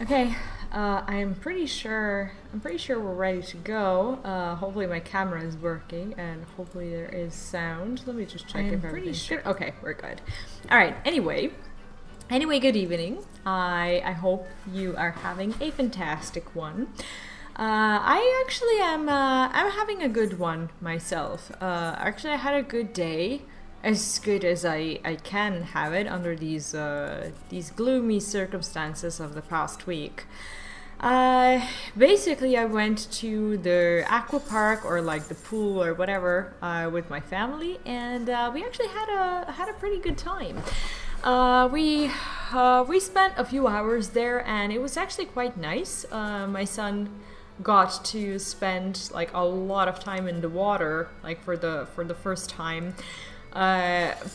Okay, I'm pretty sure we're ready to go. Hopefully my camera is working and hopefully there is sound. Let me just check if everything's good. Okay, we're good. All right. Anyway, good evening. I hope you are having a fantastic one. I actually am. I'm having a good one myself. Actually, I had a good day, as good as I can have it under these gloomy circumstances of the past week. Basically, I went to the aqua park or like the pool or whatever with my family, and we actually had a pretty good time. We spent a few hours there, and it was actually quite nice. My son got to spend like a lot of time in the water, like for the first time,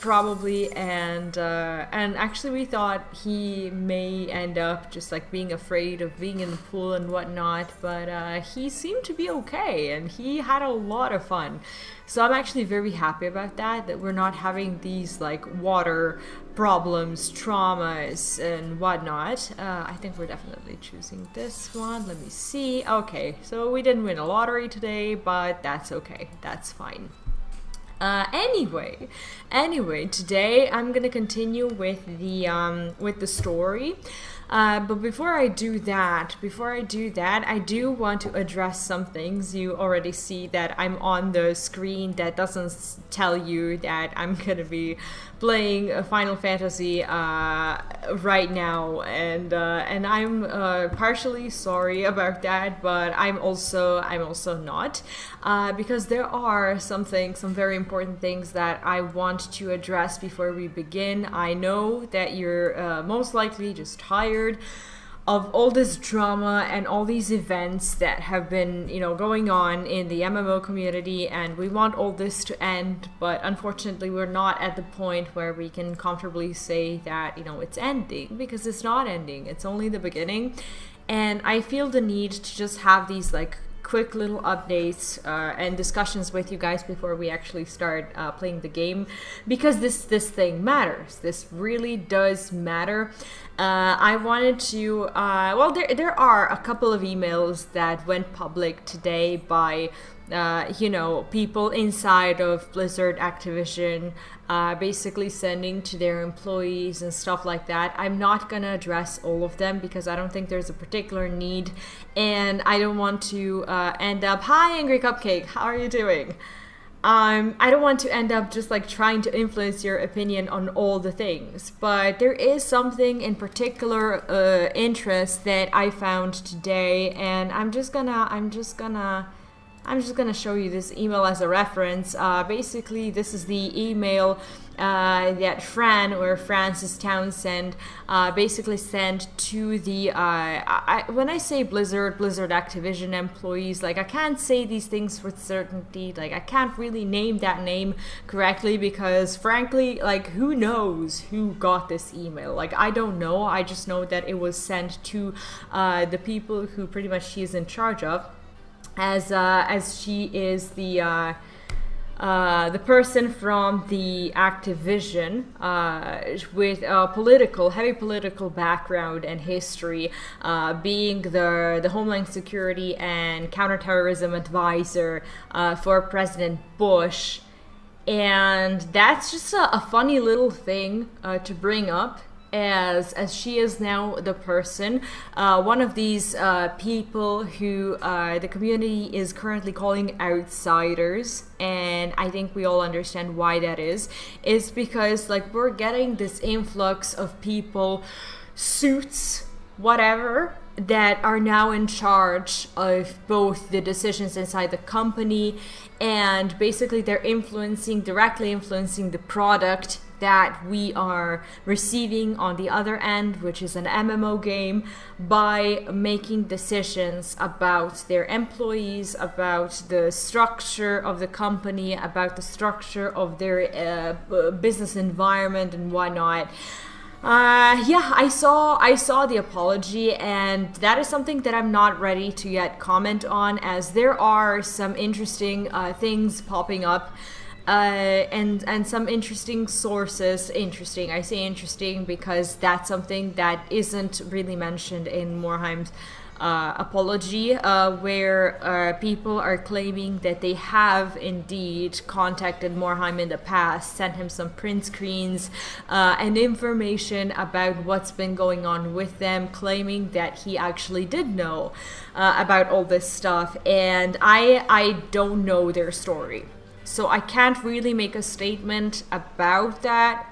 probably, and actually we thought he may end up just like being afraid of being in the pool and whatnot, but he seemed to be okay and he had a lot of fun. So I'm actually very happy about that we're not having these like water problems, traumas, and whatnot. I think we're definitely choosing this one. Let me see. Okay, so we didn't win a lottery today, but that's okay. That's fine. Anyway, today I'm gonna continue with the story. But before I do that, I do want to address some things. You already see that I'm on the screen that doesn't tell you that I'm gonna be playing Final Fantasy right now, and I'm partially sorry about that, but I'm also not, because there are some very important things that I want to address before we begin. I know that you're most likely just tired of all this drama and all these events that have been, going on in the MMO community, and we want all this to end, but unfortunately we're not at the point where we can comfortably say that, it's ending, because it's not ending. It's only the beginning. And I feel the need to just have these like quick little updates and discussions with you guys before we actually start playing the game, because this thing matters. This really does matter. I wanted to there are a couple of emails that went public today by people inside of Blizzard, Activision, basically sending to their employees and stuff like that. I'm not gonna address all of them because I don't think there's a particular need, and I don't want to end up, hi Angry Cupcake, how are you doing? I don't want to end up just like trying to influence your opinion on all the things, but there is something in particular interest that I found today, and I'm just gonna show you this email as a reference. Basically, this is the email that Fran Townsend basically sent to the when I say Blizzard Activision employees, like I can't say these things with certainty. Like I can't really name that name correctly because frankly, like who knows who got this email? Like I don't know. I just know that it was sent to the people who pretty much she is in charge of, as she is the person from the Activision with a heavy political background and history, being the Homeland Security and Counterterrorism advisor for President Bush. And that's just a funny little thing to bring up, as she is now the person, one of these people who the community is currently calling outsiders, and I think we all understand why that is because like we're getting this influx of people, suits, whatever, that are now in charge of both the decisions inside the company, and basically they're directly influencing the product that we are receiving on the other end, which is an MMO game, by making decisions about their employees, about the structure of the company, about the structure of their business environment and whatnot. I saw the apology, and that is something that I'm not ready to yet comment on, as there are some interesting things popping up and some interesting sources. Interesting, I say interesting because that's something that isn't really mentioned in Morheim's apology, where people are claiming that they have indeed contacted Morheim in the past, sent him some print screens and information about what's been going on with them, claiming that he actually did know about all this stuff. And I don't know their story. So I can't really make a statement about that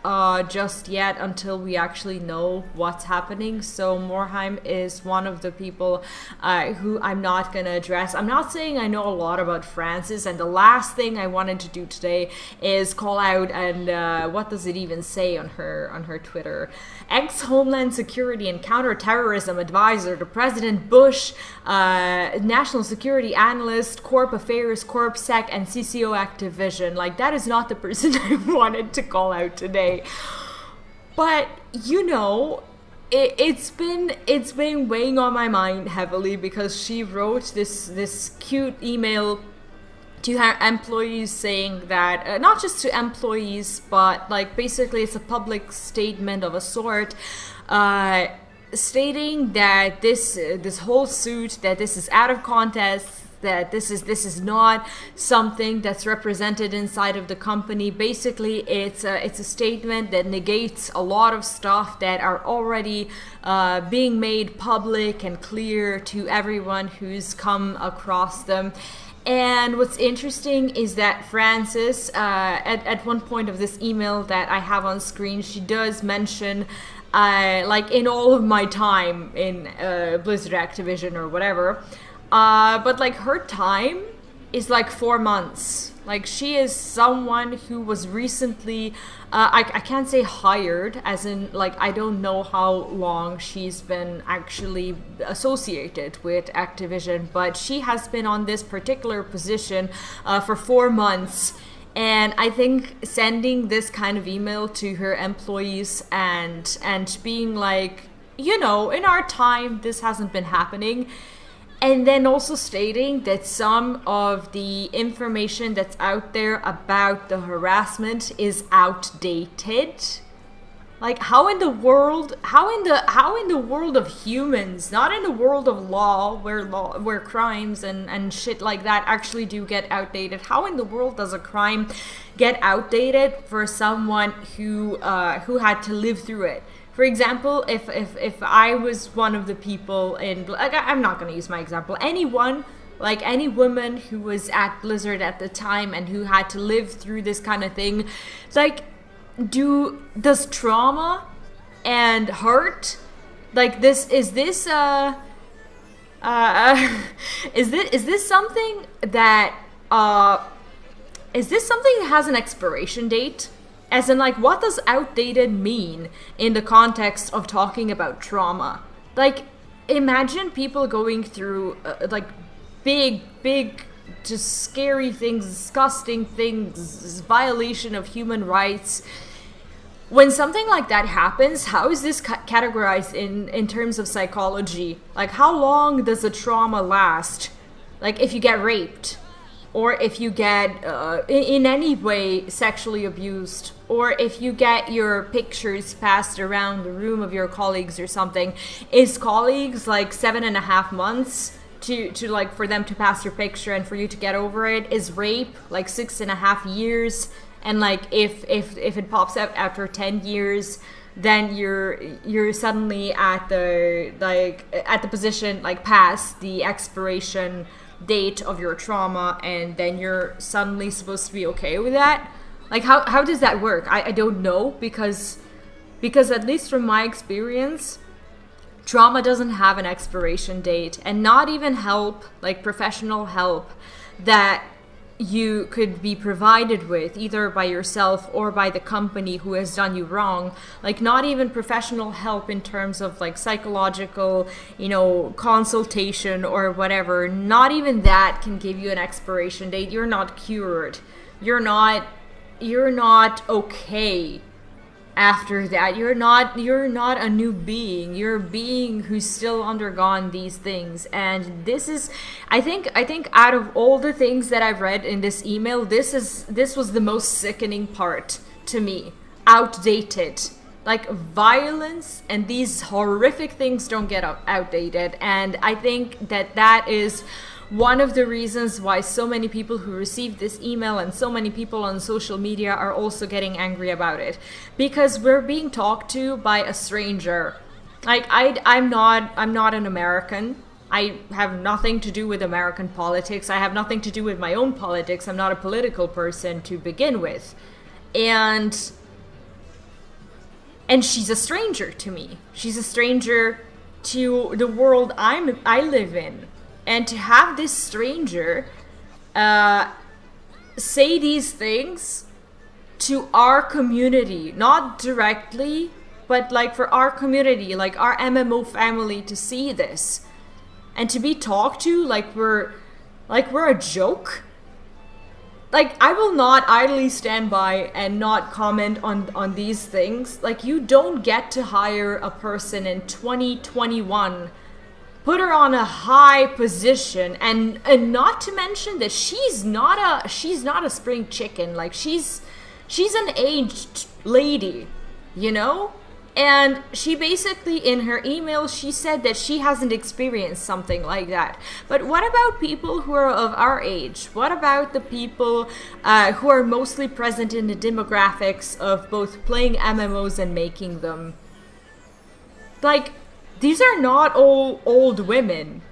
just yet until we actually know what's happening. So Morheim is one of the people who I'm not going to address. I'm not saying I know a lot about Francis, and the last thing I wanted to do today is call out, and what does it even say on her Twitter? Ex-Homeland Security and Counterterrorism Advisor to President Bush, National Security Analyst, Corp Affairs, Corp Sec, and CCO Activision. Like, that is not the person I wanted to call out today. But, you know, it's been weighing on my mind heavily because she wrote this cute email to her employees saying that, not just to employees, but like basically it's a public statement of a sort, stating that this whole suit, that this is out of context, that this is not something that's represented inside of the company. Basically, it's a statement that negates a lot of stuff that are already being made public and clear to everyone who's come across them. And what's interesting is that Francis, at one point of this email that I have on screen, she does mention, like, in all of my time in Blizzard Activision or whatever, but like her time is like 4 months. Like, she is someone who was recently, I can't say hired, as in, like, I don't know how long she's been actually associated with Activision, but she has been on this particular position for 4 months. And I think sending this kind of email to her employees and being like, you know, in our time, this hasn't been happening. And then also stating that some of the information that's out there about the harassment is outdated. Like, how in the world of humans, not in the world of law, where crimes and shit like that actually do get outdated, how in the world does a crime get outdated for someone who had to live through it? For example, if I was one of the people in, like, I'm not going to use my example, anyone, like any woman who was at Blizzard at the time and who had to live through this kind of thing, like, does trauma and hurt, like, is this something that has an expiration date? As in, like, what does outdated mean in the context of talking about trauma? Like, imagine people going through, like, big, just scary things, disgusting things, violation of human rights. When something like that happens, how is this categorized in terms of psychology? Like, how long does the trauma last? Like, if you get raped, or if you get in any way sexually abused, or if you get your pictures passed around the room of your colleagues or something, is colleagues like 7.5 months to like for them to pass your picture and for you to get over it? Is rape like 6.5 years? And like if it pops up after 10 years, then you're suddenly at the position, like, past the expiration date of your trauma, and then you're suddenly supposed to be okay with that? Like, how does that work? I don't know, because at least from my experience, trauma doesn't have an expiration date, and not even help, like professional help that you could be provided with either by yourself or by the company who has done you wrong, like, not even professional help in terms of like psychological, you know, consultation or whatever, not even that can give you an expiration date. You're not cured. You're not okay after that. You're not a new being. You're a being who's still undergone these things. And this is, I think out of all the things that I've read in this email, this was the most sickening part to me. Outdated. Like, violence and these horrific things don't get outdated. And I think that is one of the reasons why so many people who received this email and so many people on social media are also getting angry about it. Because we're being talked to by a stranger. Like, I'm not an American. I have nothing to do with American politics. I have nothing to do with my own politics. I'm not a political person to begin with. And she's a stranger to me. She's a stranger to the world I live in. And to have this stranger say these things to our community, not directly, but like for our community, like our MMO family, to see this and to be talked to like we're a joke. Like, I will not idly stand by and not comment on these things. Like, you don't get to hire a person in 2021, put her on a high position, and not to mention that she's not a spring chicken. Like, she's an aged lady, you know? And she basically, in her email, she said that she hasn't experienced something like that. But what about people who are of our age? What about the people who are mostly present in the demographics of both playing MMOs and making them? Like, these are not all old women.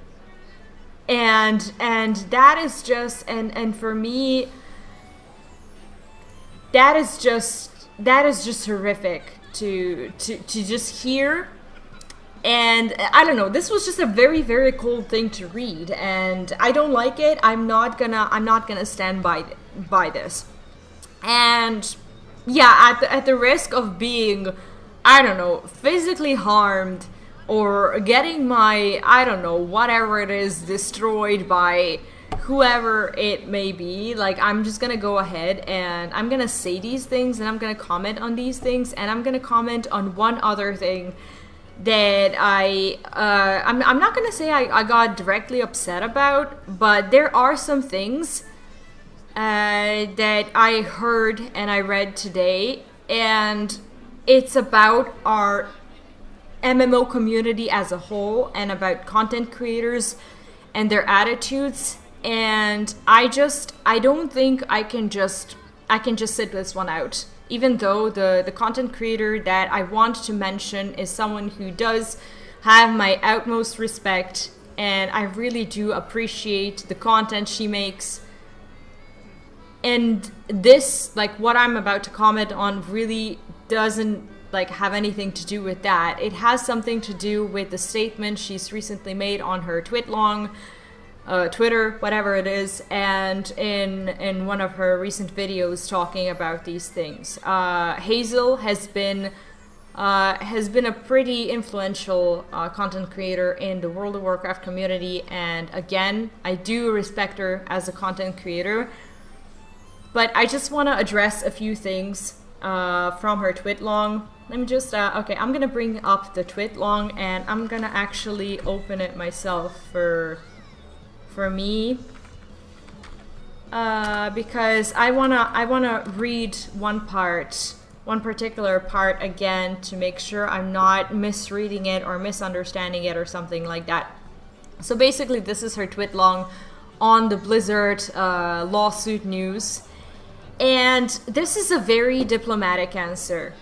And that is just, and for me, that is just horrific to just hear. And I don't know, this was just a very, very cold thing to read, and I don't like it. I'm not gonna stand by this. And yeah, at the risk of being, I don't know, physically harmed or getting my, I don't know, whatever it is, destroyed by whoever it may be, like, I'm just gonna go ahead and I'm gonna say these things, and I'm gonna comment on these things, and I'm gonna comment on one other thing that I'm not gonna say I got directly upset about, but there are some things that I heard and I read today, and it's about our MMO community as a whole and about content creators and their attitudes. And I don't think I can just sit this one out, even though the content creator that I want to mention is someone who does have my utmost respect, and I really do appreciate the content she makes. And this, like, what I'm about to comment on really doesn't like have anything to do with that. It has something to do with the statement she's recently made on her Twitter, whatever it is, and in one of her recent videos talking about these things. Hazel has been a pretty influential content creator in the World of Warcraft community, and again, I do respect her as a content creator, but I just want to address a few things from her tweetlong. Let me just, okay, I'm gonna bring up the tweetlong, and I'm gonna actually open it myself for me, because I wanna read one particular part again to make sure I'm not misreading it or misunderstanding it or something like that. So basically, this is her tweetlong on the Blizzard lawsuit news, and this is a very diplomatic answer.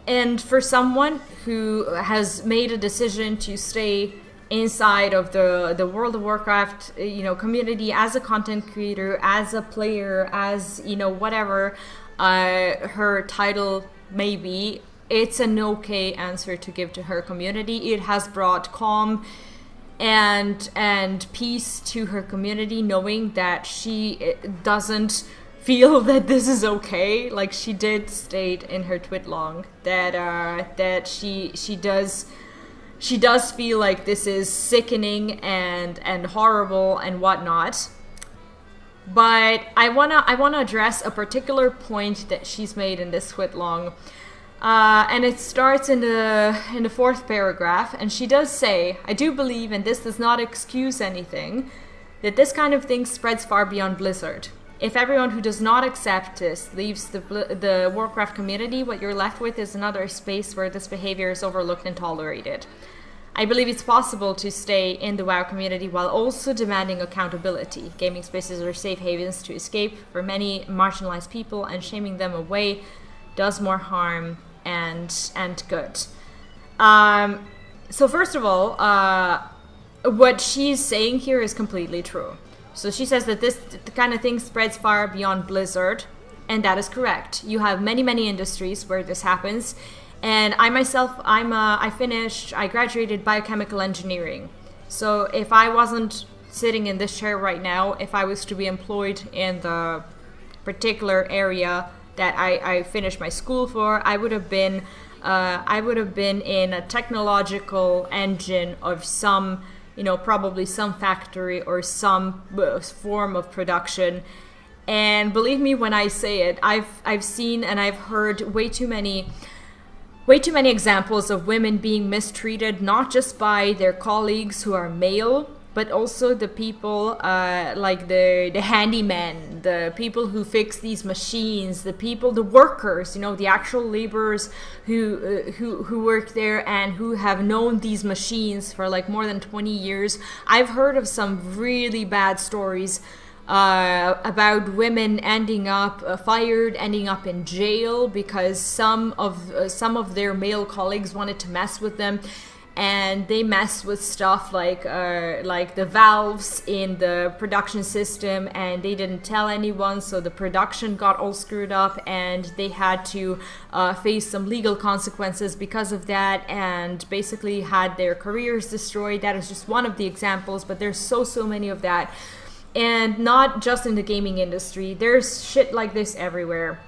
And for someone who has made a decision to stay inside of the World of Warcraft, community as a content creator, as a player, as, whatever her title may be, it's an okay answer to give to her community. It has brought calm and peace to her community, knowing that she doesn't feel that this is okay. Like, she did state in her tweetlong that she does feel like this is sickening and horrible and whatnot. But I wanna address a particular point that she's made in this tweetlong. And it starts in the fourth paragraph, and she does say, "I do believe, and this does not excuse anything, that this kind of thing spreads far beyond Blizzard. If everyone who does not accept this leaves the Warcraft community, what you're left with is another space where this behavior is overlooked and tolerated. I believe it's possible to stay in the WoW community while also demanding accountability. Gaming spaces are safe havens to escape for many marginalized people, and shaming them away does more harm and good." So first of all, what she's saying here is completely true. So she says that this kind of thing spreads far beyond Blizzard, and that is correct. You have many industries where this happens. And I myself, I graduated biochemical engineering. So if I wasn't sitting in this chair right now, if I was to be employed in the particular area that I finished my school for, I would have been in a technological engine of some, probably some factory or some form of production. And believe me when I say it, I've seen and I've heard way too many examples of women being mistreated, not just by their colleagues who are male, but also the people like the handymen, the people who fix these machines, the workers, the actual laborers who work there and who have known these machines for like more than 20 years. I've heard of some really bad stories about women ending up fired, ending up in jail because some of their male colleagues wanted to mess with them, and they messed with stuff like the valves in the production system, and they didn't tell anyone, so the production got all screwed up, and they had to face some legal consequences because of that, and basically had their careers destroyed. That is just one of the examples, but there's so many of that. And not just in the gaming industry, there's shit like this everywhere.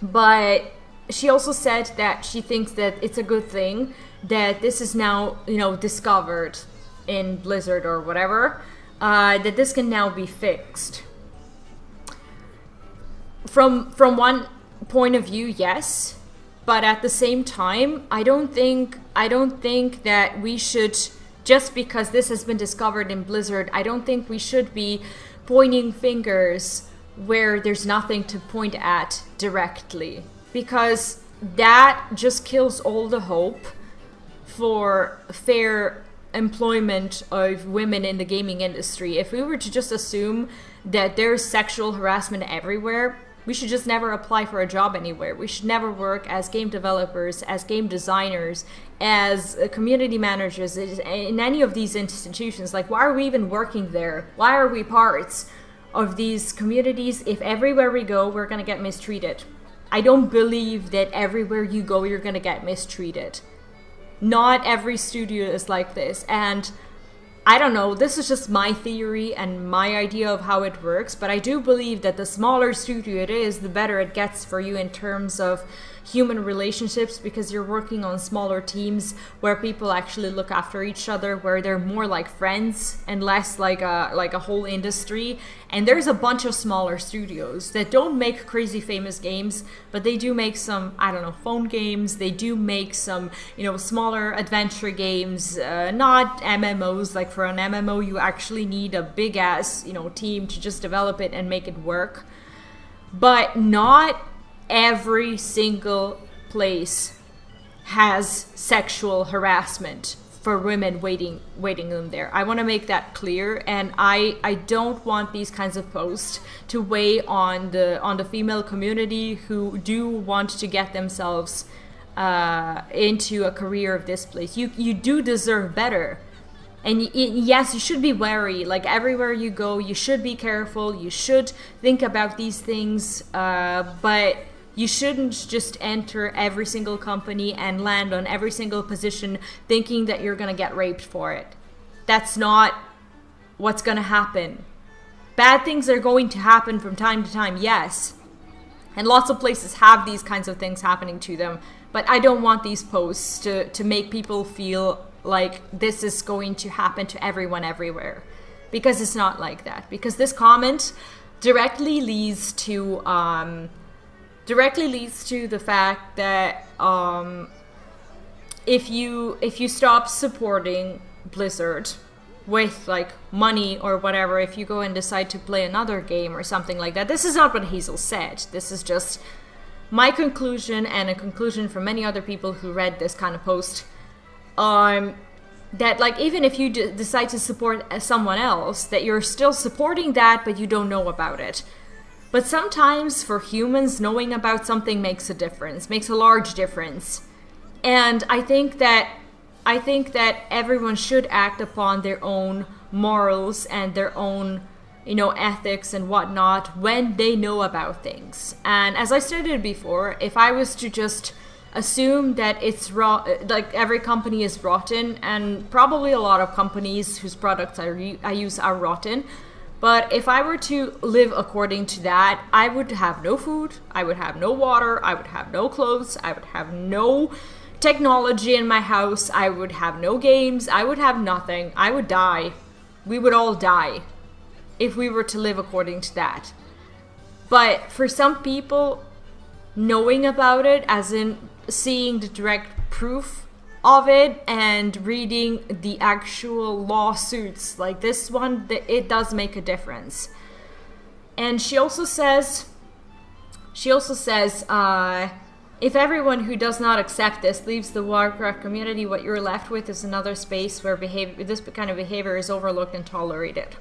But she also said that she thinks that it's a good thing that this is now, discovered in Blizzard or whatever, that this can now be fixed. From one point of view, yes, but at the same time, I don't think that we should. Just because this has been discovered in Blizzard, I don't think we should be pointing fingers where there's nothing to point at directly, because that just kills all the hope for fair employment of women in the gaming industry. If we were to just assume that there's sexual harassment everywhere, we should just never apply for a job anywhere. We should never work as game developers, as game designers, as community managers in any of these institutions. Like, why are we even working there? Why are we parts of these communities if everywhere we go, we're going to get mistreated? I don't believe that everywhere you go, you're going to get mistreated. Not every studio is like this. And I don't know, this is just my theory and my idea of how it works, but I do believe that the smaller studio it is, the better it gets for you in terms of human relationships, because you're working on smaller teams where people actually look after each other, where they're more like friends and less like a whole industry. And there's a bunch of smaller studios that don't make crazy famous games, but they do make some, phone games. They do make some, smaller adventure games, not MMOs. Like, for an MMO, you actually need a big ass, team to just develop it and make it work. But not every single place has sexual harassment for women waiting them there. I want to make that clear, and I don't want these kinds of posts to weigh on the female community who do want to get themselves into a career of this place. You do deserve better. And yes, you should be wary. Like, everywhere you go, you should be careful. You should think about these things, but you shouldn't just enter every single company and land on every single position thinking that you're going to get raped for it. That's not what's going to happen. Bad things are going to happen from time to time, yes. And lots of places have these kinds of things happening to them. But I don't want these posts to make people feel like this is going to happen to everyone everywhere. Because it's not like that. Because this comment directly leads to directly leads to the fact that if you stop supporting Blizzard with like money or whatever, if you go and decide to play another game or something like that, this is not what Hazel said. This is just my conclusion and a conclusion from many other people who read this kind of post. That like even if you decide to support someone else, that you're still supporting that, but you don't know about it. But sometimes for humans, knowing about something makes a difference, makes a large difference. And I think that everyone should act upon their own morals and their own, ethics and whatnot when they know about things. And as I stated before, if I was to just assume that it's like every company is rotten, and probably a lot of companies whose products I use are rotten, but if I were to live according to that, I would have no food, I would have no water, I would have no clothes, I would have no technology in my house, I would have no games, I would have nothing, I would die. We would all die if we were to live according to that. But for some people, knowing about it, as in seeing the direct proof of it and reading the actual lawsuits like this one, it does make a difference. And she also says, if everyone who does not accept this leaves the Warcraft community, what you're left with is another space where this kind of behavior is overlooked and tolerated.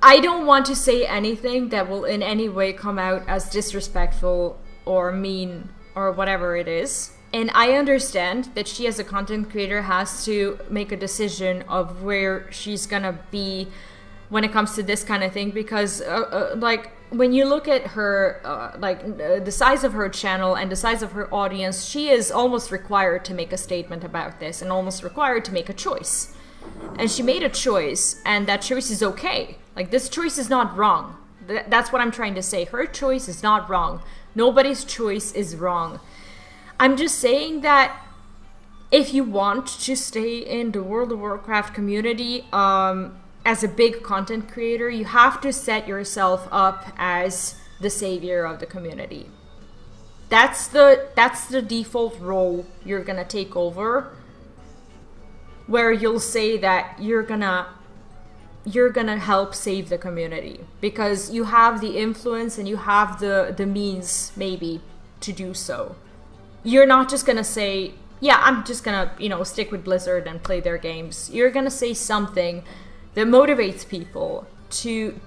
I don't want to say anything that will in any way come out as disrespectful or mean or whatever it is. And I understand that she as a content creator has to make a decision of where she's gonna be when it comes to this kind of thing, because like when you look at her the size of her channel and the size of her audience, she is almost required to make a statement about this and almost required to make a choice. And she made a choice, and that choice is okay. Like, this choice is not wrong. That's what I'm trying to say. Her choice is not wrong. Nobody's choice is wrong. I'm just saying that if you want to stay in the World of Warcraft community as a big content creator, you have to set yourself up as the savior of the community. That's the default role you're gonna take over, where you'll say that you're gonna help save the community because you have the influence and you have the means maybe to do so. You're not just gonna say, yeah, I'm just gonna, stick with Blizzard and play their games. You're gonna say something that motivates people to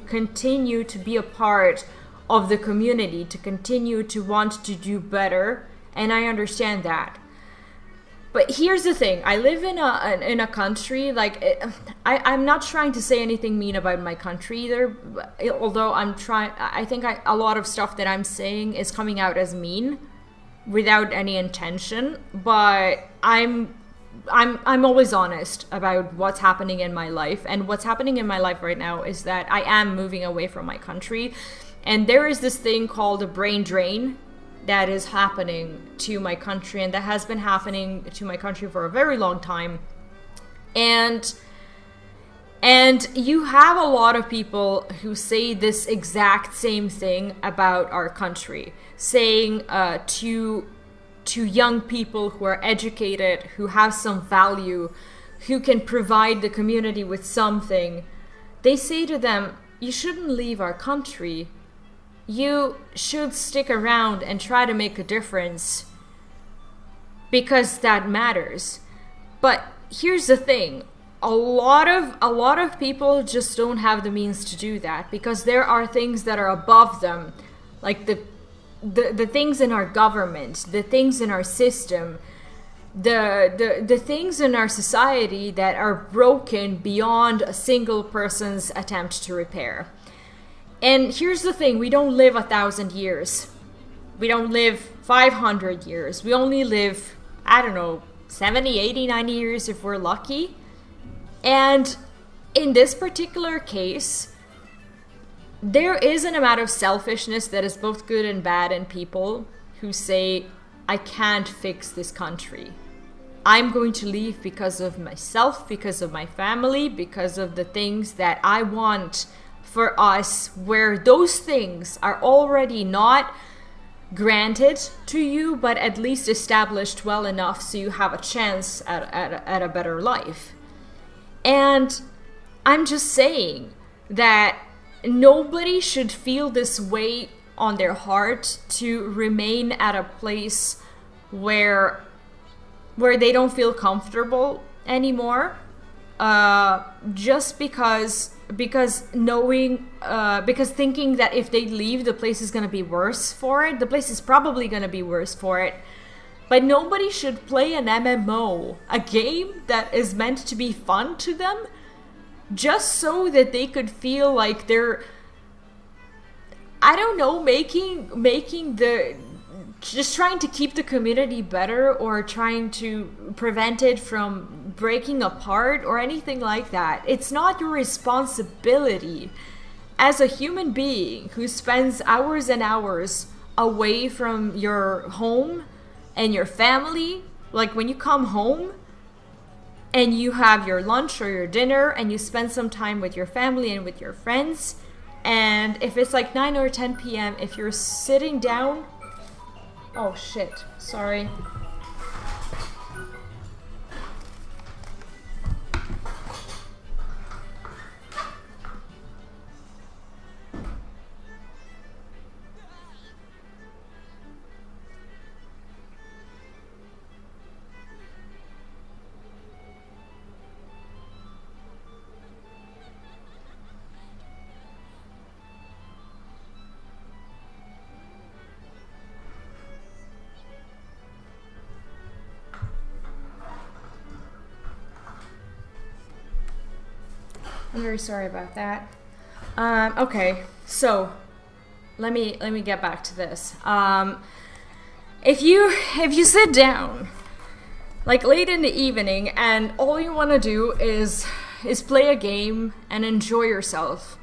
continue to be a part of the community, to continue to want to do better, and I understand that. But here's the thing, I live in a country, I'm not trying to say anything mean about my country either, although I think a lot of stuff that I'm saying is coming out as mean without any intention, but I'm always honest about what's happening in my life, and what's happening in my life right now is that I am moving away from my country, and there is this thing called a brain drain that is happening to my country, and that has been happening to my country for a very long time. And you have a lot of people who say this exact same thing about our country, saying to young people who are educated, who have some value, who can provide the community with something, they say to them, you shouldn't leave our country. You should stick around and try to make a difference because that matters. But here's the thing. A lot of people just don't have the means to do that because there are things that are above them, like the things in our government, the things in our system, the things in our society that are broken beyond a single person's attempt to repair. And here's the thing, we don't live 1,000 years. We don't live 500 years. We only live, 70, 80, 90 years if we're lucky. And in this particular case, there is an amount of selfishness that is both good and bad in people who say, I can't fix this country. I'm going to leave because of myself, because of my family, because of the things that I want for us where those things are already not granted to you, but at least established well enough so you have a chance at a better life. And I'm just saying that nobody should feel this weight on their heart to remain at a place where they don't feel comfortable anymore, just because thinking that if they leave, the place is going to be worse for it. The place is probably going to be worse for it. But nobody should play an MMO, a game that is meant to be fun to them, just so that they could feel like they're, I don't know, just trying to keep the community better, or trying to prevent it from breaking apart or anything like that. It's not your responsibility as a human being who spends hours and hours away from your home and your family. Like when you come home and you have your lunch or your dinner and you spend some time with your family and with your friends, and if it's like 9 or 10 p.m., if you're sitting down... Oh shit, sorry. I'm very sorry about that. Okay, so let me get back to this. If you sit down like late in the evening and all you want to do is play a game and enjoy yourself,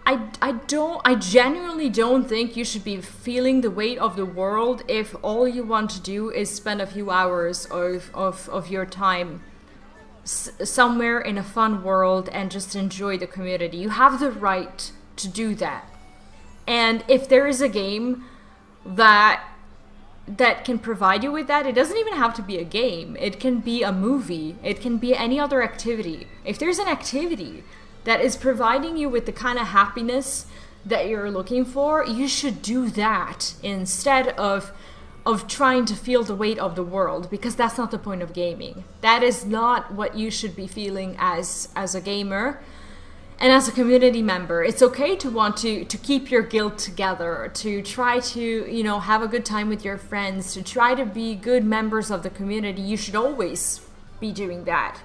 I genuinely don't think you should be feeling the weight of the world if all you want to do is spend a few hours of your time somewhere in a fun world and just enjoy the community. You have the right to do that. And if there is a game that can provide you with that, it doesn't even have to be a game. It can be a movie. It can be any other activity. If there's an activity that is providing you with the kind of happiness that you're looking for, you should do that instead of trying to feel the weight of the world, because that's not the point of gaming. That is not what you should be feeling as a gamer and as a community member. It's okay to want to keep your guild together, to try to, have a good time with your friends, to try to be good members of the community. You should always be doing that.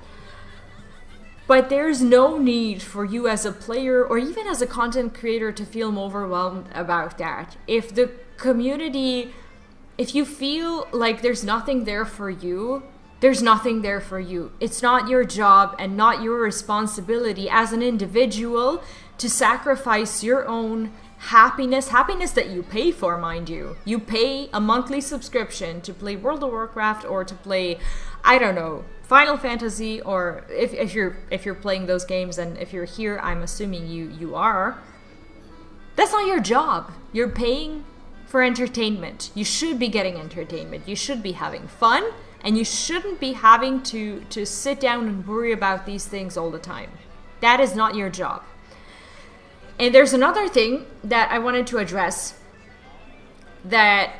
But there's no need for you as a player or even as a content creator to feel overwhelmed about that. If you feel like there's nothing there for you, there's nothing there for you. It's not your job and not your responsibility as an individual to sacrifice your own happiness that you pay for, mind you. You pay a monthly subscription to play World of Warcraft or to play, I don't know, Final Fantasy, or if you're playing those games, and if you're here, I'm assuming you are. That's not your job. You're paying for entertainment. You should be getting entertainment. You should be having fun, and you shouldn't be having to sit down and worry about these things all the time. That is not your job. And there's another thing that I wanted to address that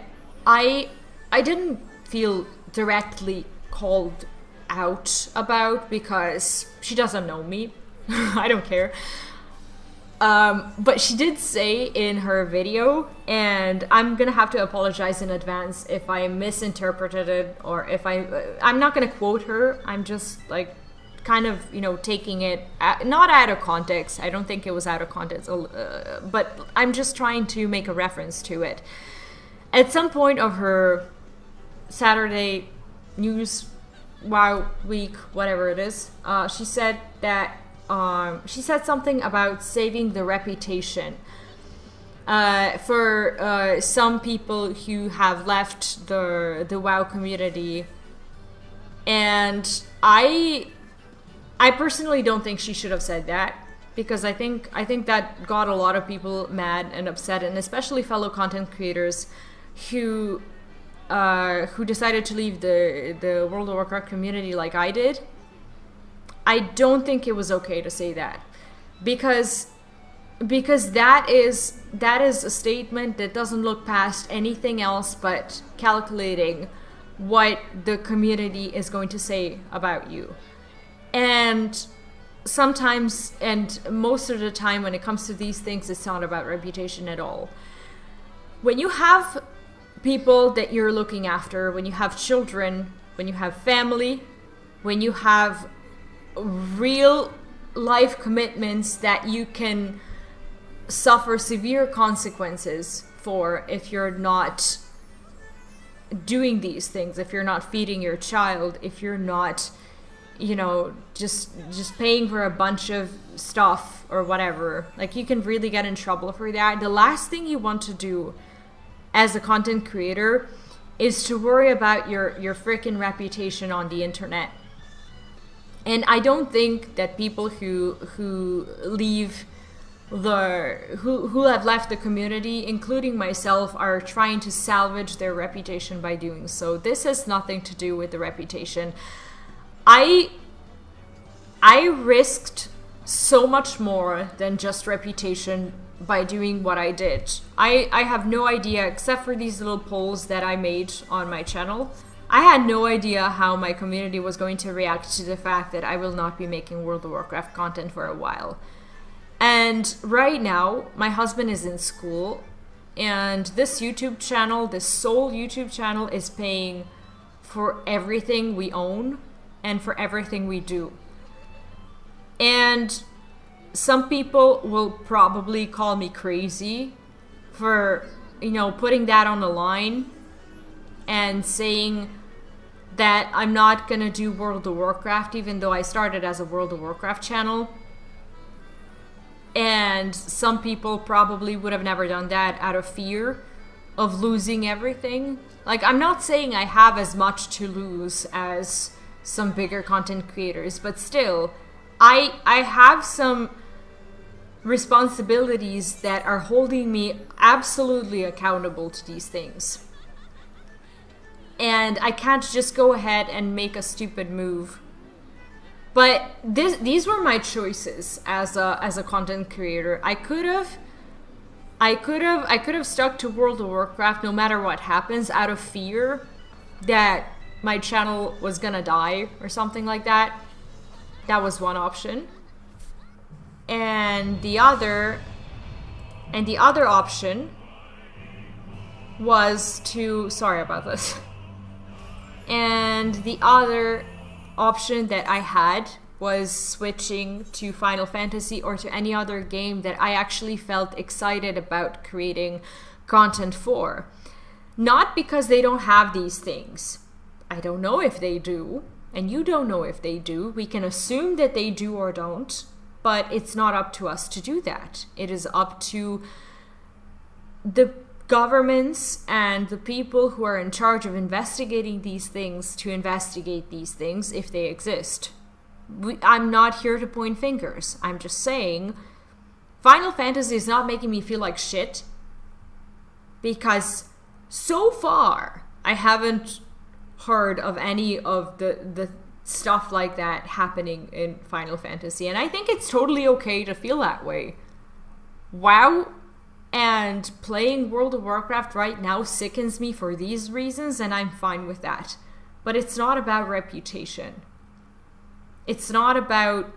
I didn't feel directly called out about, because she doesn't know me. I don't care. But she did say in her video, and I'm gonna have to apologize in advance if I misinterpreted it, or if I'm not gonna quote her. I'm just like kind of, taking it not out of context. I don't think it was out of context, but I'm just trying to make a reference to it. At some point of her Saturday news WoW week, whatever it is, she said that she said something about saving the reputation for some people who have left the WoW community, and I personally don't think she should have said that. because I think that got a lot of people mad and upset, and especially fellow content creators who decided to leave the World of Warcraft community like I did. I don't think it was okay to say that, because that is a statement that doesn't look past anything else but calculating what the community is going to say about you. And sometimes, and most of the time when it comes to these things, it's not about reputation at all. When you have people that you're looking after, when you have children, when you have family, when you have real life commitments that you can suffer severe consequences for if you're not doing these things, if you're not feeding your child, if you're not, you know, just paying for a bunch of stuff or whatever, like, you can really get in trouble for that. The last thing you want to do as a content creator is to worry about your freaking reputation on the internet. And I don't think that people who have left the community, including myself, are trying to salvage their reputation by doing so. This has nothing to do with the reputation. I risked so much more than just reputation by doing what I did. I have no idea, except for these little polls that I made on my channel. I had no idea how my community was going to react to the fact that I will not be making World of Warcraft content for a while. And right now, my husband is in school, and this YouTube channel, this sole YouTube channel, is paying for everything we own and for everything we do. And some people will probably call me crazy for, you know, putting that on the line and saying that I'm not gonna do World of Warcraft, even though I started as a World of Warcraft channel. And some people probably would have never done that out of fear of losing everything. Like, I'm not saying I have as much to lose as some bigger content creators, but still, I have some responsibilities that are holding me absolutely accountable to these things. And I can't just go ahead and make a stupid move. But these were my choices as a content creator. I could have stuck to World of Warcraft no matter what happens, out of fear that my channel was gonna die or something like that. That was one option. And the other option was to, sorry about this. And the other option that I had was switching to Final Fantasy or to any other game that I actually felt excited about creating content for. Not because they don't have these things. I don't know if they do, and you don't know if they do. We can assume that they do or don't, but it's not up to us to do that. It is up to the governments and the people who are in charge of investigating these things to investigate these things if they exist. I'm not here to point fingers. I'm just saying Final Fantasy is not making me feel like shit, because so far I haven't heard of any of the stuff like that happening in Final Fantasy, and I think it's totally okay to feel that way. WoW and playing World of Warcraft right now sickens me for these reasons, and I'm fine with that. But it's not about reputation. It's not about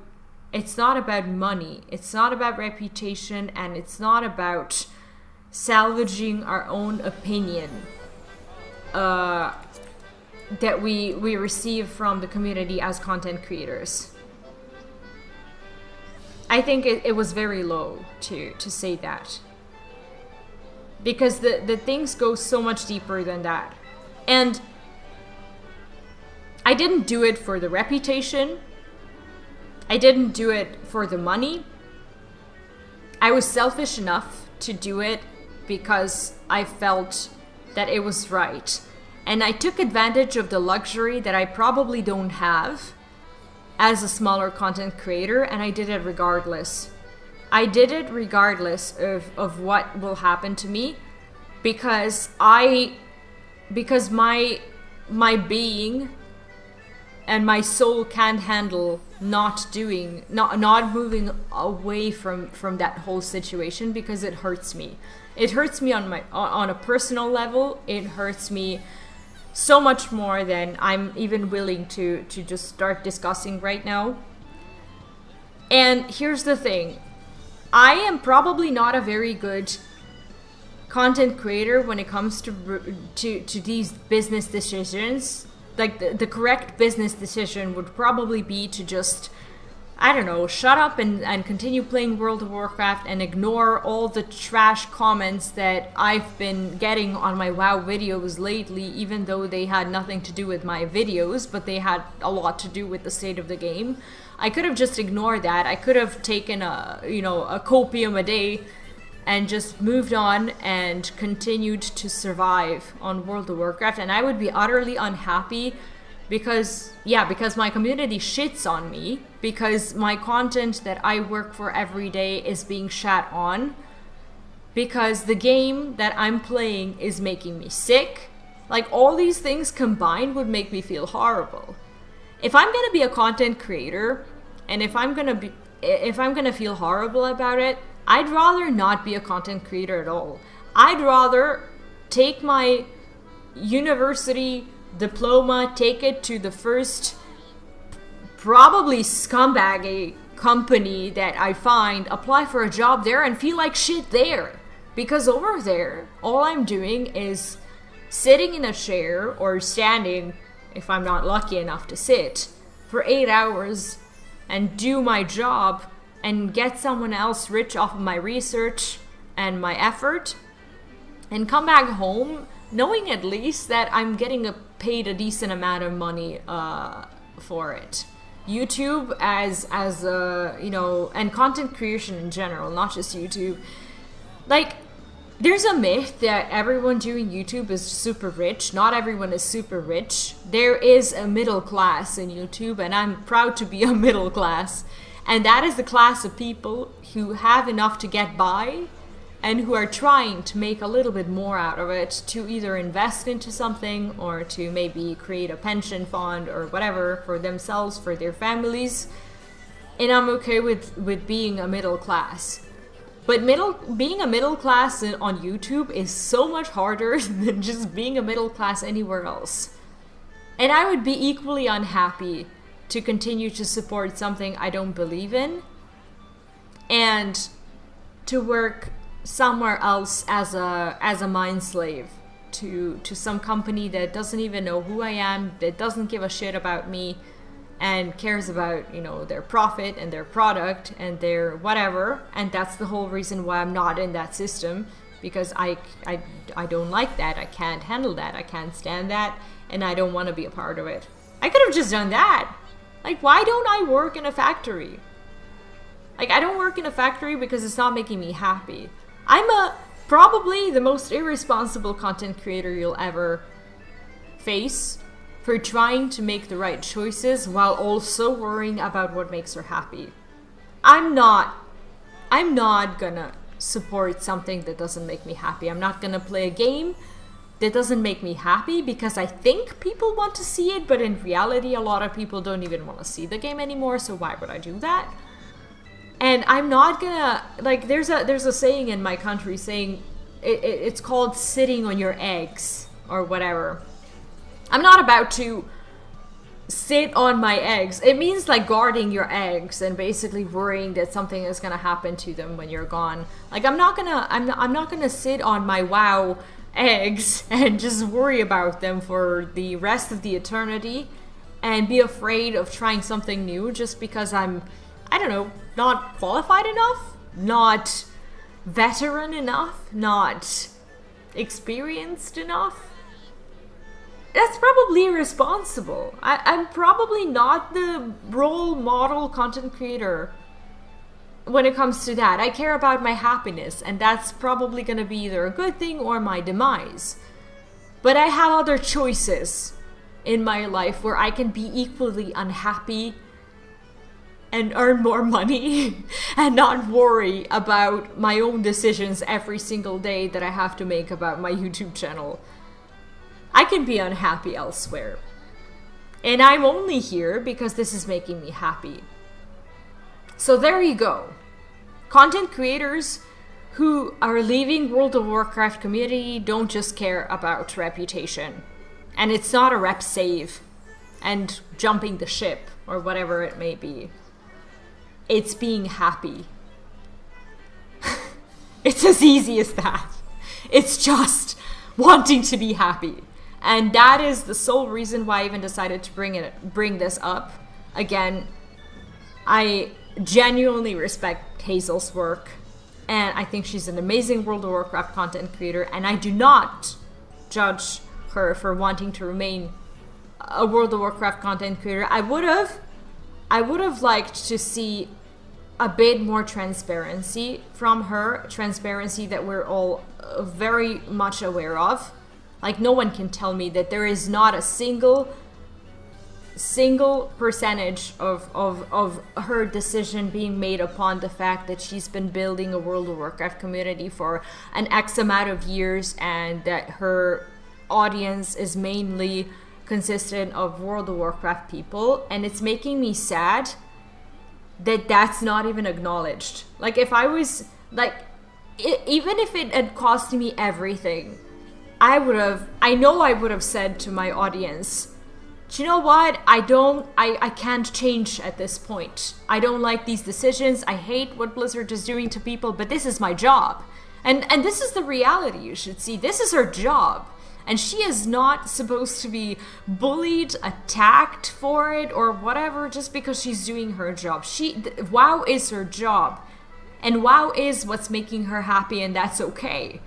money. It's not about reputation, and it's not about salvaging our own opinion that we receive from the community as content creators. I think it was very low to say that. Because the things go so much deeper than that. And I didn't do it for the reputation. I didn't do it for the money. I was selfish enough to do it because I felt that it was right. And I took advantage of the luxury that I probably don't have as a smaller content creator, and I did it regardless. I did it regardless of what will happen to me, because my being and my soul can't handle not moving away from that whole situation, because it hurts me. It hurts me on a personal level. It hurts me so much more than I'm even willing to just start discussing right now. And here's the thing. I am probably not a very good content creator when it comes to these business decisions. Like the correct business decision would probably be to just, I don't know, shut up and continue playing World of Warcraft and ignore all the trash comments that I've been getting on my WoW videos lately, even though they had nothing to do with my videos, but they had a lot to do with the state of the game. I could have just ignored that. I could have taken a copium a day and just moved on and continued to survive on World of Warcraft, and I would be utterly unhappy because my community shits on me, because my content that I work for every day is being shat on, because the game that I'm playing is making me sick. Like, all these things combined would make me feel horrible. If I'm gonna be a content creator, and if I'm gonna feel horrible about it, I'd rather not be a content creator at all. I'd rather take my university diploma, take it to the first probably scumbaggy company that I find, apply for a job there, and feel like shit there. Because over there, all I'm doing is sitting in a chair, or standing, if I'm not lucky enough to sit, for 8 hours and do my job and get someone else rich off of my research and my effort, and come back home knowing at least that I'm getting paid a decent amount of money for it. YouTube as and content creation in general, not just YouTube. Like, there's a myth that everyone doing YouTube is super rich. Not everyone is super rich. There is a middle class in YouTube, and I'm proud to be a middle class. And that is the class of people who have enough to get by and who are trying to make a little bit more out of it, to either invest into something or to maybe create a pension fund or whatever for themselves, for their families. And I'm okay with being a middle class. But being a middle class on YouTube is so much harder than just being a middle class anywhere else. And I would be equally unhappy to continue to support something I don't believe in, and to work somewhere else as a mind slave to some company that doesn't even know who I am, that doesn't give a shit about me, and cares about, their profit and their product and their whatever. And that's the whole reason why I'm not in that system, because I don't like that. I can't handle that. I can't stand that, and I don't want to be a part of it. I could have just done that. Like, why don't I work in a factory? Like, I don't work in a factory because it's not making me happy. I'm probably the most irresponsible content creator you'll ever face, for trying to make the right choices while also worrying about what makes her happy. I'm not gonna support something that doesn't make me happy. I'm not gonna play a game that doesn't make me happy because I think people want to see it, but in reality a lot of people don't even want to see the game anymore, so why would I do that? And I'm not gonna, like, there's a saying in my country saying it's called sitting on your eggs or whatever. I'm not about to sit on my eggs. It means like guarding your eggs and basically worrying that something is gonna happen to them when you're gone. Like, I'm not gonna sit on my WoW eggs and just worry about them for the rest of the eternity and be afraid of trying something new just because I'm, I don't know, not qualified enough, not veteran enough, not experienced enough. That's probably irresponsible. I'm probably not the role model content creator when it comes to that. I care about my happiness, and that's probably going to be either a good thing or my demise. But I have other choices in my life where I can be equally unhappy and earn more money and not worry about my own decisions every single day that I have to make about my YouTube channel. I can be unhappy elsewhere. And I'm only here because this is making me happy. So there you go. Content creators who are leaving World of Warcraft community don't just care about reputation. And it's not a rep save and jumping the ship or whatever it may be. It's being happy. It's as easy as that. It's just wanting to be happy. And that is the sole reason why I even decided to bring this up. Again, I genuinely respect Hazel's work, and I think she's an amazing World of Warcraft content creator, and I do not judge her for wanting to remain a World of Warcraft content creator. I would have liked to see a bit more transparency from her, transparency that we're all very much aware of. Like, no one can tell me that there is not a single percentage of her decision being made upon the fact that she's been building a World of Warcraft community for an X amount of years, and that her audience is mainly consistent of World of Warcraft people. And it's making me sad that that's not even acknowledged. Like, if I was like, even if it had cost me everything, I know I would have said to my audience, do you know what? I can't change at this point. I don't like these decisions. I hate what Blizzard is doing to people, but this is my job. And this is the reality you should see. This is her job. And she is not supposed to be bullied, attacked for it, or whatever, just because she's doing her job. WoW is her job. And WoW is what's making her happy, and that's okay.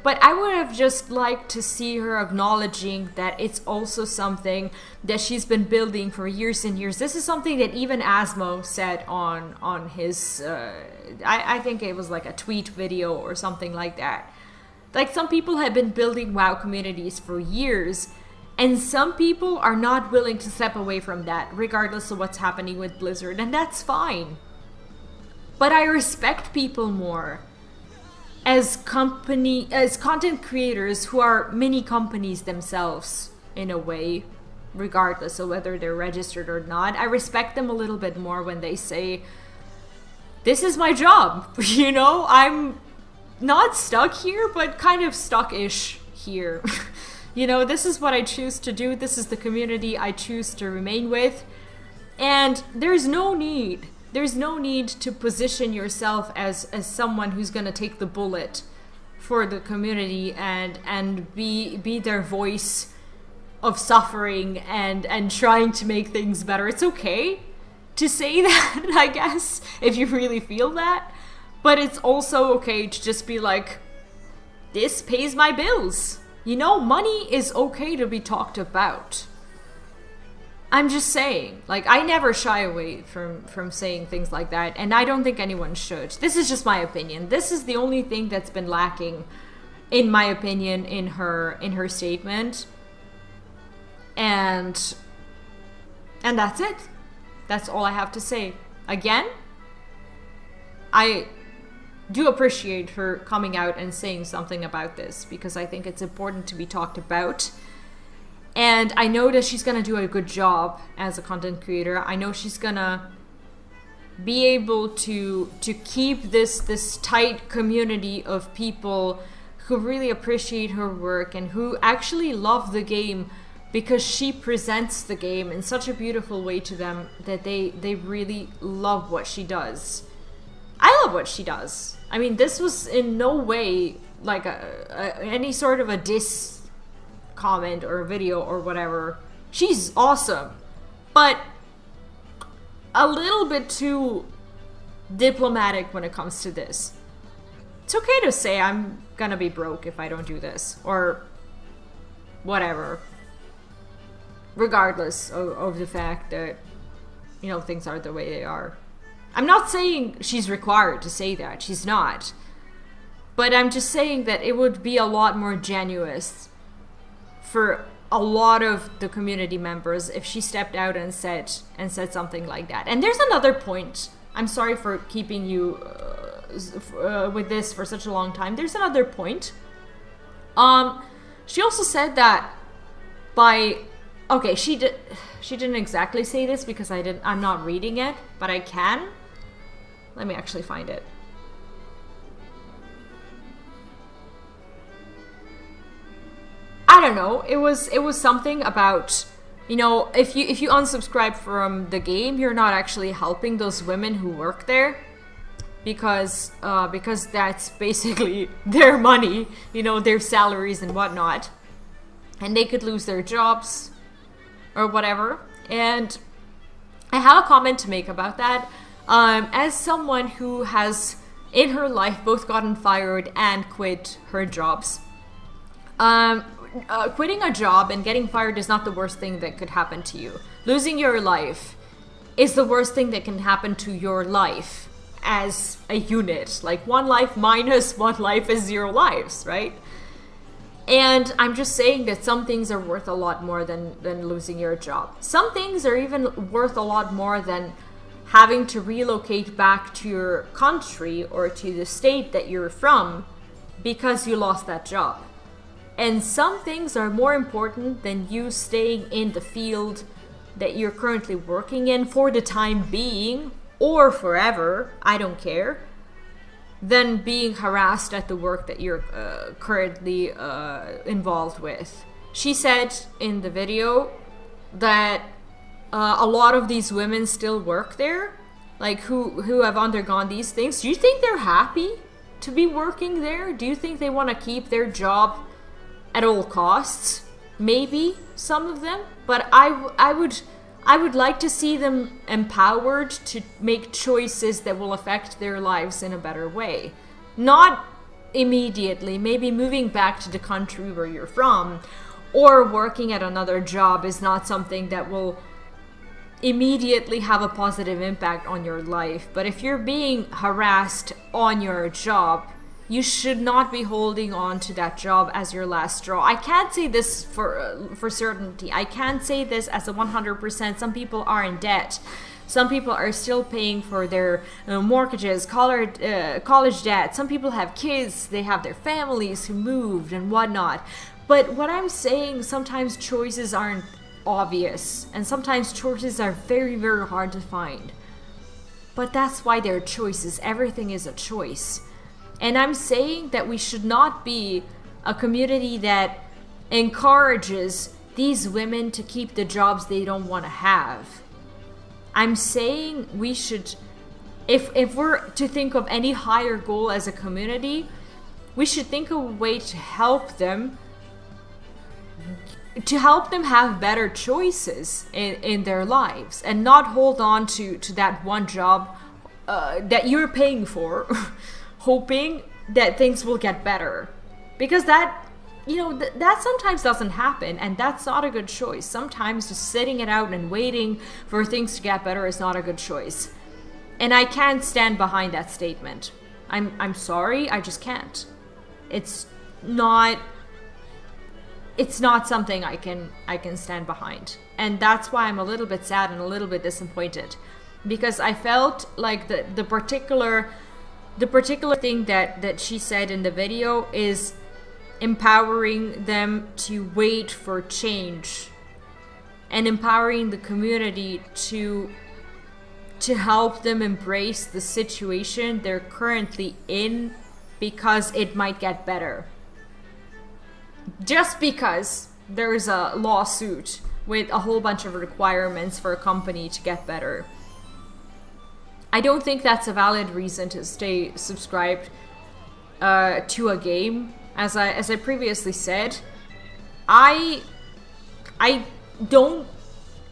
But I would have just liked to see her acknowledging that it's also something that she's been building for years and years. This is something that even Asmo said on his, I think it was like a tweet video or something like that. Like, some people have been building WoW communities for years, and some people are not willing to step away from that, regardless of what's happening with Blizzard, and that's fine. But I respect people more as content creators who are mini companies themselves, in a way, regardless of whether they're registered or not. I respect them a little bit more when they say, this is my job, you know? I'm not stuck here, but kind of stuck-ish here. You know, this is what I choose to do. This is the community I choose to remain with. And there's no need to position yourself as someone who's going to take the bullet for the community and be their voice of suffering and trying to make things better. It's okay to say that, I guess, if you really feel that. But it's also okay to just be like, this pays my bills. You know, money is okay to be talked about. I'm just saying, like, I never shy away from saying things like that, and I don't think anyone should. This is just my opinion. This is the only thing that's been lacking, in my opinion, in her statement. And that's it. That's all I have to say. Again, I do appreciate her coming out and saying something about this, because I think it's important to be talked about. And I know that she's going to do a good job as a content creator. I know she's going to be able to keep this tight community of people who really appreciate her work and who actually love the game, because she presents the game in such a beautiful way to them that they really love what she does. I love what she does. I mean, this was in no way like any sort of a diss comment or a video or whatever. She's awesome, but a little bit too diplomatic when it comes to this. It's okay to say I'm gonna be broke if I don't do this, or whatever, regardless of the fact that, you know, things are the way they are. I'm not saying she's required to say that. She's not. But I'm just saying that it would be a lot more genuine for a lot of the community members if she stepped out and said something like that. And there's another point. I'm sorry for keeping you with this for such a long time. There's another point. She also said that she didn't exactly say this because I'm not reading it, but I can. Let me actually find it. I don't know. It was something about, you know, if you unsubscribe from the game, you're not actually helping those women who work there, because that's basically their money, you know, their salaries and whatnot, and they could lose their jobs or whatever. And I have a comment to make about that. As someone who has in her life both gotten fired and quit her jobs. Quitting a job and getting fired is not the worst thing that could happen to you. Losing your life is the worst thing that can happen to your life as a unit. Like, one life minus one life is 0 lives, right? And I'm just saying that some things are worth a lot more than losing your job. Some things are even worth a lot more than having to relocate back to your country or to the state that you're from because you lost that job. And some things are more important than you staying in the field that you're currently working in for the time being, or forever, I don't care, than being harassed at the work that you're currently involved with. She said in the video that a lot of these women still work there, like who have undergone these things. Do you think they're happy to be working there? Do you think they want to keep their job at all costs? Maybe some of them, but I would like to see them empowered to make choices that will affect their lives in a better way. Not immediately, maybe moving back to the country where you're from or working at another job is not something that will immediately have a positive impact on your life. But if you're being harassed on your job, you should not be holding on to that job as your last straw. I can't say this for certainty. I can't say this as a 100%. Some people are in debt. Some people are still paying for their mortgages, college debt. Some people have kids. They have their families who moved and whatnot. But what I'm saying, sometimes choices aren't obvious. And sometimes choices are very, very hard to find. But that's why they're choices. Everything is a choice. And I'm saying that we should not be a community that encourages these women to keep the jobs they don't want to have. I'm saying we should, if we're to think of any higher goal as a community, we should think of a way to help them have better choices in their lives and not hold on to that one job that you're paying for hoping that things will get better, because that, you know, that sometimes doesn't happen, and that's not a good choice. Sometimes just sitting it out and waiting for things to get better is not a good choice, and I can't stand behind that statement. I'm sorry, I just can't. It's not something I can stand behind, and that's why I'm a little bit sad and a little bit disappointed, because I felt like the particular thing that she said in the video is empowering them to wait for change and empowering the community to help them embrace the situation they're currently in, because it might get better. Just because there's a lawsuit with a whole bunch of requirements for a company to get better, I don't think that's a valid reason to stay subscribed to a game. As I previously said, I don't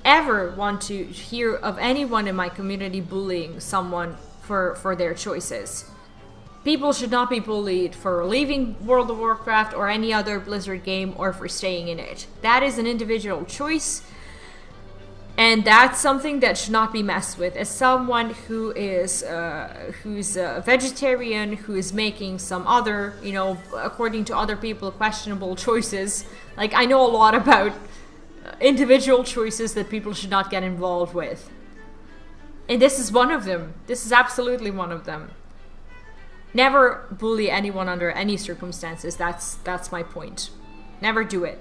ever want to hear of anyone in my community bullying someone for their choices. People should not be bullied for leaving World of Warcraft or any other Blizzard game or for staying in it. That is an individual choice. And that's something that should not be messed with. As someone who is who's a vegetarian, who is making some other, you know, according to other people, questionable choices. Like, I know a lot about individual choices that people should not get involved with. And this is one of them. This is absolutely one of them. Never bully anyone under any circumstances. That's my point. Never do it.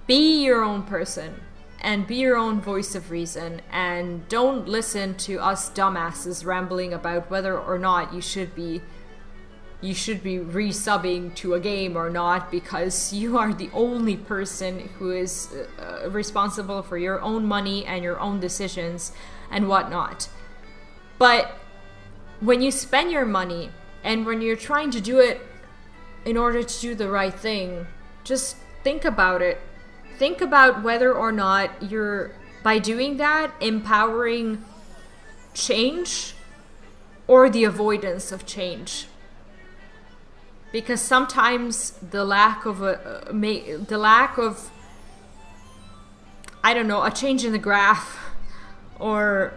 Be your own person and be your own voice of reason, and don't listen to us dumbasses rambling about whether or not you should be resubbing to a game or not, because you are the only person who is responsible for your own money and your own decisions and whatnot. But when you spend your money and when you're trying to do it in order to do the right thing, just think about it. Think about whether or not you're, by doing that, empowering change or the avoidance of change. Because sometimes the lack of a change in the graph or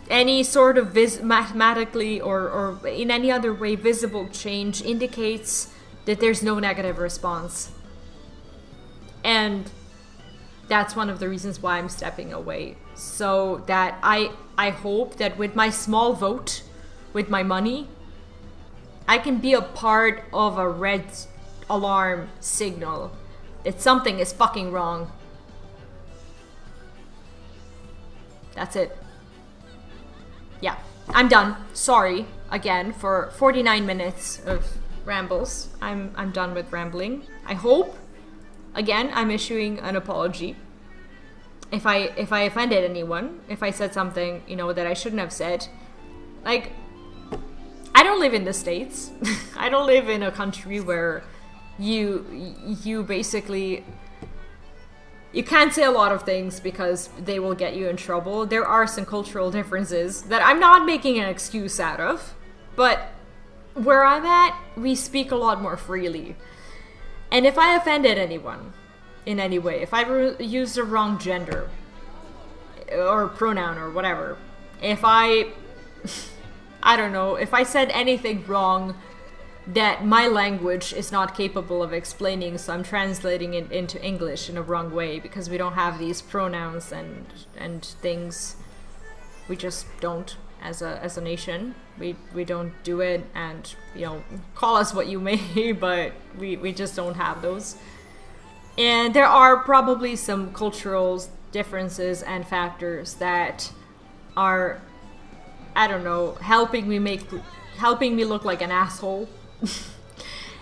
any sort of mathematically or in any other way visible change indicates that there's no negative response. And that's one of the reasons why I'm stepping away. So that I hope that with my small vote, with my money, I can be a part of a red alarm signal that something is fucking wrong. That's it. Yeah, I'm done. Sorry again for 49 minutes of rambles. I'm done with rambling. I hope, again, I'm issuing an apology if I offended anyone, if I said something, you know, that I shouldn't have said. Like, I don't live in the States. I don't live in a country where you basically, you can't say a lot of things because they will get you in trouble. There are some cultural differences that I'm not making an excuse out of, but where I'm at, we speak a lot more freely. And if I offended anyone in any way, if I used the wrong gender or pronoun or whatever, if I don't know, if I said anything wrong that my language is not capable of explaining, so I'm translating it into English in a wrong way because we don't have these pronouns and things. We just don't as a nation. We don't do it, and, you know, call us what you may, but we just don't have those. And there are probably some cultural differences and factors that are, I don't know, helping me look like an asshole.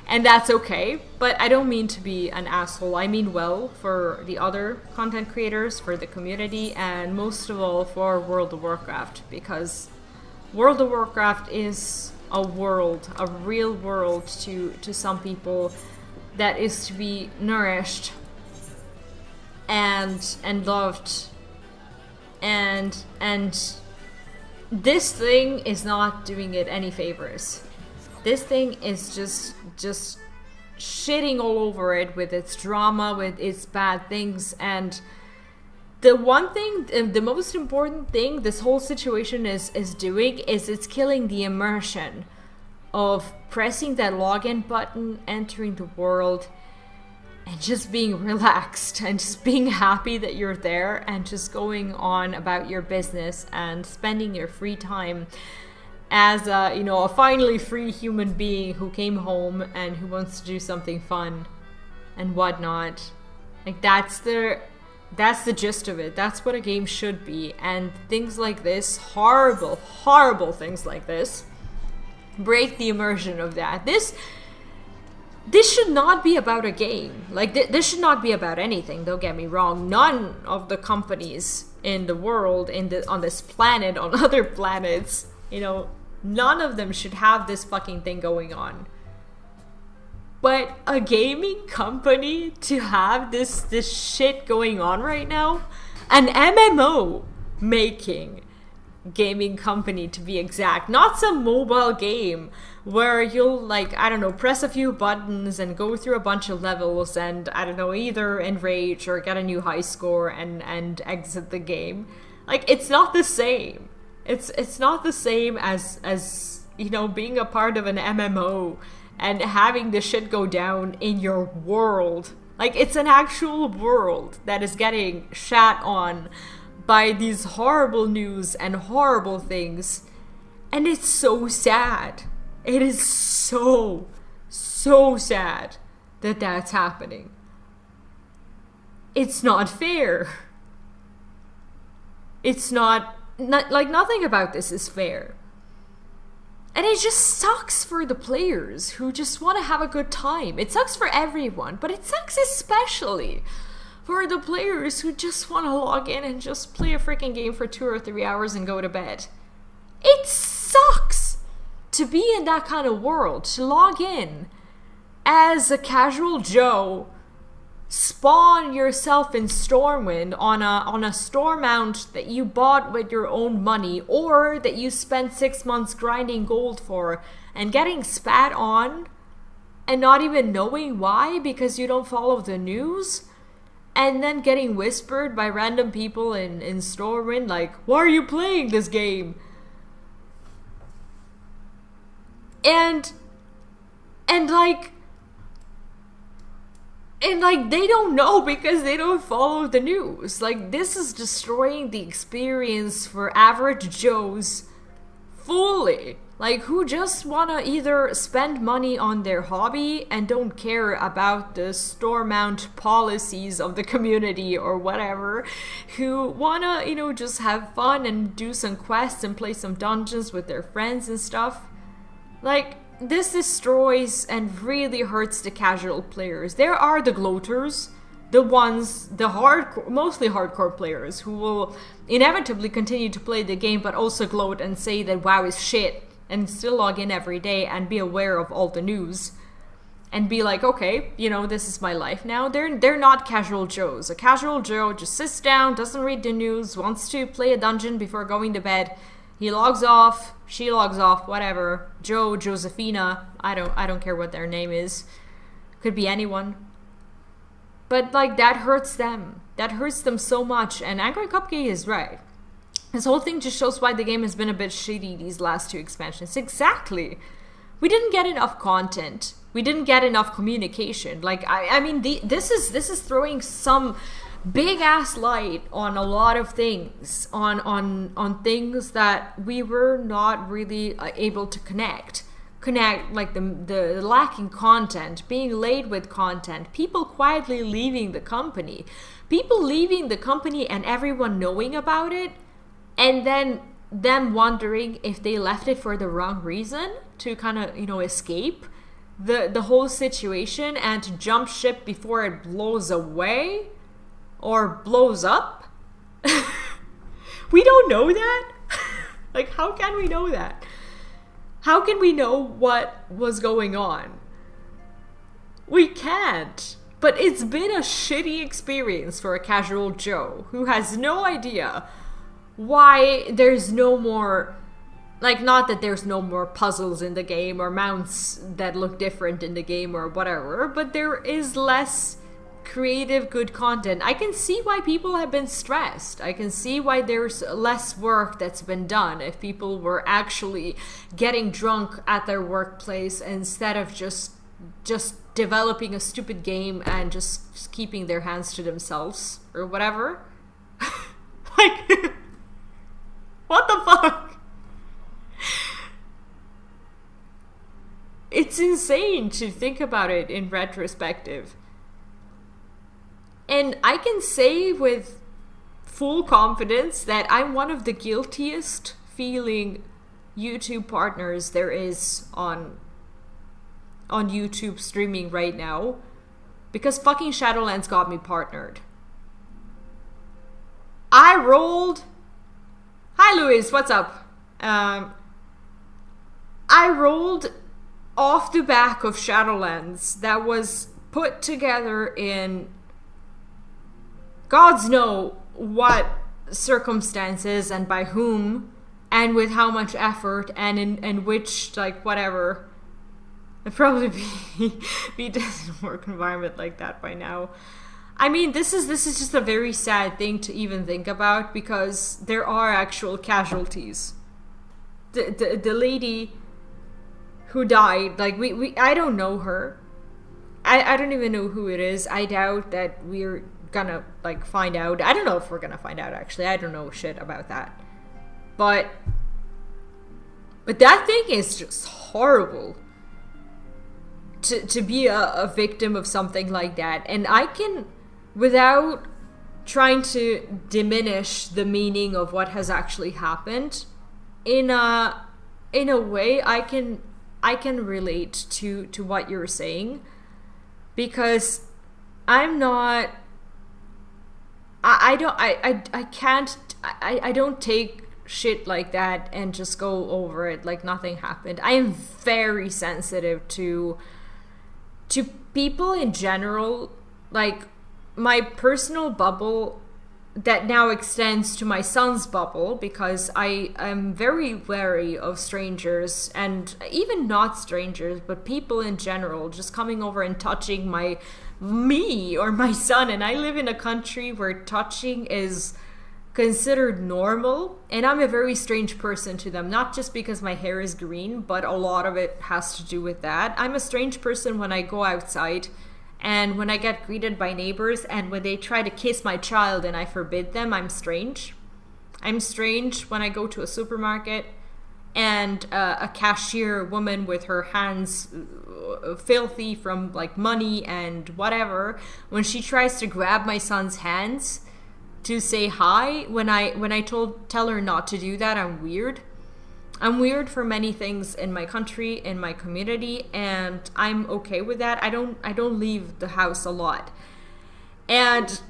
And that's okay, but I don't mean to be an asshole. I mean well for the other content creators, for the community, and most of all for World of Warcraft, because World of Warcraft is a world, a real world to some people that is to be nourished and loved, and this thing is not doing it any favors. This thing is just shitting all over it with its drama, with its bad things. And the one thing, the most important thing this whole situation is doing is it's killing the immersion of pressing that login button, entering the world, and just being relaxed and just being happy that you're there and just going on about your business and spending your free time as a, you know, a finally free human being who came home and who wants to do something fun and whatnot. Like, that's the gist of it. That's what a game should be. And things like this, horrible things like this, break the immersion of that. This should not be about a game. Like, this should not be about anything, don't get me wrong. None of the companies in the world, on this planet, on other planets, you know, none of them should have this fucking thing going on. But a gaming company to have this shit going on right now, an MMO making gaming company, to be exact. Not some mobile game where you'll, like, I don't know, press a few buttons and go through a bunch of levels and, I don't know, either enrage or get a new high score and exit the game. Like, it's not the same. It's not the same as you know, being a part of an MMO and having the shit go down in your world. Like, it's an actual world that is getting shat on by these horrible news and horrible things. And it's so sad. It is so sad that that's happening. It's not fair. It's not like, nothing about this is fair. And it just sucks for the players who just want to have a good time. It sucks for everyone, but it sucks especially for the players who just want to log in and just play a freaking game for 2 or 3 hours and go to bed. It sucks to be in that kind of world, to log in as a casual Joe, spawn yourself in Stormwind on a store mount that you bought with your own money, or that you spent 6 months grinding gold for, and getting spat on and not even knowing why because you don't follow the news, and then getting whispered by random people in Stormwind like, why are you playing this game? And they don't know because they don't follow the news. Like, this is destroying the experience for average Joes fully. Like, who just wanna either spend money on their hobby and don't care about the store mount policies of the community or whatever. Who wanna, you know, just have fun and do some quests and play some dungeons with their friends and stuff. Like, this destroys and really hurts the casual players. There are the gloaters, the hardcore, mostly hardcore players who will inevitably continue to play the game but also gloat and say that WoW is shit and still log in every day and be aware of all the news and be like, okay, you know, this is my life now. They're not casual Joes. A casual Joe just sits down, doesn't read the news, wants to play a dungeon before going to bed. He logs off, she logs off, whatever. Joe, Josephina, I don't care what their name is. Could be anyone. But, like, that hurts them. That hurts them so much. And Angry Cupcake is right. This whole thing just shows why the game has been a bit shitty these last 2 expansions. Exactly. We didn't get enough content. We didn't get enough communication. Like, I mean, this is throwing some big ass light on a lot of things, on things that we were not really able to connect, like the lacking content, being late with content, people quietly leaving the company and everyone knowing about it, and then them wondering if they left it for the wrong reason, to kind of, you know, escape the whole situation and to jump ship before it blows away or blows up. We don't know that. Like, how can we know that? How can we know what was going on? We can't. But it's been a shitty experience for a casual Joe who has no idea why there's no more, like, not that there's no more puzzles in the game or mounts that look different in the game or whatever, but there is less creative good content. I can see why people have been stressed. I can see why there's less work that's been done if people were actually getting drunk at their workplace instead of just developing a stupid game and just keeping their hands to themselves or whatever. Like, what the fuck? It's insane to think about it in retrospective. And I can say with full confidence that I'm one of the guiltiest feeling YouTube partners there is on YouTube streaming right now, because fucking Shadowlands got me partnered. I rolled... Hi, Louise, what's up? I rolled off the back of Shadowlands that was put together in gods know what circumstances and by whom, and with how much effort, and in which, like, whatever. It'd probably be doesn't work environment like that by now. I mean, this is just a very sad thing to even think about, because there are actual casualties. The lady who died, like, I don't know her. I don't even know who it is. I doubt that we're gonna, like, find out. I don't know if we're gonna find out, actually. I don't know shit about that. But that thing is just horrible. To be a victim of something like that. And I can, without trying to diminish the meaning of what has actually happened, in a way I can relate to what you're saying, because I'm not, I don't take shit like that and just go over it like nothing happened. I am very sensitive to people in general, like my personal bubble that now extends to my son's bubble, because I am very wary of strangers, and even not strangers, but people in general, just coming over and touching me or my son. And I live in a country where touching is considered normal, and I'm a very strange person to them, not just because my hair is green, but a lot of it has to do with that. I'm a strange person when I go outside, and when I get greeted by neighbors, and when they try to kiss my child and I forbid them. I'm strange. I'm strange when I go to a supermarket and a cashier woman with her hands filthy from, like, money and whatever, when she tries to grab my son's hands to say hi, when I tell her not to do that, I'm weird. I'm weird for many things in my country, in my community, and I'm okay with that. I don't leave the house a lot. And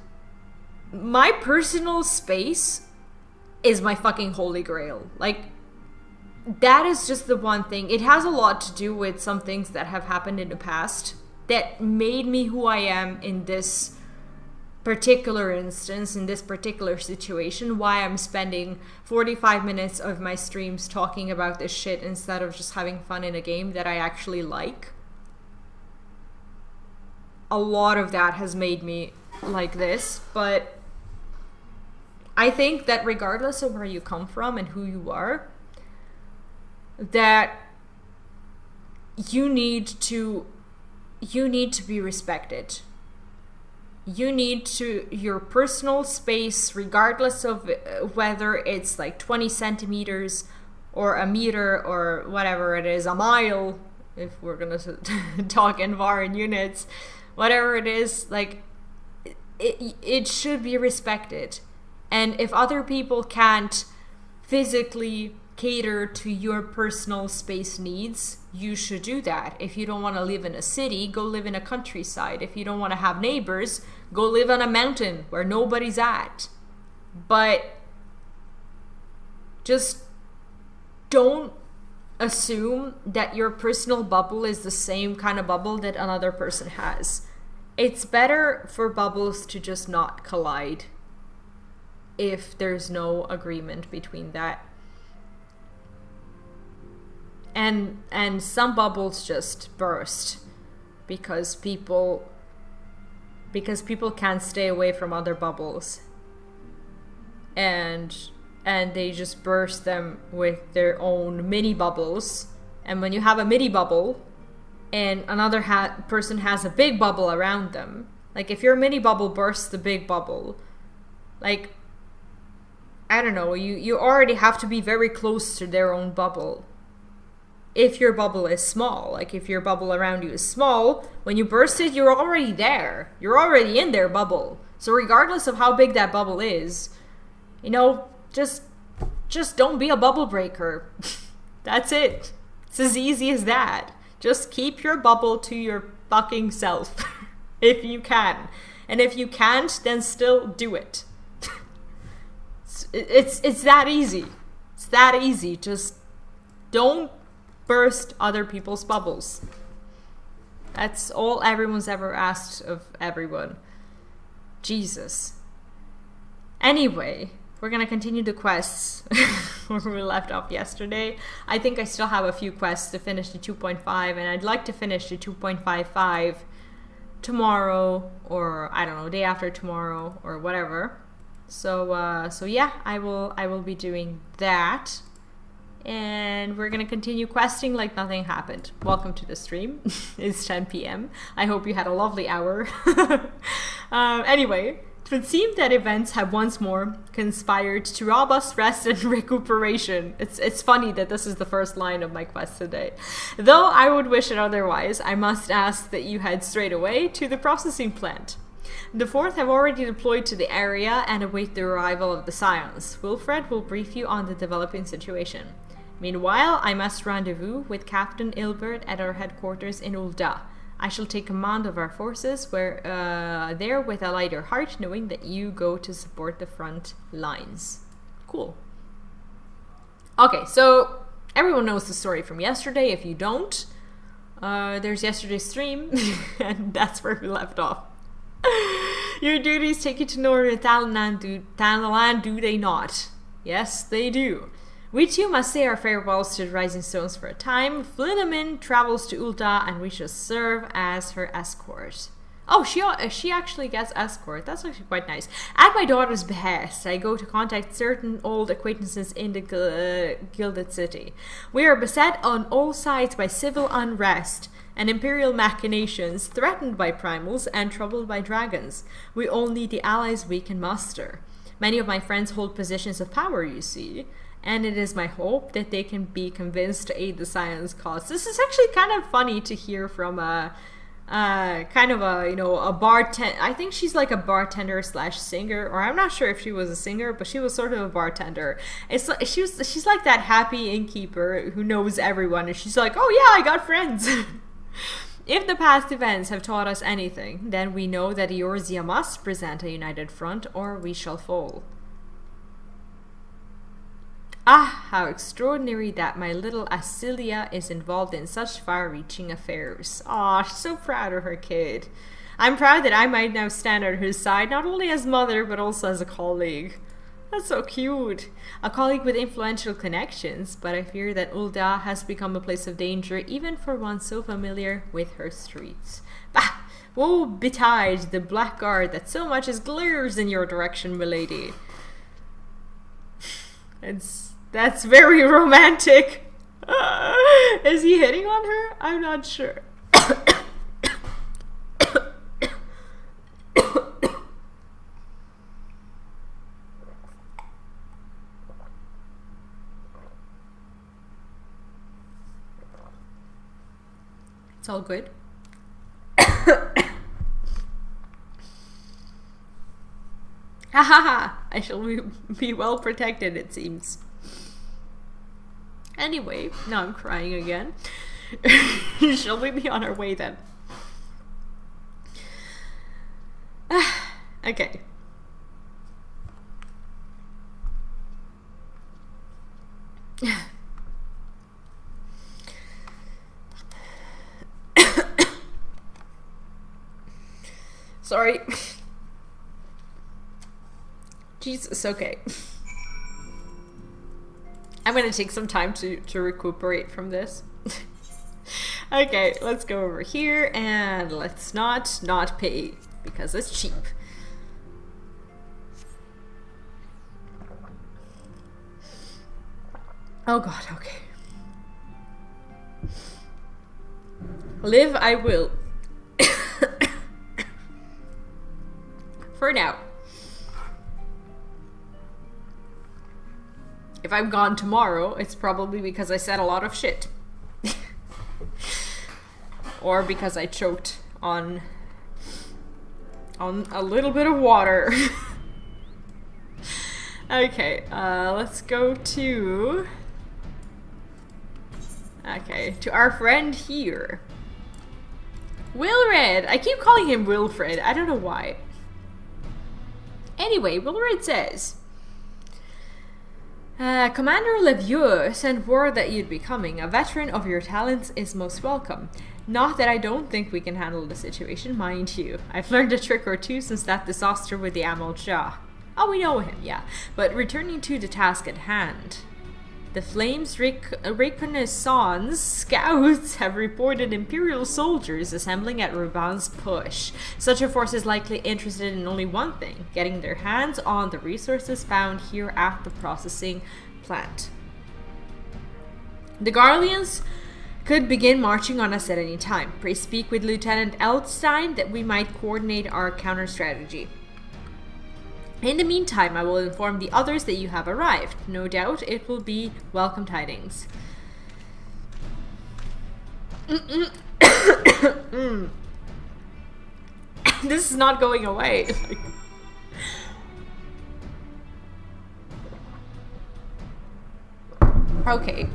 my personal space is my fucking holy grail. Like, that is just the one thing. It has a lot to do with some things that have happened in the past that made me who I am in this particular instance, in this particular situation, why I'm spending 45 minutes of my streams talking about this shit instead of just having fun in a game that I actually like. A lot of that has made me like this, but I think that regardless of where you come from and who you are, that you need to be respected. You need your personal space, regardless of whether it's like 20 centimeters or a meter or whatever it is, a mile, if we're gonna talk in VAR and units, whatever it is, like, it should be respected. And if other people can't physically cater to your personal space needs, you should do that. If you don't want to live in a city, go live in a countryside. If you don't want to have neighbors, go live on a mountain where nobody's at. But just don't assume that your personal bubble is the same kind of bubble that another person has. It's better for bubbles to just not collide if there's no agreement between that. And some bubbles just burst because people can't stay away from other bubbles, and they just burst them with their own mini bubbles. And when you have a mini bubble and another person has a big bubble around them, like if your mini bubble bursts the big bubble, like, I don't know, you already have to be very close to their own bubble. If your bubble is small, like if your bubble around you is small, when you burst it, you're already there. You're already in their bubble. So regardless of how big that bubble is, you know, just don't be a bubble breaker. That's it. It's as easy as that. Just keep your bubble to your fucking self if you can. And if you can't, then still do it. It's that easy. It's that easy. Just don't burst other people's bubbles. That's all everyone's ever asked of everyone. Jesus. Anyway, we're gonna continue the quests where we left off yesterday. I think I still have a few quests to finish the 2.5, and I'd like to finish the 2.55 tomorrow, or I don't know, day after tomorrow, or whatever. So yeah, I will be doing that. And we're gonna continue questing like nothing happened. Welcome to the stream. It's 10 p.m. I hope you had a lovely hour. Anyway, it would seem that events have once more conspired to rob us rest and recuperation. It's funny that this is the first line of my quest today. Though I would wish it otherwise, I must ask that you head straight away to the processing plant. The fourth have already deployed to the area and await the arrival of the Scions. Wilfred will brief you on the developing situation. Meanwhile, I must rendezvous with Captain Ilbert at our headquarters in Ul'dah. I shall take command of our forces there with a lighter heart, knowing that you go to support the front lines. Cool. Okay, so everyone knows the story from yesterday. If you don't, there's yesterday's stream, and that's where we left off. Your duties take you to Northern Thanalan, do they not? Yes, they do. We too must say our farewells to the Rising Stones for a time. Flinneman travels to Ul'dah, and we shall serve as her escort. Oh, she actually gets escort. That's actually quite nice. At my daughter's behest, I go to contact certain old acquaintances in the Gilded City. We are beset on all sides by civil unrest and imperial machinations, threatened by primals and troubled by dragons. We all need the allies we can muster. Many of my friends hold positions of power, you see, and it is my hope that they can be convinced to aid the Scion's cause. This is actually kind of funny to hear from a bartender. I think she's like a bartender slash singer, or I'm not sure if she was a singer, but she was sort of a bartender. It's like she's like that happy innkeeper who knows everyone, and she's like, oh yeah, I got friends. If the past events have taught us anything, then we know that Eorzea must present a united front, or we shall fall. Ah, how extraordinary that my little Asilia is involved in such far-reaching affairs. Aw, she's so proud of her kid. I'm proud that I might now stand at her side, not only as mother, but also as a colleague. That's so cute. A colleague with influential connections, but I fear that Ul'dah has become a place of danger, even for one so familiar with her streets. Bah! Woe betide the blackguard that so much as glares in your direction, milady. That's very romantic. Is he hitting on her? I'm not sure. It's all good. Ha ha ha! I shall be well protected, it seems. Anyway, now I'm crying again. Shall we be on our way then? Okay. Sorry. Jesus, okay. I'm gonna take some time to recuperate from this. Okay, let's go over here and let's not pay because it's cheap. Oh god, okay. Live I will. For now. If I'm gone tomorrow, it's probably because I said a lot of shit. Or because I choked on a little bit of water. Okay, let's go to... Okay, to our friend here. Wilred! I keep calling him Wilfred, I don't know why. Anyway, Wilred says... Commander Levieux sent word that you'd be coming. A veteran of your talents is most welcome. Not that I don't think we can handle the situation, mind you. I've learned a trick or two since that disaster with the Amal Shah. Oh, we know him, yeah. But returning to the task at hand. The Flames Reconnaissance scouts have reported Imperial soldiers assembling at Ravan's push. Such a force is likely interested in only one thing, getting their hands on the resources found here at the processing plant. The Garleans could begin marching on us at any time. Pray speak with Lieutenant Eldstein that we might coordinate our counter strategy. In the meantime, I will inform the others that you have arrived. No doubt it will be welcome tidings. This is not going away. Okay.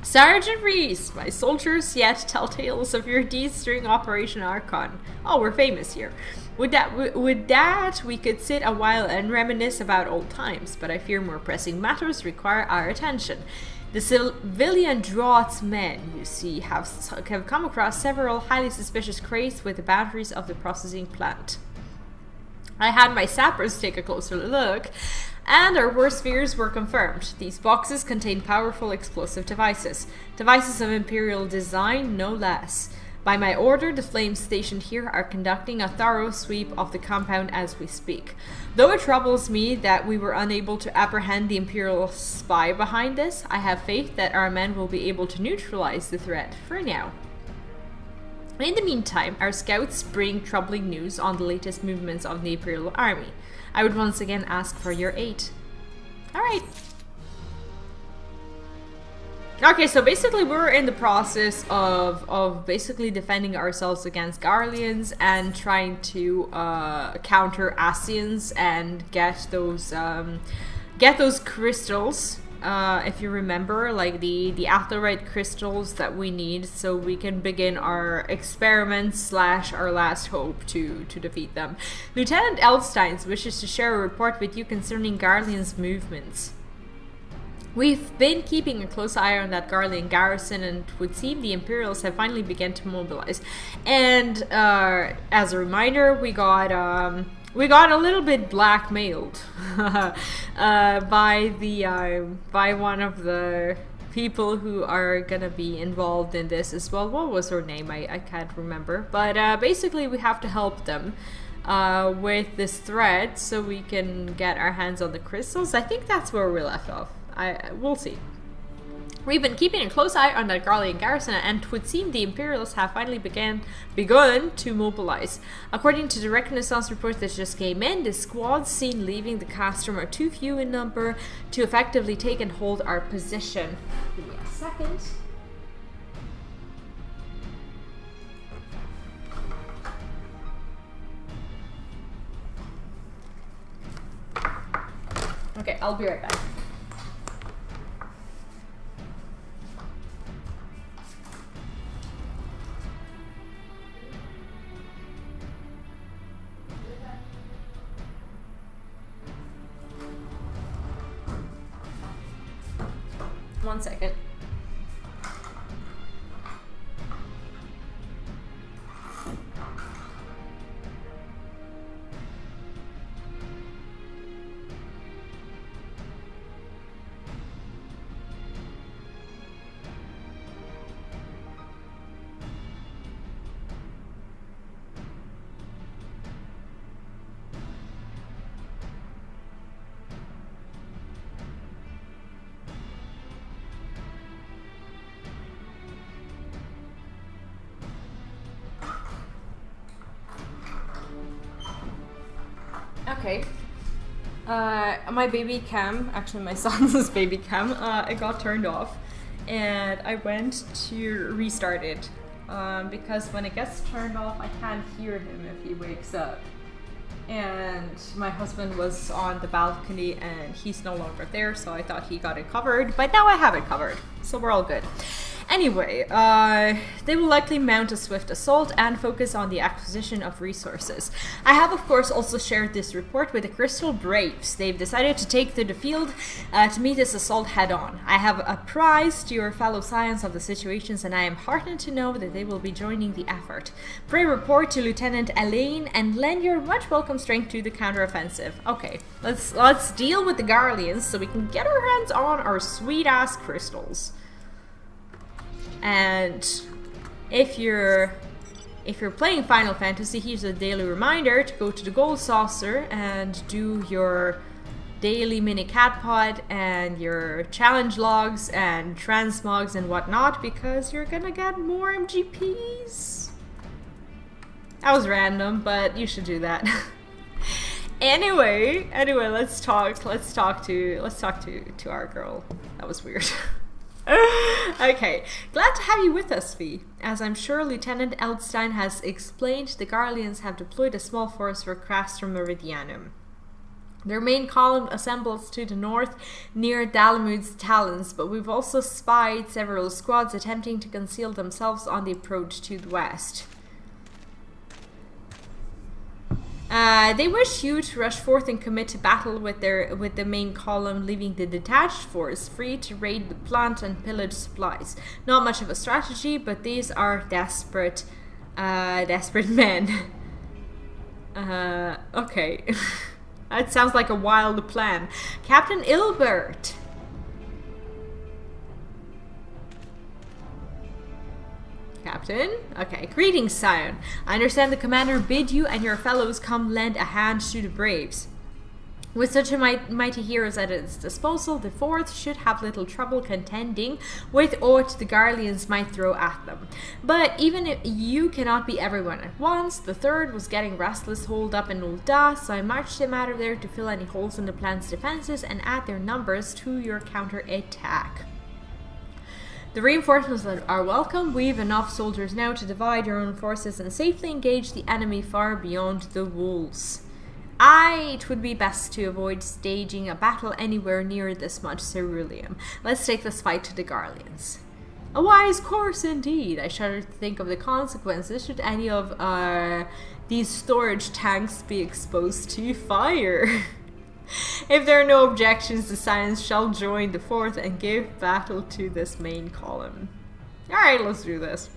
Sergeant Reese, my soldiers yet tell tales of your deeds during Operation Archon. Oh, we're famous here. With that, we could sit a while and reminisce about old times, but I fear more pressing matters require our attention. The civilian Draughts men, you see, have come across several highly suspicious crates with the boundaries of the processing plant. I had my sappers take a closer look, and our worst fears were confirmed. These boxes contain powerful explosive devices. Devices of Imperial design, no less. By my order, the Flames stationed here are conducting a thorough sweep of the compound as we speak. Though it troubles me that we were unable to apprehend the Imperial spy behind this, I have faith that our men will be able to neutralize the threat for now. In the meantime, our scouts bring troubling news on the latest movements of the Imperial Army. I would once again ask for your aid. Alright. Okay, so basically we're in the process of basically defending ourselves against Garleans and trying to counter Asians and get those crystals. If you remember, like the Atherite crystals that we need so we can begin our experiments / our last hope to defeat them. Lieutenant Eldstein wishes to share a report with you concerning Garlean's movements. We've been keeping a close eye on that Garlean garrison, and it would seem the Imperials have finally begun to mobilize. And as a reminder, we got a little bit blackmailed by one of the people who are gonna be involved in this as well. What was her name? I can't remember. But basically we have to help them with this thread so we can get our hands on the crystals. I think that's where we left off. We'll see. We've been keeping a close eye on that Garlean garrison, and it would seem the Imperials have finally begun to mobilize. According to the reconnaissance report that just came in, the squads seen leaving the castrum are too few in number to effectively take and hold our position. Give me a second. Okay, I'll be right back. One second. Okay. My baby cam, actually my son's baby cam, it got turned off, and I went to restart it because when it gets turned off, I can't hear him if he wakes up. And my husband was on the balcony and he's no longer there, so I thought he got it covered, but now I have it covered, so we're all good. Anyway, they will likely mount a swift assault and focus on the acquisition of resources. I have, of course, also shared this report with the Crystal Braves. They've decided to take to the field to meet this assault head-on. I have apprised your fellow Scions of the situations, and I am heartened to know that they will be joining the effort. Pray report to Lieutenant Elaine and lend your much welcome strength to the counteroffensive. Okay, let's deal with the Garleans so we can get our hands on our sweet-ass crystals. And if you're playing Final Fantasy, here's a daily reminder to go to the Gold Saucer and do your daily mini cat pod and your challenge logs and transmogs and whatnot, because you're gonna get more MGPs. That was random, but you should do that. Anyway, let's talk to our girl. That was weird. Okay, glad to have you with us, V. As I'm sure Lieutenant Eldstein has explained, the Garleans have deployed a small force for Crastra Meridianum. Their main column assembles to the north near Dalamud's Talons, but we've also spied several squads attempting to conceal themselves on the approach to the west. They wish you to rush forth and commit to battle with the main column, leaving the detached force free to raid the plant and pillage supplies. Not much of a strategy, but these are desperate men. Okay. That sounds like a wild plan. Captain Ilbert. Captain? Okay. Greetings, Scion. I understand the commander bid you and your fellows come lend a hand to the Braves. With such a mighty heroes at its disposal, the Fourth should have little trouble contending with aught the Garleans might throw at them. But even if you cannot be everyone at once, the Third was getting restless holed up in Ul'dah, so I marched them out of there to fill any holes in the plan's defenses and add their numbers to your counter-attack. The reinforcements are welcome. We've enough soldiers now to divide your own forces and safely engage the enemy far beyond the walls. It would be best to avoid staging a battle anywhere near this much ceruleum. Let's take this fight to the Garleans. A wise course indeed. I shudder to think of the consequences should any of these storage tanks be exposed to fire. If there are no objections, the Scions shall join the Fourth and give battle to this main column. Alright, let's do this.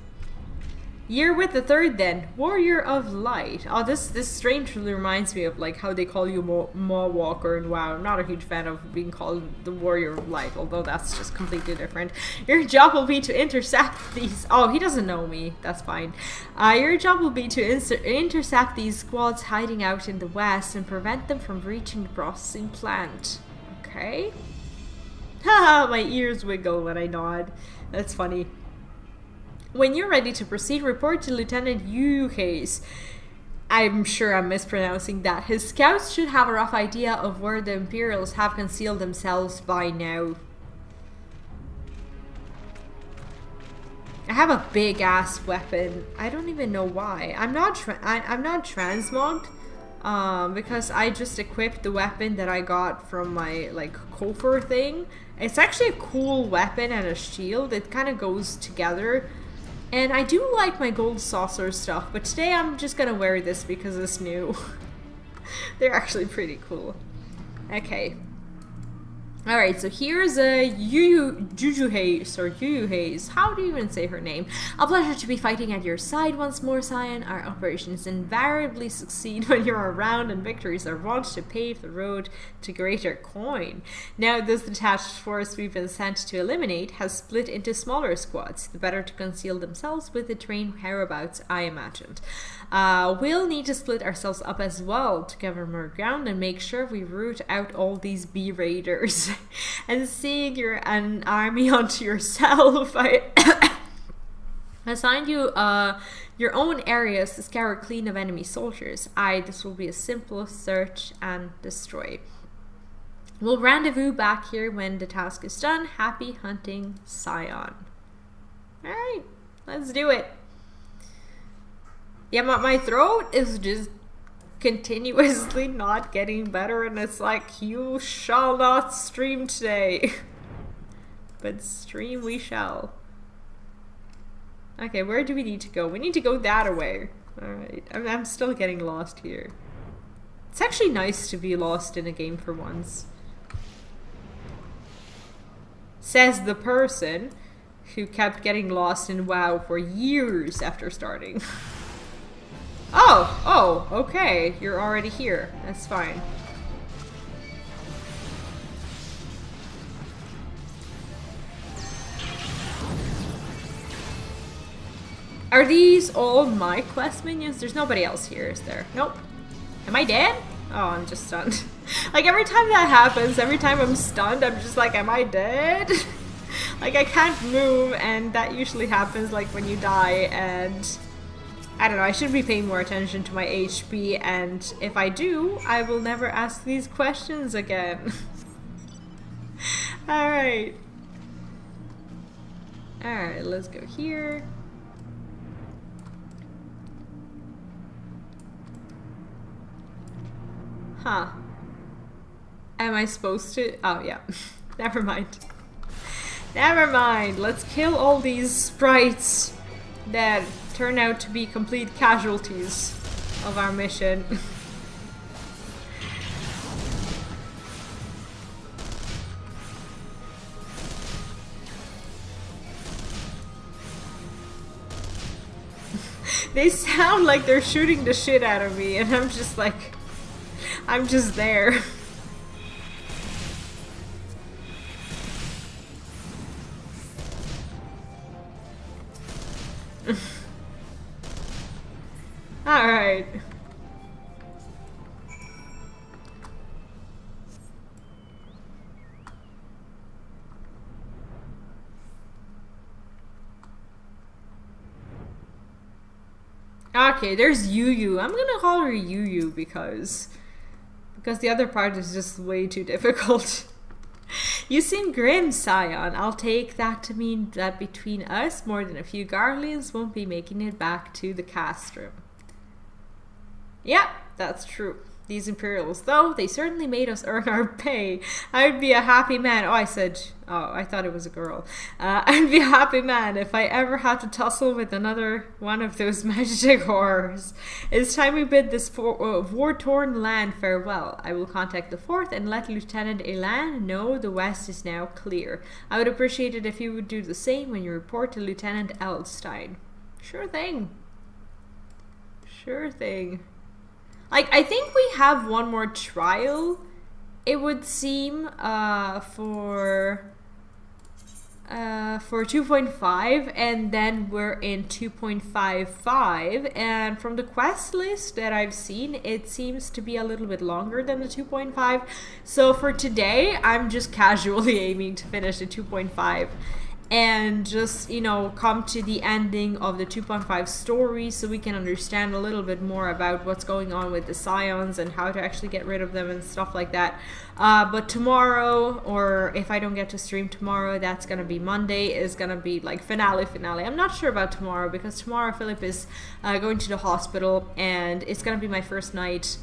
You're with the Third then, Warrior of Light. Oh, this strangely reminds me of like how they call you Maw Walker in WoW. I'm not a huge fan of being called the Warrior of Light, although that's just completely different. Your job will be to intercept these... Oh, he doesn't know me. That's fine. Your job will be to intercept these squads hiding out in the west and prevent them from reaching the processing plant. Okay. Haha, my ears wiggle when I nod. That's funny. When you're ready to proceed, report to Lieutenant Yuhase. I'm sure I'm mispronouncing that. His scouts should have a rough idea of where the Imperials have concealed themselves by now. I have a big ass weapon. I don't even know why. I'm not transmogged because I just equipped the weapon that I got from my like Kofor thing. It's actually a cool weapon and a shield. It kind of goes together. And I do like my gold saucer stuff, but today I'm just gonna wear this because it's new. They're actually pretty cool. Okay. Alright, so here's a Yuhase. How do you even say her name? A pleasure to be fighting at your side once more, Scion. Our operations invariably succeed when you're around, and victories are wont to pave the road to greater coin. Now, this detached force we've been sent to eliminate has split into smaller squads, the better to conceal themselves with the terrain hereabouts, I imagined. We'll need to split ourselves up as well to cover more ground and make sure we root out all these B-raiders. And seeing you're an army unto yourself, I assigned you your own areas to scour clean of enemy soldiers. This will be a simple search and destroy. We'll rendezvous back here when the task is done. Happy hunting, Scion. Alright, let's do it. Yeah, my throat is just continuously not getting better, and it's like, you shall not stream today. But stream we shall. Okay, where do we need to go? We need to go that way. Alright, I'm still getting lost here. It's actually nice to be lost in a game for once. Says the person who kept getting lost in WoW for years after starting. Oh, okay, you're already here. That's fine. Are these all my quest minions? There's nobody else here, is there? Nope. Am I dead? Oh, I'm just stunned. Like, every time that happens, every time I'm stunned, I'm just like, am I dead? Like, I can't move, and that usually happens, like, when you die, and... I don't know, I should be paying more attention to my HP, and if I do, I will never ask these questions again. Alright. Alright, let's go here. Huh. Am I supposed to? Oh, yeah. Never mind. Never mind. Let's kill all these sprites that turn out to be complete casualties of our mission. They sound like they're shooting the shit out of me, and I'm just like... I'm just there. Alright. Okay, there's Yu. I'm gonna call her Yu because the other part is just way too difficult. You seem grim, Scion. I'll take that to mean that between us, more than a few Garleans won't be making it back to the cast room. Yep, that's true. These Imperials, though, they certainly made us earn our pay. I would be a happy man. Oh, I thought it was a girl. I'd be a happy man if I ever had to tussle with another one of those magic horrors. It's time we bid this war-torn land farewell. I will contact the fort and let Lieutenant Elan know the west is now clear. I would appreciate it if you would do the same when you report to Lieutenant Elstein. Sure thing. Sure thing. Like, I think we have one more trial, it would seem, for 2.5, and then we're in 2.55, and from the quest list that I've seen, it seems to be a little bit longer than the 2.5, so for today, I'm just casually aiming to finish the 2.5. And just, you know, come to the ending of the 2.5 story so we can understand a little bit more about what's going on with the Scions and how to actually get rid of them and stuff like that. But tomorrow, or if I don't get to stream tomorrow, that's gonna be Monday, is gonna be like finale. I'm not sure about tomorrow because tomorrow Philip is going to the hospital and it's gonna be my first night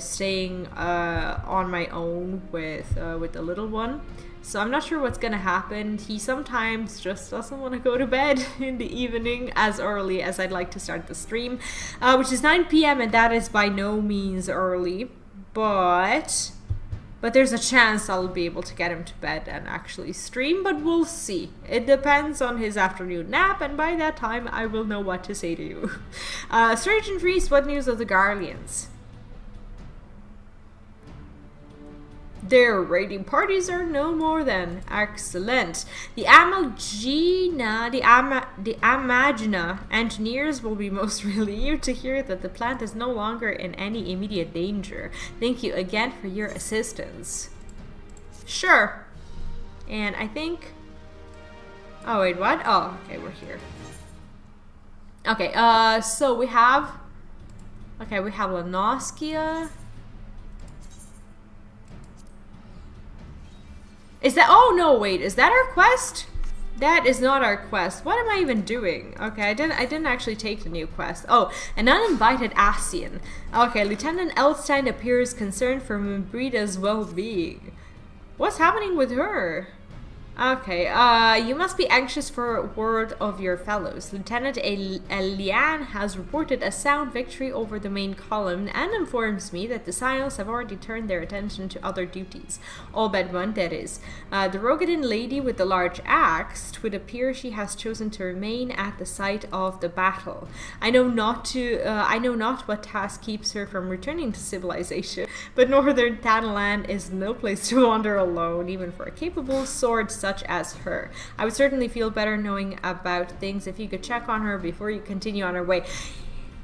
staying on my own with the little one. So I'm not sure what's gonna happen. He sometimes just doesn't want to go to bed in the evening as early as I'd like to start the stream, which is 9 p.m. and that is by no means early, but there's a chance I'll be able to get him to bed and actually stream, but we'll see. It depends on his afternoon nap, and by that time I will know what to say to you. Sergeant Reese, what news of the Garleans? Their raiding parties are no more than excellent. The Amagina engineers will be most relieved to hear that the plant is no longer in any immediate danger. Thank you again for your assistance. Sure. And I think... Oh, wait, what? Oh, okay, we're here. Okay, so we have... Okay, we have Lanoskia. Is that... Oh, no, wait. Is that our quest? That is not our quest. What am I even doing? Okay, I didn't actually take the new quest. Oh, an uninvited Asian. Okay, Lieutenant Elstein appears concerned for Mbrida's well-being. What's happening with her? Okay, you must be anxious for word of your fellows. Lieutenant Elian has reported a sound victory over the main column and informs me that the Sinos have already turned their attention to other duties. All but one, that is. The Rogadin lady with the large axe, 'twould appear she has chosen to remain at the site of the battle. I know not what task keeps her from returning to civilization, but northern Thanalan is no place to wander alone, even for a capable sword such as her. I would certainly feel better knowing about things if you could check on her before you continue on her way.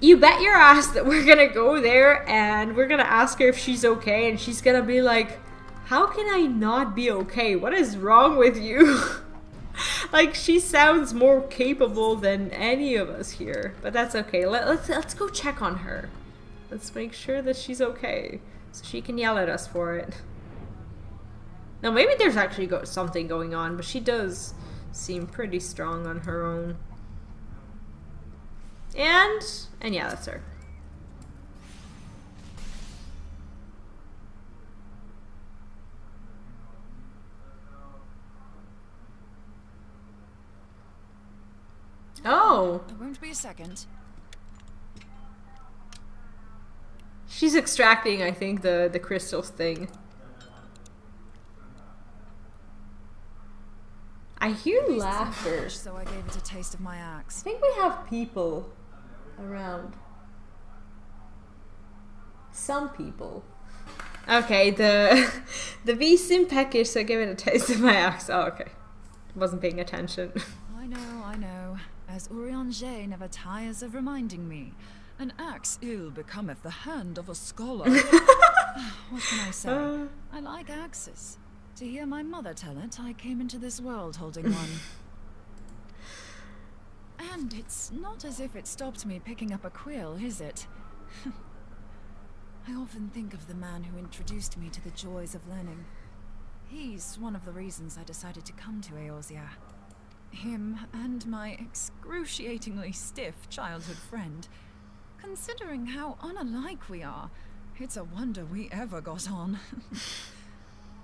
You bet your ass that we're gonna go there and we're gonna ask her if she's okay, and she's gonna be like, how can I not be okay? What is wrong with you? Like, she sounds more capable than any of us here, but that's okay. Let's go check on her. Let's make sure that she's okay, so she can yell at us for it. Now, maybe there's actually something going on, but she does seem pretty strong on her own. And yeah, that's her. Oh! It won't be a second. She's extracting, I think, the crystals thing. I hear laughter. So I gave it a taste of my axe. I think we have people around. Some people. Okay, the V-Sim package, so I gave it a taste of my axe. Oh, okay. Wasn't paying attention. I know. As Urianger never tires of reminding me, an axe ill becometh the hand of a scholar. What can I say? I like axes. To hear my mother tell it, I came into this world holding one. And it's not as if it stopped me picking up a quill, is it? I often think of the man who introduced me to the joys of learning. He's one of the reasons I decided to come to Eorzea. Him and my excruciatingly stiff childhood friend. Considering how unalike we are, it's a wonder we ever got on.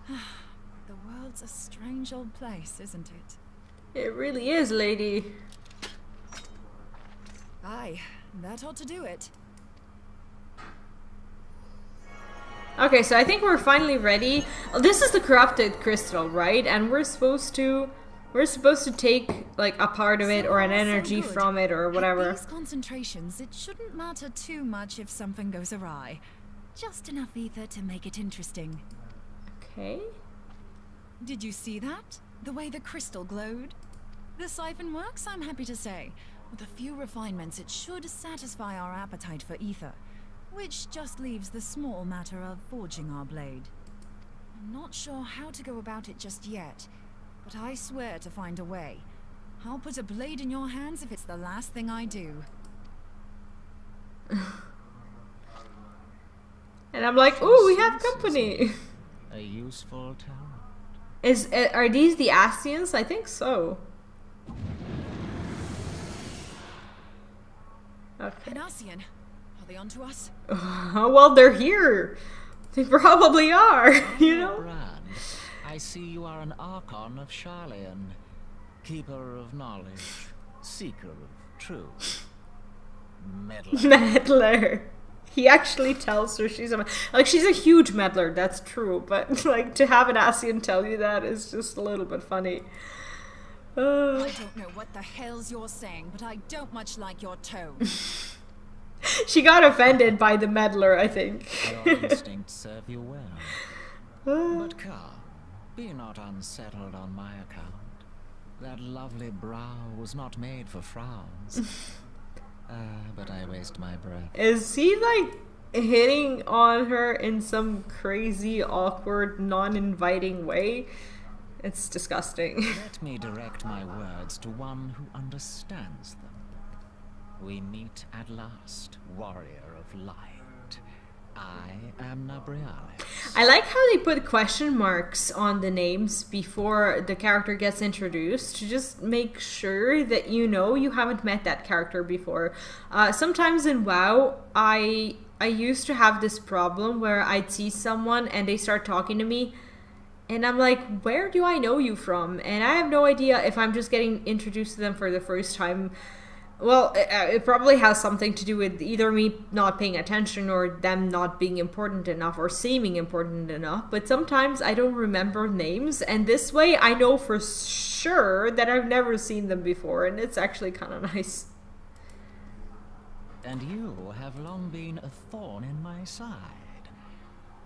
The world's a strange old place, isn't it? It really is, lady. Aye, that ought to do it. Okay, so I think we're finally ready. Oh, this is the corrupted crystal, right? And we're supposed to take like a part of it or an energy from it or whatever. At these concentrations, it shouldn't matter too much if something goes awry. Just enough ether to make it interesting. Okay. Did you see that? The way the crystal glowed? The siphon works, I'm happy to say. With a few refinements, it should satisfy our appetite for ether, which just leaves the small matter of forging our blade. I'm not sure how to go about it just yet, but I swear to find a way. I'll put a blade in your hands if it's the last thing I do. And I'm like, ooh, we have company. A useful talent. Are these the Ascians? I think so. Okay. An Ascian? Are they onto us? Well, they're here. They probably are, you know? Fran, I see you are an Archon of Sharlayan, keeper of knowledge, seeker of truth, meddler. Meddler. He actually tells her she's a huge meddler, that's true, but like to have an Ascian tell you that is just a little bit funny. I don't know what the hell's you're saying, but I don't much like your tone. She got offended by the meddler, I think. Your instincts serve you well. But come, be not unsettled on my account. That lovely brow was not made for frowns. But I waste my breath. Is he like hitting on her in some crazy, awkward, non-inviting way? It's disgusting. Let me direct my words to one who understands them. We meet at last, warrior of light. I am Nabrialis. I like how they put question marks on the names before the character gets introduced to just make sure that you know you haven't met that character before. Sometimes in WoW, I used to have this problem where I'd see someone and they start talking to me And I'm like, where do I know you from? And I have no idea if I'm just getting introduced to them for the first time. Well, it probably has something to do with either me not paying attention or them not being important enough or seeming important enough. But sometimes I don't remember names. And this way I know for sure that I've never seen them before. And it's actually kind of nice. And you have long been a thorn in my side.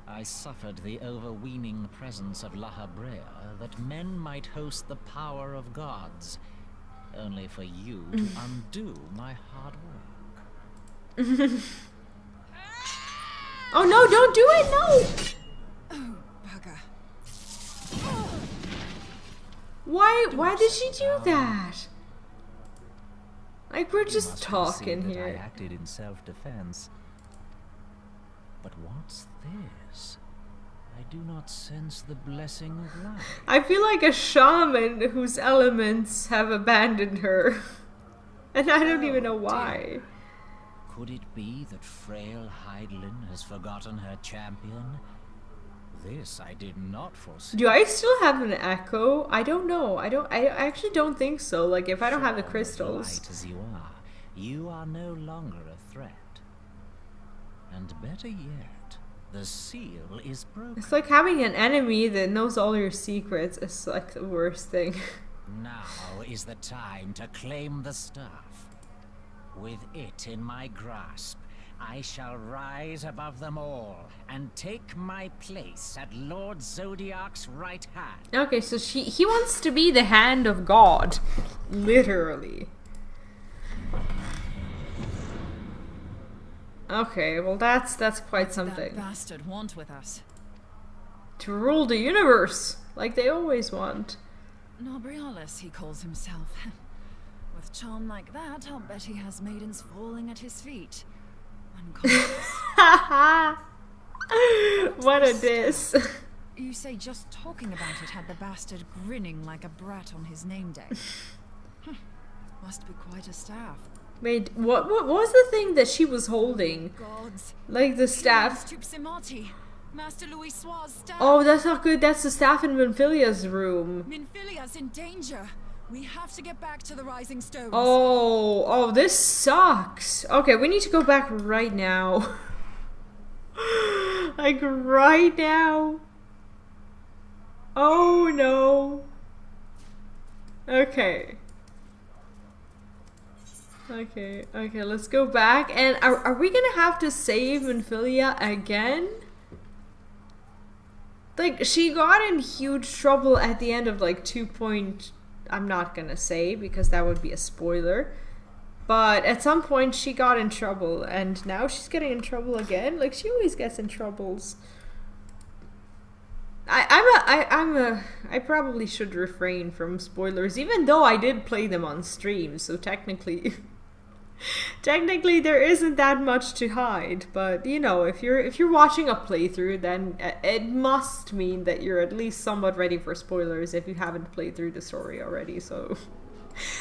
I suffered the overweening presence of La Habrea that men might host the power of gods, only for you to undo my hard work. Oh no, don't do it, no! Oh, bugger. Why did she do that? Like, we're You just must talking concede that I here. acted in self-defense. But what's this? I do not sense the blessing of life. I feel like a shaman whose elements have abandoned her. And I don't even know why. Could it be that frail Hydelin has forgotten her champion? This I did not foresee. Do I still have an echo? I don't know. I actually don't think so. Like, if I don't have the Strong, crystals. light as you are no longer a threat. And better yet, the seal is broken. It's like having an enemy that knows all your secrets. It's like the worst thing. Now is the time to claim the staff. With it in my grasp, I shall rise above them all and take my place at Lord Zodiac's right hand. Okay, so he wants to be the hand of God. Literally. Okay, well that's quite something. That bastard want with us. To rule the universe, like they always want. Nobrialis, he calls himself. With charm like that, I'll bet he has maidens falling at his feet. Unconscious. What a diss. You say just talking about it had the bastard grinning like a brat on his name day. Must be quite a staff. Wait, what was the thing that she was holding? Gods. Like the staff. Master Louis Soir's staff. Oh, that's not good. That's the staff in Minfilia's room. Minfilia's in danger. We have to get back to the Rising Stones. Oh, this sucks. Okay, we need to go back right now. Like right now. Oh no. Okay, let's go back. And are we gonna have to save Minfilia again? Like, she got in huge trouble at the end of like 2. I'm not gonna say because that would be a spoiler. But at some point she got in trouble and now she's getting in trouble again. Like, she always gets in troubles. I probably should refrain from spoilers, even though I did play them on stream, so technically there isn't that much to hide. But you know, if you're watching a playthrough, then it must mean that you're at least somewhat ready for spoilers if you haven't played through the story already. So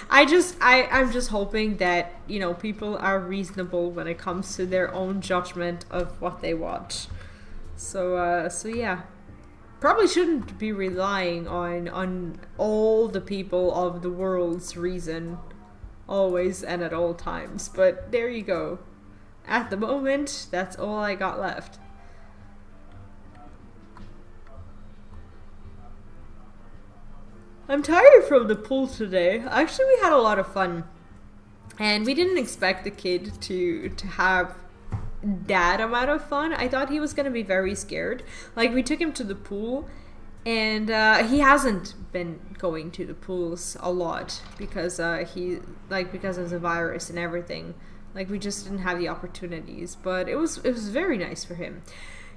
I'm just hoping that, you know, people are reasonable when it comes to their own judgment of what they watch. So yeah. Probably shouldn't be relying on all the people of the world's reason always and at all times, but there you go. At the moment, that's all I got left. I'm tired from the pool today. Actually, we had a lot of fun, and we didn't expect the kid to have that amount of fun. I thought he was gonna be very scared. Like, we took him to the pool, and he hasn't been going to the pools a lot because because of the virus and everything. Like, we just didn't have the opportunities, but it was very nice for him.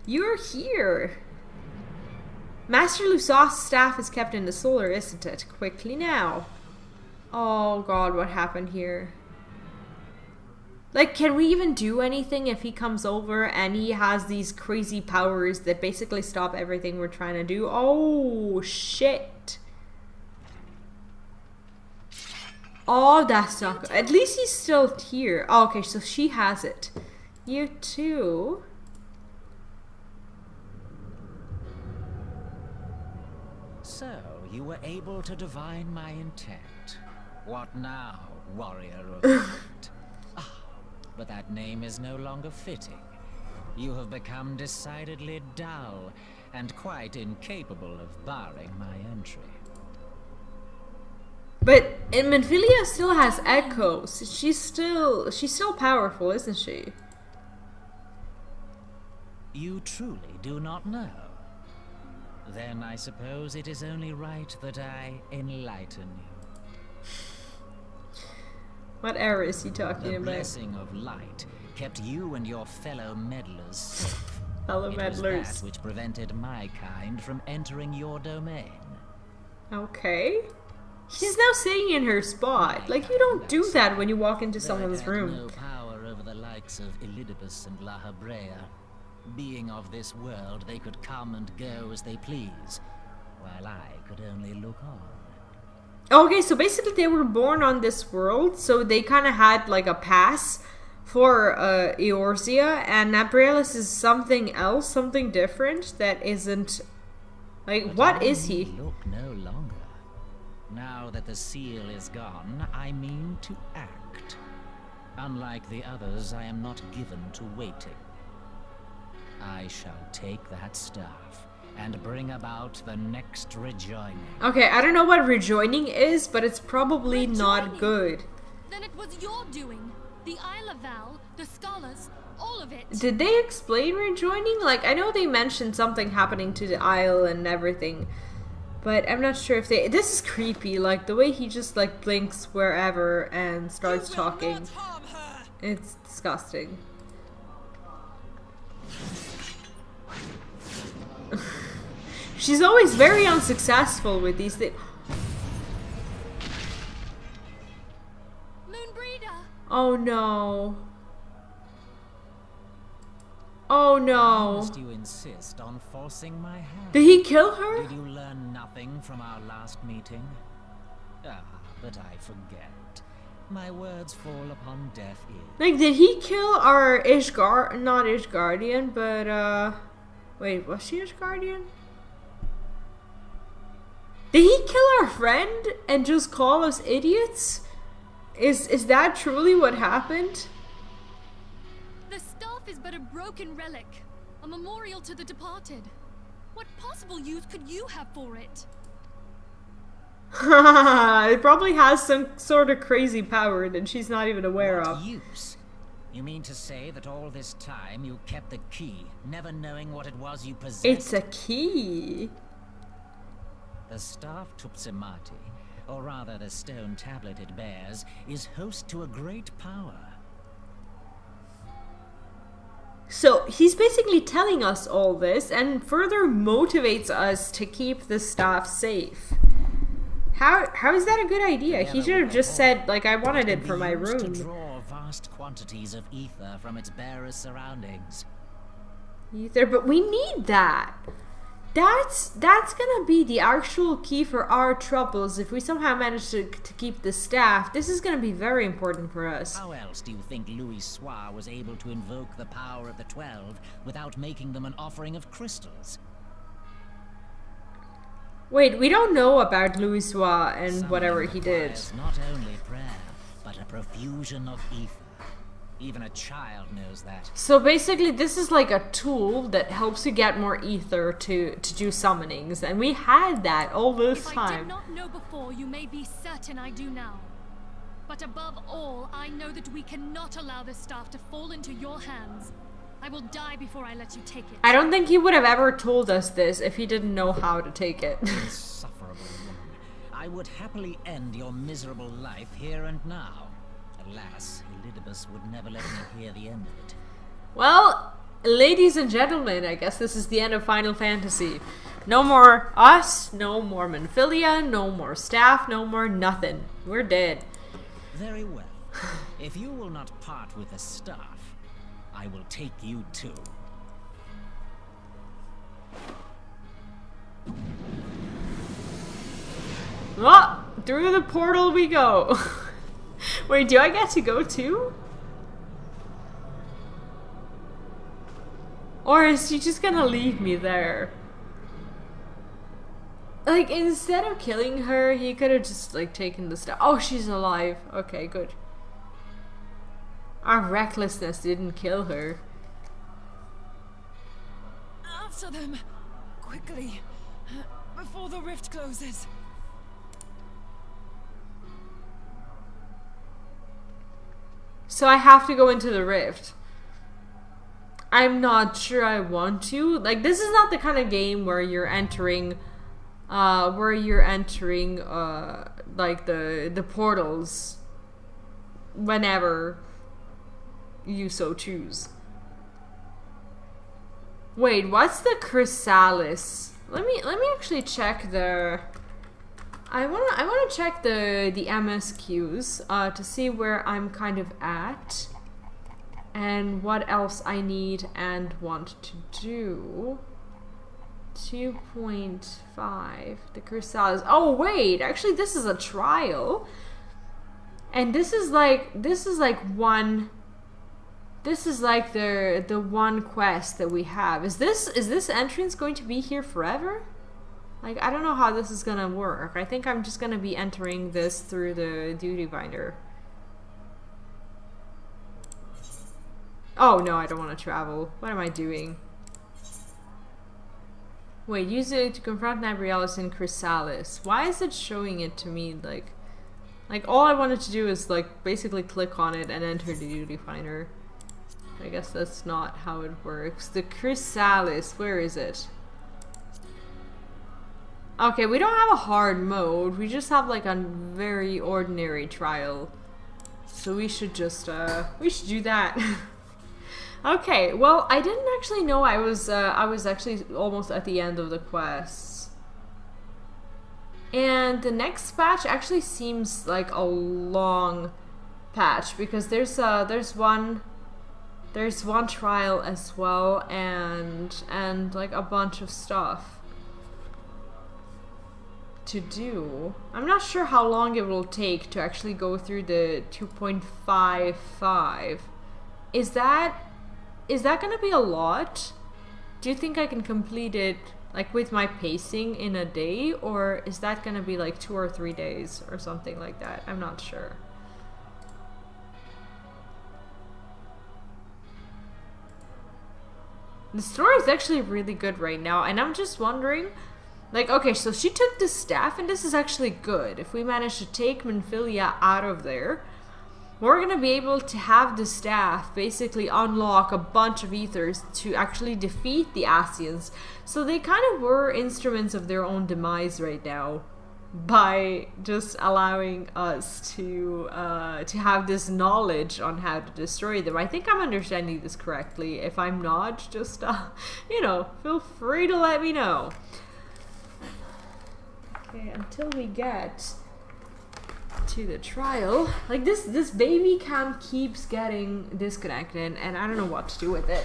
You're here. Master Lusau's staff is kept in the solar, isn't it? Quickly now. Oh god, what happened here? Like, can we even do anything if he comes over and he has these crazy powers that basically stop everything we're trying to do? Oh, shit. Oh, that's not good. At least he's still here. Oh, okay, so she has it. You too. you were able to divine my intent. What now, warrior of light? But that name is no longer fitting. You have become decidedly dull and quite incapable of barring my entry. But Minfilia still has echoes. She's still powerful, isn't she? You truly do not know. Then I suppose it is only right that I enlighten you. What era is he talking The about? blessing of light kept you and your fellow meddlers safe. Fellow It was meddlers. that which prevented my kind from entering your domain. Okay. She's now sitting in her spot. Like, you don't do that when you walk into someone's They had room. no power over the likes of Elidibus and La Habrea. Being of this world, they could come and go as they please, while I could only look on. Okay, so basically they were born on this world, so they kind of had like a pass for Eorzea, and Abraelis is something else, something different that isn't... Like, But what I is he? need look no longer. Now that the seal is gone, I mean to act. Unlike the others, I am not given to waiting. I shall take that staff and bring about the next rejoining. Okay, I don't know what rejoining is, but it's probably not Rejoining? good. Then it was your doing. The Isle of Val, the scholars, all of it. Did they explain rejoining? Like, I know they mentioned something happening to the Isle and everything, but I'm not sure if they... This is creepy, like, the way he just, like, blinks wherever and starts talking. It's disgusting. She's always very unsuccessful with these things. Moonbreeder! Oh no. Oh no. Must you insist on forcing my hand? Did he kill her? Did you learn nothing from our last meeting? Ah, but I forget. My words fall upon deaf ears. Like, did he kill our not Ishgardian, but wait, was she Ishgardian? Did he kill our friend and just call us idiots? Is that truly what happened? The staff is but a broken relic, a memorial to the departed. What possible use could you have for it? It probably has some sort of crazy power that she's not even aware What of. use? You mean to say that all this time you kept the key, never knowing what it was you possessed? It's a key. The staff Tupsimati, or rather the stone tablet it bears, is host to a great power. So he's basically telling us all this and further motivates us to keep the staff safe. How is that a good idea? He should have just said, like, I wanted it for my Used to room. draw vast quantities of ether from its bearer's surroundings. Ether, but we need that. That's gonna be the actual key for our troubles if we somehow manage to keep the staff. This is gonna be very important for us. How else do you think Louis Soir was able to invoke the power of the 12 without making them an offering of crystals? Wait, we don't know about Louis Soir and Summoning whatever he did. requires not only prayer, but a profusion of ether. Even a child knows that. So basically this is like a tool that helps you get more ether to do summonings, and we had that all this If I did time. not know before, you may be certain I do now. But above all, I know that we cannot allow this staff to fall into your hands. I will die before I let you take it. I don't think he would have ever told us this if he didn't know how to take it. Insufferable woman. I would happily end your miserable life here and now. Alas, Elidibus would never let me hear the end of it. Well, ladies and gentlemen, I guess this is the end of Final Fantasy. No more us, no more Minfilia, no more staff, no more nothing. We're dead. Very well. If you will not part with the staff, I will take you too. Oh, through the portal we go. Wait, do I get to go too? Or is she just gonna leave me there? Like, instead of killing her, he could have just, like, taken the stuff. Oh, she's alive. Okay, good. Our recklessness didn't kill her. After them! Quickly! Before the rift closes! So I have to go into the rift. I'm not sure I want to. Like, this is not the kind of game where you're entering... like, the portals whenever you so choose. Wait, what's the chrysalis? Let me actually check the... I wanna check the MSQs to see where I'm kind of at and what else I need and want to do. 2.5, the chrysalis. Oh wait, actually this is a trial, and this is like one. This is like the one quest that we have. Is this entrance going to be here forever? Like, I don't know how this is gonna work. I think I'm just gonna be entering this through the duty binder. Oh no, I don't want to travel. What am I doing? Wait, use it to confront Nabrialis in Chrysalis. Why is it showing it to me like all I wanted to do is like basically click on it and enter the duty finder. I guess that's not how it works. The Chrysalis, where is it? Okay, we don't have a hard mode. We just have like a very ordinary trial. So we should just we should do that. Okay, well, I didn't actually know I was actually almost at the end of the quests. And the next patch actually seems like a long patch because there's one trial as well and like a bunch of stuff to do. I'm not sure how long it will take to actually go through the 2.55. Is that gonna be a lot? Do you think I can complete it like with my pacing in a day, or is that gonna be like 2 or 3 days or something like that? I'm not sure. The story is actually really good right now, and I'm just wondering, like, okay, so she took the staff, and this is actually good. If we manage to take Menphilia out of there, we're gonna be able to have the staff basically unlock a bunch of ethers to actually defeat the Asians. So they kind of were instruments of their own demise right now by just allowing us to have this knowledge on how to destroy them. I think I'm understanding this correctly. If I'm not, just you know, feel free to let me know. Okay, until we get to the trial. Like, this baby cam keeps getting disconnected and I don't know what to do with it.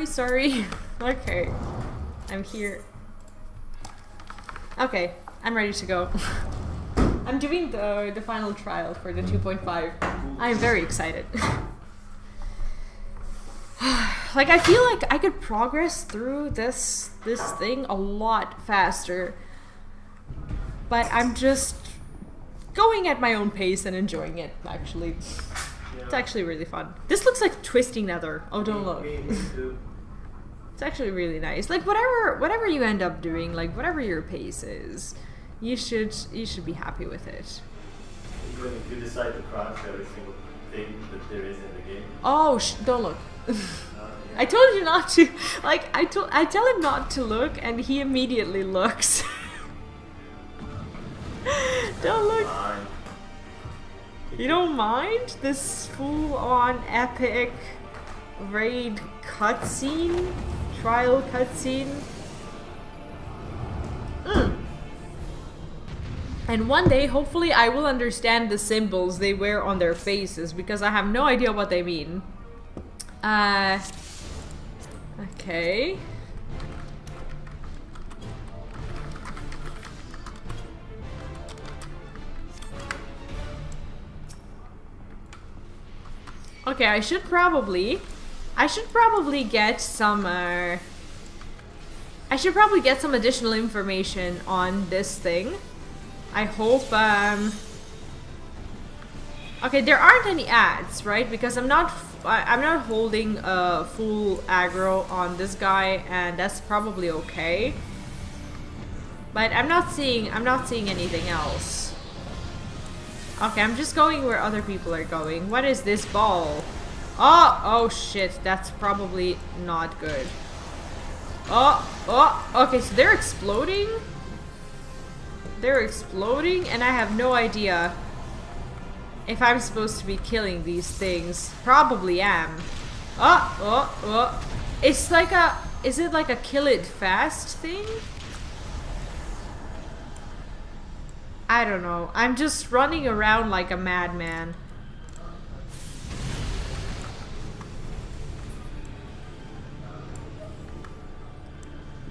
Sorry. Okay. I'm here. Okay, I'm ready to go. I'm doing the final trial for the 2.5. I'm very excited. Like, I feel like I could progress through this thing a lot faster. But I'm just going at my own pace and enjoying it, actually. It's actually really fun. This looks like Twisting Nether. Oh, don't look. It's actually really nice. Like, whatever you end up doing, like whatever your pace is, you should be happy with it. Even if you decide to crash every single thing that there is in the game. Oh, don't look. I told you not to. Like, I tell him not to look, and he immediately looks. Don't look. You don't mind this full-on epic, raid cutscene? Trial cutscene? And one day, hopefully, I will understand the symbols they wear on their faces, because I have no idea what they mean. Okay. Okay, I should probably get some, I should probably get some additional information on this thing. I hope, okay, there aren't any ads, right? Because I'm not holding full aggro on this guy, and that's probably okay. But I'm not seeing anything else. Okay, I'm just going where other people are going. What is this ball? Oh shit, that's probably not good. Okay, so they're exploding? They're exploding, and I have no idea if I'm supposed to be killing these things. Probably am. It's like a... Is it like a kill it fast thing? I don't know. I'm just running around like a madman.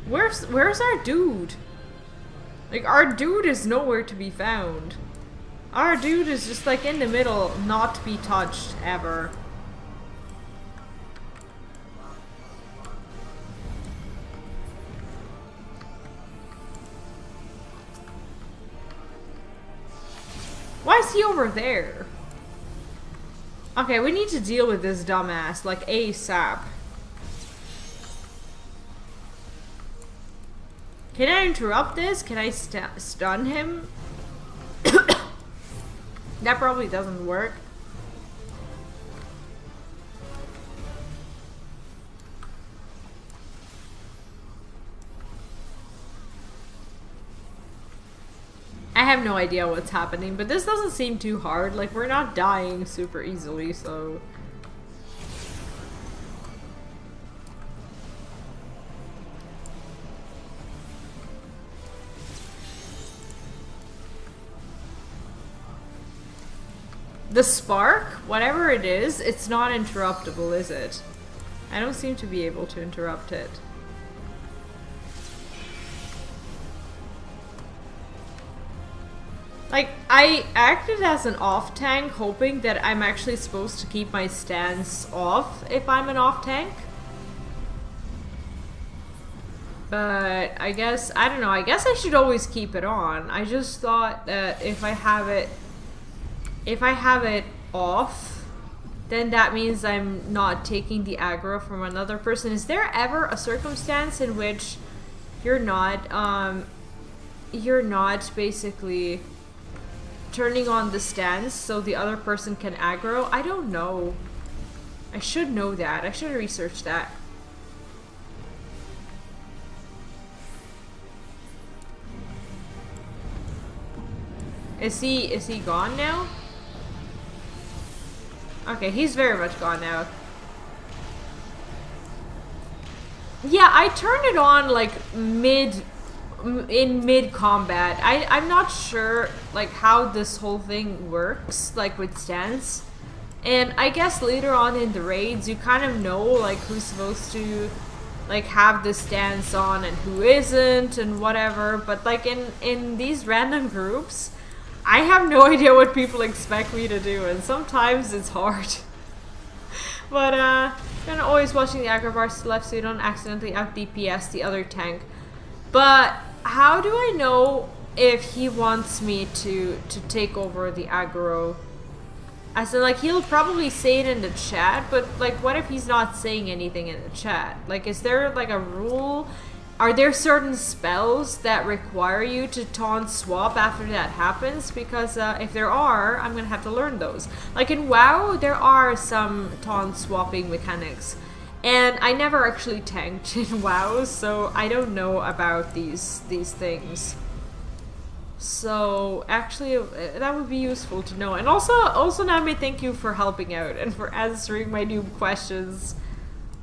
Where's our dude? Like, our dude is nowhere to be found. Our dude is just like in the middle, not to be touched ever. Why is he over there? Okay, we need to deal with this dumbass, like ASAP. Can I interrupt this? Can I stun him? That probably doesn't work. I have no idea what's happening, but this doesn't seem too hard. Like, we're not dying super easily, so... The spark, whatever it is, it's not interruptible, is it? I don't seem to be able to interrupt it. Like, I acted as an off tank, hoping that I'm actually supposed to keep my stance off if I'm an off tank. But I guess, I don't know, I guess I should always keep it on. I just thought that if I have it off, then that means I'm not taking the aggro from another person. Is there ever a circumstance in which you're not basically turning on the stance so the other person can aggro? I don't know. I should know that. I should research that. Is he gone now? Okay, he's very much gone now. Yeah, I turned it on like mid combat. I'm not sure like how this whole thing works, like with stance. And I guess later on in the raids you kind of know like who's supposed to like have the stance on and who isn't and whatever, but like in these random groups I have no idea what people expect me to do, and sometimes it's hard. But you're always watching the aggro bars to the left so you don't accidentally out DPS the other tank. But how do I know if he wants me to take over the aggro? As in, like, he'll probably say it in the chat, but like, what if he's not saying anything in the chat? Like, is there like a rule? Are there certain spells that require you to taunt swap after that happens? Because if there are, I'm gonna have to learn those. Like in WoW, there are some taunt swapping mechanics. And I never actually tanked in WoW, so I don't know about these things. So actually, that would be useful to know. And also Nami, thank you for helping out and for answering my noob questions.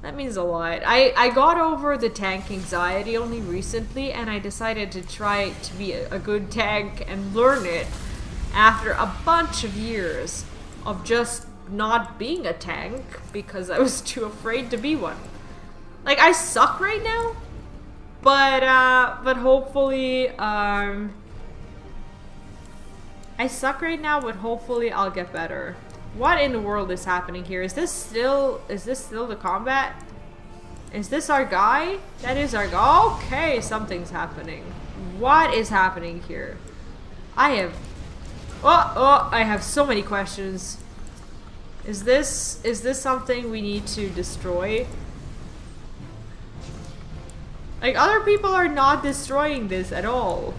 That means a lot. I got over the tank anxiety only recently, and I decided to try to be a good tank and learn it after a bunch of years of just not being a tank because I was too afraid to be one. Like, I suck right now, but hopefully, I suck right now, but hopefully I'll get better. What in the world is happening here? Is this still the combat? Is this our guy? That is our guy. Okay, something's happening. What is happening here? I have so many questions. Is this something we need to destroy? Like, other people are not destroying this at all.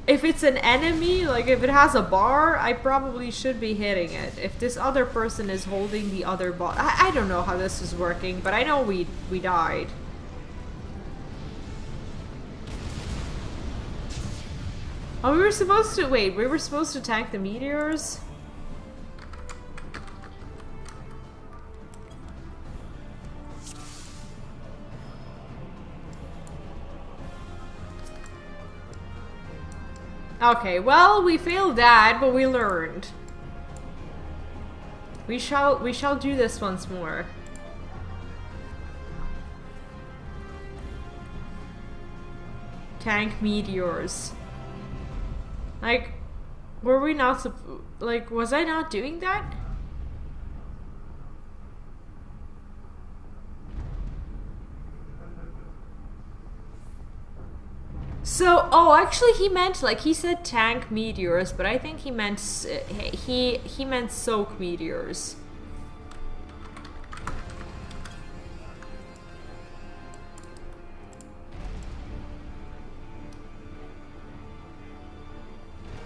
If it's an enemy, like if it has a bar, I probably should be hitting it. If this other person is holding the other bar, I don't know how this is working, but I know we died. Oh, we were supposed to tank the meteors? Okay, well, we failed that, but we learned. We shall do this once more. Tank meteors. Like, were we not like, was I not doing that? So, oh, actually he meant, like, he said tank meteors, but I think he meant, he meant soak meteors.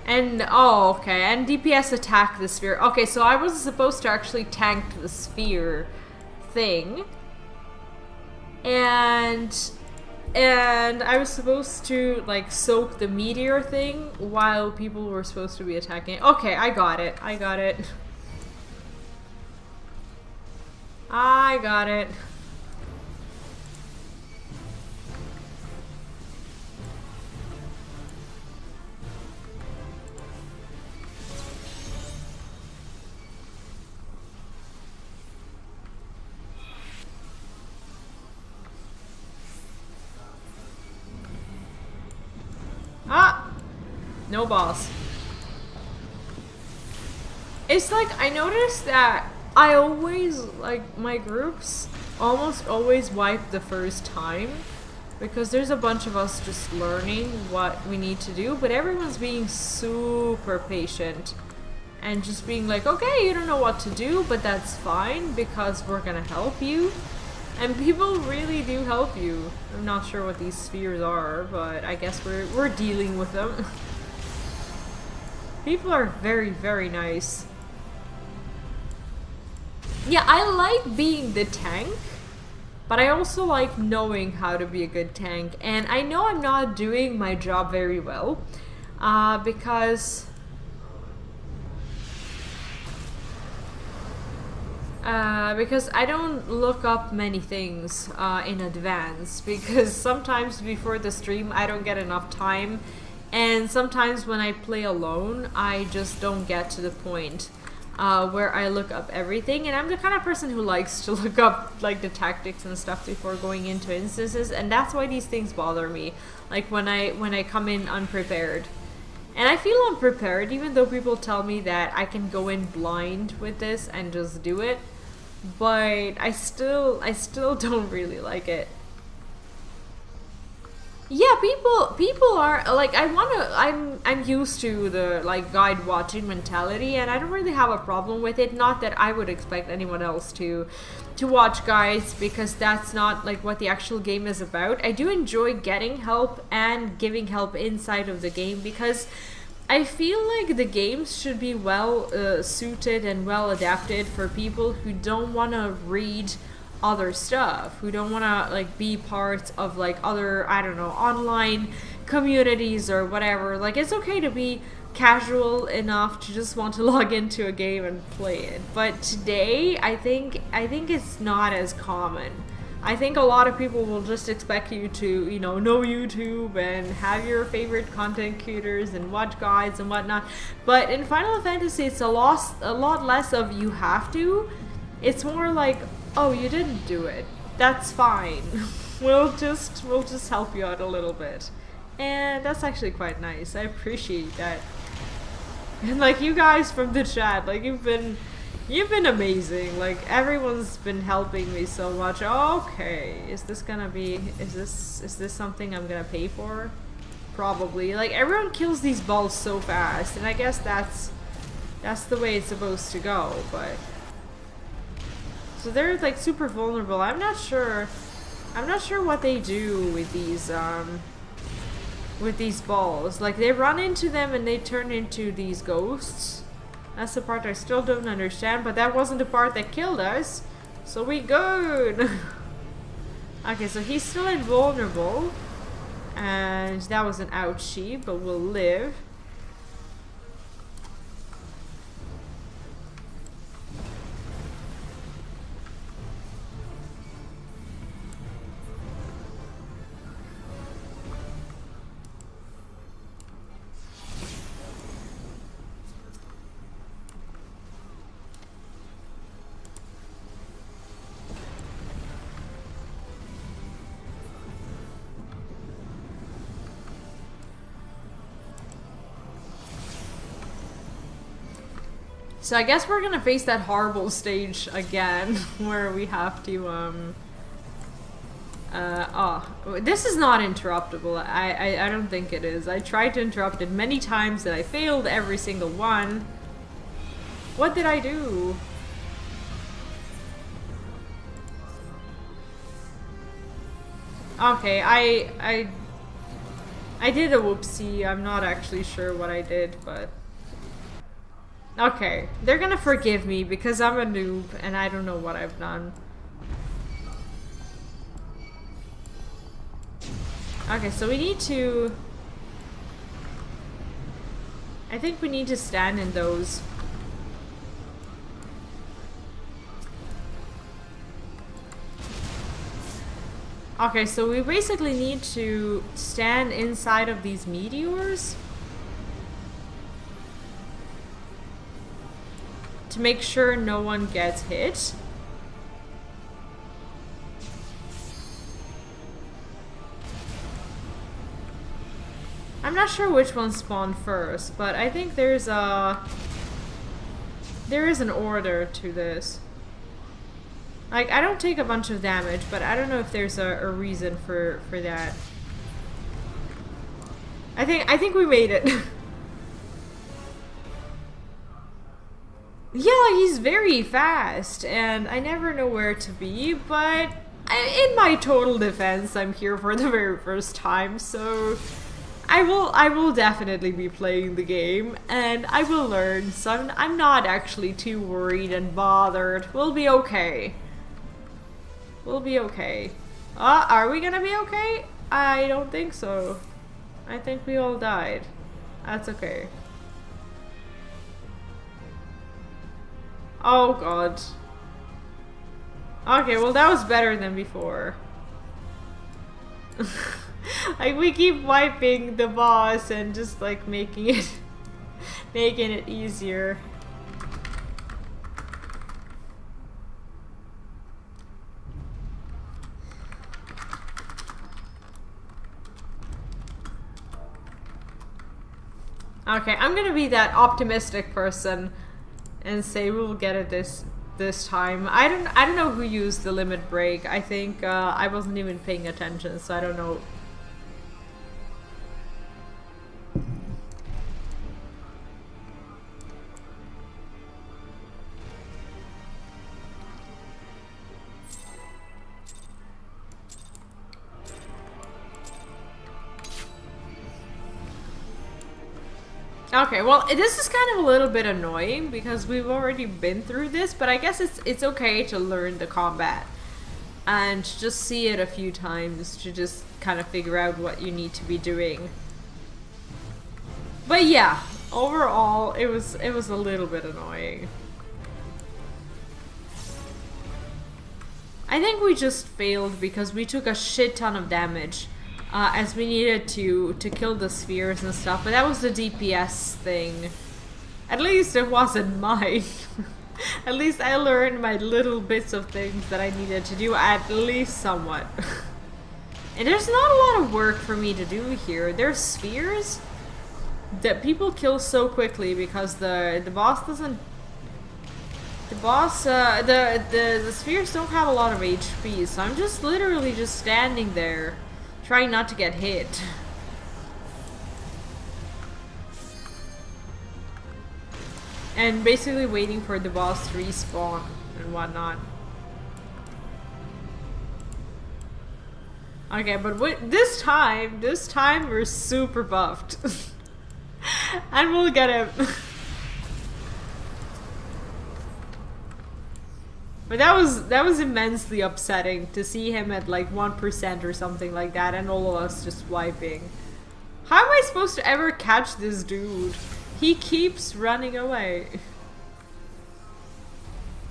And, oh, okay, and DPS attack the sphere. Okay, so I was supposed to actually tank the sphere thing. And I was supposed to, like, soak the meteor thing while people were supposed to be attacking. Okay, I got it. I got it. I got it. Ah! No boss. It's like, I noticed that I always, like, my groups almost always wipe the first time because there's a bunch of us just learning what we need to do, but everyone's being super patient and just being like, okay, you don't know what to do, but that's fine because we're gonna help you. And people really do help you. I'm not sure what these spheres are, but I guess we're dealing with them. People are very, very nice. Yeah, I like being the tank, but I also like knowing how to be a good tank. And I know I'm not doing my job very well, because I don't look up many things in advance, because sometimes before the stream I don't get enough time, and sometimes when I play alone I just don't get to the point where I look up everything, and I'm the kind of person who likes to look up, like, the tactics and stuff before going into instances, and that's why these things bother me, like when I come in unprepared. And I feel unprepared even though people tell me that I can go in blind with this and just do it. But I still don't really like it. Yeah, people are like, I'm used to the, like, guide watching mentality, and I don't really have a problem with it. Not that I would expect anyone else to watch guides, because that's not, like, what the actual game is about. I do enjoy getting help and giving help inside of the game, because I feel like the games should be well suited and well adapted for people who don't want to read other stuff, who don't want to, like, be part of, like, other, I don't know, online communities or whatever. Like, it's okay to be casual enough to just want to log into a game and play it. But today, I think it's not as common. I think a lot of people will just expect you to, you know YouTube and have your favorite content creators and watch guides and whatnot. But in Final Fantasy, it's a lot less of you have to. It's more like, oh, you didn't do it. That's fine. We'll just help you out a little bit. And that's actually quite nice. I appreciate that. And like you guys from the chat, like you've been amazing. Like everyone's been helping me so much. Okay, is this something I'm gonna pay for? Probably. Like everyone kills these balls so fast, and I guess that's the way it's supposed to go, but so they're like super vulnerable. I'm not sure what they do with these balls. Like they run into them and they turn into these ghosts. That's the part I still don't understand, but that wasn't the part that killed us, so we good. Okay, so he's still invulnerable, and that was an ouchie, but we'll live. So I guess we're gonna face that horrible stage again, where we have to, this is not interruptible. I don't think it is. I tried to interrupt it many times and I failed every single one. What did I do? Okay, I did a whoopsie. I'm not actually sure what I did, but okay, they're gonna forgive me because I'm a noob and I don't know what I've done. Okay, so we need to... I think we need to stand in those. Okay, so we basically need to stand inside of these meteors to make sure no one gets hit. I'm not sure which one spawned first, but I think there is an order to this. Like, I don't take a bunch of damage, but I don't know if there's a reason for that. I think we made it. Yeah, he's very fast, and I never know where to be, but in my total defense, I'm here for the very first time, so I will definitely be playing the game, and I will learn, so I'm not actually too worried and bothered. We'll be okay. We'll be okay. Are we gonna be okay? I don't think so. I think we all died. That's okay. Oh god. Okay, well that was better than before. Like, we keep wiping the boss and just like making it easier. Okay, I'm gonna be that optimistic person and say we'll get it this time. I don't know who used the limit break. I think I wasn't even paying attention, so I don't know. Okay, well, this is kind of a little bit annoying because we've already been through this, but I guess it's okay to learn the combat and just see it a few times to just kind of figure out what you need to be doing. But yeah, overall, it was a little bit annoying. I think we just failed because we took a shit ton of damage as we needed to kill the spheres and stuff, but that was the DPS thing. At least it wasn't mine. At least I learned my little bits of things that I needed to do, at least somewhat. And there's not a lot of work for me to do here. There's spheres that people kill so quickly because the boss doesn't... The spheres don't have a lot of HP, so I'm just literally just standing there, trying not to get hit. And basically waiting for the boss to respawn and whatnot. Okay, but this time we're super buffed. And we'll get him. But that was immensely upsetting to see him at like 1% or something like that, and all of us just wiping. How am I supposed to ever catch this dude? He keeps running away.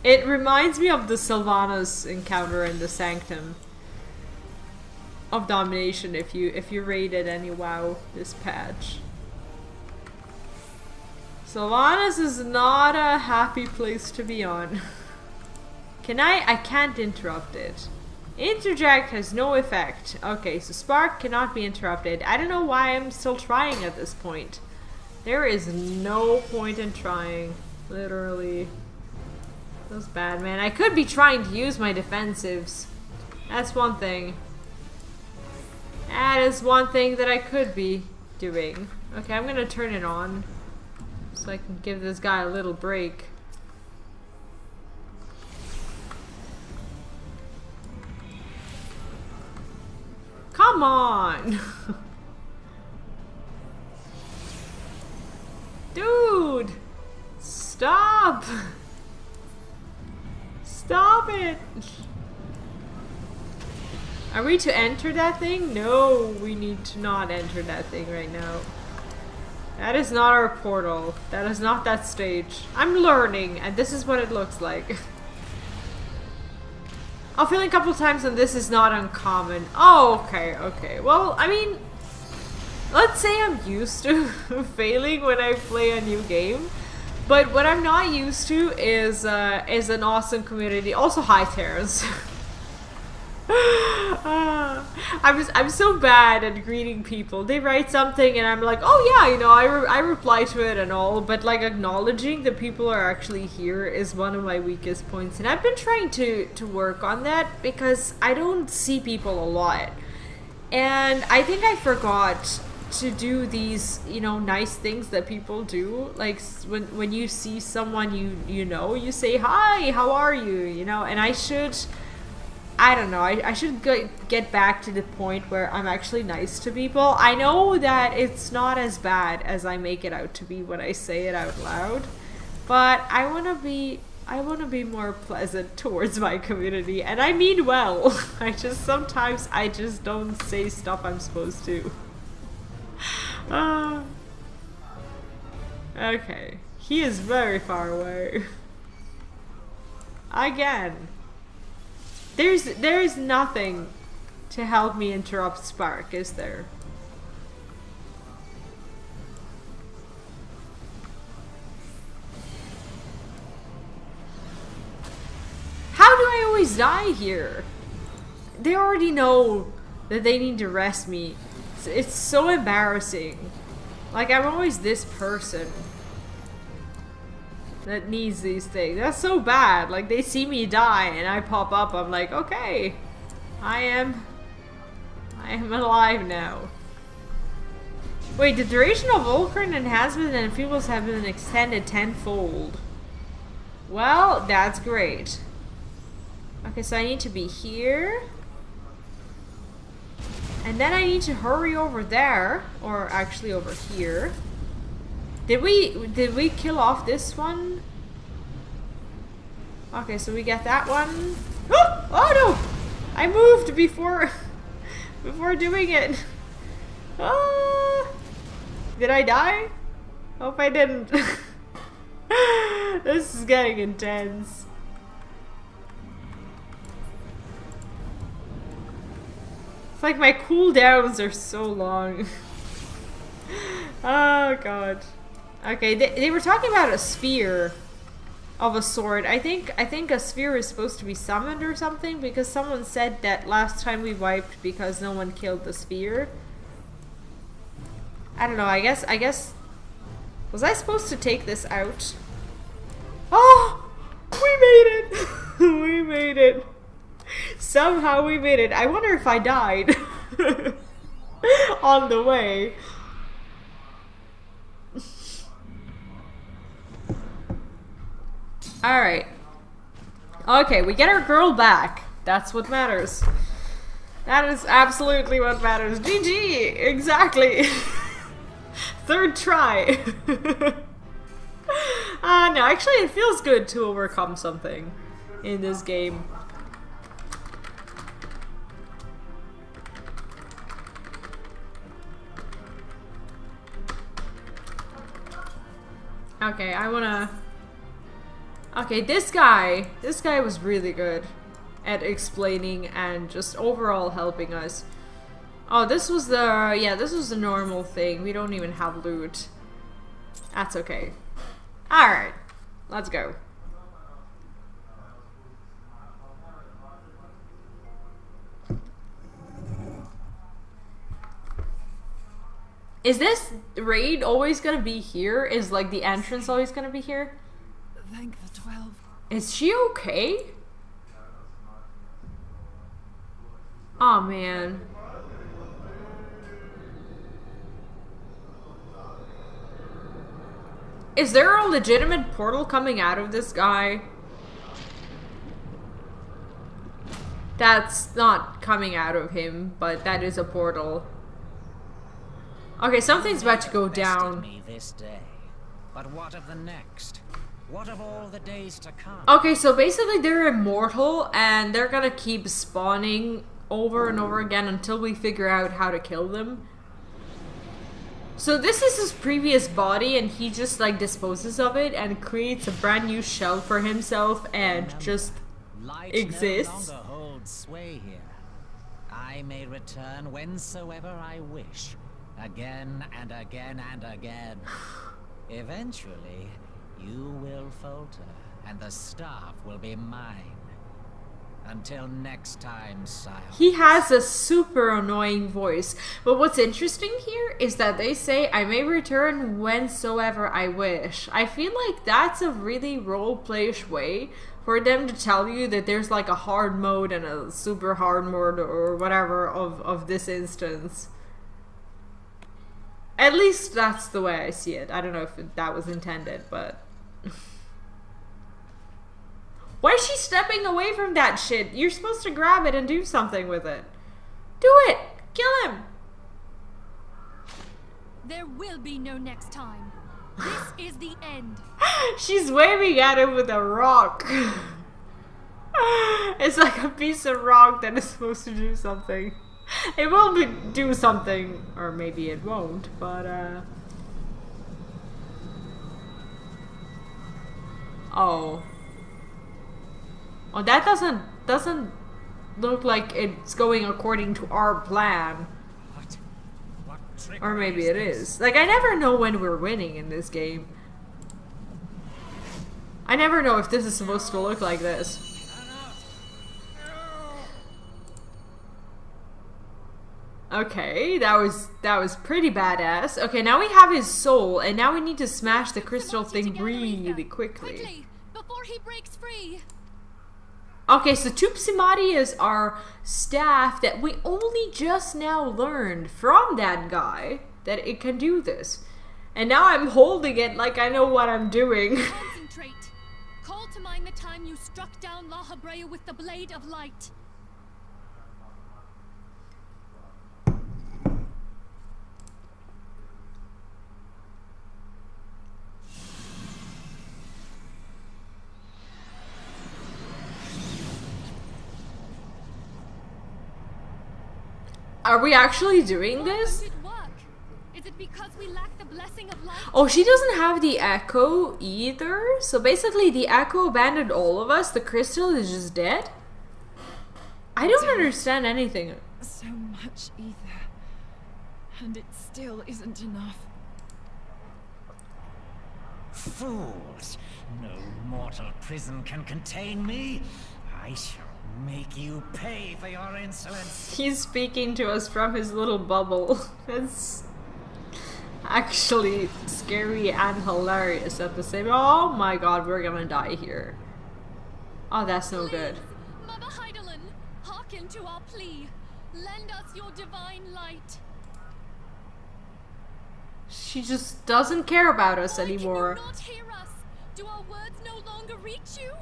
It reminds me of the Sylvanas encounter in the Sanctum of Domination if you raided any WoW this patch. Sylvanas is not a happy place to be on. I can't interrupt it. Interject has no effect. Okay, so Spark cannot be interrupted. I don't know why I'm still trying at this point. There is no point in trying. Literally. Feels bad, man. I could be trying to use my defensives. That's one thing. That is one thing that I could be doing. Okay, I'm gonna turn it on so I can give this guy a little break. Come on! Dude! Stop! Stop it! Are we to enter that thing? No, we need to not enter that thing right now. That is not our portal. That is not that stage. I'm learning, and this is what it looks like. I'll fail a couple times and this is not uncommon. Oh, okay, okay. Well, I mean, let's say I'm used to failing when I play a new game. But what I'm not used to is an awesome community. Also, hi, Terrence. I'm so bad at greeting people. They write something and I'm like, oh yeah, you know, I reply to it and all, but like acknowledging that people are actually here is one of my weakest points, and I've been trying to work on that because I don't see people a lot, and I think I forgot to do these, you know, nice things that people do. Like when you see someone you know, you say hi, how are you, you know, and I don't know, I should get back to the point where I'm actually nice to people. I know that it's not as bad as I make it out to be when I say it out loud, but I want to be more pleasant towards my community, and I mean well. Sometimes I just don't say stuff I'm supposed to. Okay, he is very far away. Again. There is nothing to help me interrupt Spark, is there? How do I always die here? They already know that they need to rest me. It's so embarrassing. Like, I'm always this person that needs these things. That's so bad. Like, they see me die and I pop up. I'm like, okay, I am alive now. Wait, the duration of Vulcan enhancement and enfeebles have been extended tenfold. Well, that's great. Okay, so I need to be here. And then I need to hurry over there, or actually over here. Did we kill off this one? Okay, so we get that one. Oh no! I moved before doing it. Did I die? Hope I didn't. This is getting intense. It's like my cooldowns are so long. Oh god. Okay, they were talking about a sphere of a sort. I think a sphere is supposed to be summoned or something, because someone said that last time we wiped because no one killed the sphere. I don't know, I guess was I supposed to take this out? Oh! We made it! We made it! Somehow we made it. I wonder if I died on the way. Alright. Okay, we get our girl back. That's what matters. That is absolutely what matters. GG! Exactly! Third try! No, actually it feels good to overcome something in this game. Okay, I wanna... Okay, this guy was really good at explaining and just overall helping us. Oh, this was the... yeah, this was the normal thing. We don't even have loot. That's okay. Alright, let's go. Is this raid always gonna be here? Is like the entrance always gonna be here? Thank the 12. Is she okay? Oh man. Is there a legitimate portal coming out of this guy? That's not coming out of him, but that is a portal. Okay, something's about to go down. Me this day. But what of the next? What of all the days to come? Okay, so basically they're immortal and they're gonna keep spawning over and over again until we figure out how to kill them. So this is his previous body and he just like disposes of it and creates a brand new shell for himself and just Light exists. no longer holds sway here. I may return whensoever I wish. Again and again and again. Eventually, you will falter, and the staff will be mine. Until next time, sire. He has a super annoying voice. But what's interesting here is that they say, I may return whensoever I wish. I feel like that's a really role-play-ish way for them to tell you that there's like a hard mode and a super hard mode or whatever of this instance. At least that's the way I see it. I don't know if that was intended, but... Why is she stepping away from that shit? You're supposed to grab it and do something with it. Do it! Kill him! There will be no next time. This is the end. She's waving at him with a rock. It's like a piece of rock that is supposed to do something. It will do something, or maybe it won't, but oh. Oh, that doesn't look like it's going according to our plan. What trick Or maybe it is. Like, I never know when we're winning in this game. I never know if this is supposed to look like this. Okay, that was pretty badass. Okay, now we have his soul, and now we need to smash the crystal thing really quickly. Quickly, before he breaks free. Okay, so Tupsimati is our staff that we only just now learned from that guy that it can do this. And now I'm holding it like I know what I'm doing. Concentrate. Call to mind the time you struck down La Habrea with the Blade of Light. Are we actually doing this? How does it work? Is it because we lack the blessing of light? Oh, she doesn't have the echo either. So basically the echo abandoned all of us. The crystal is just dead. I don't understand anything. So much ether. And it still isn't enough. Fools! No mortal prison can contain me. I shall make you pay for your insolence. He's speaking to us from his little bubble. That's actually scary and hilarious at the same time. Oh my god, we're gonna die here. Oh, that's no good. Mother Heidelin, hearken to our plea. Lend us your divine light. She just doesn't care about us Why anymore. can you not hear us? Do our words no longer reach you?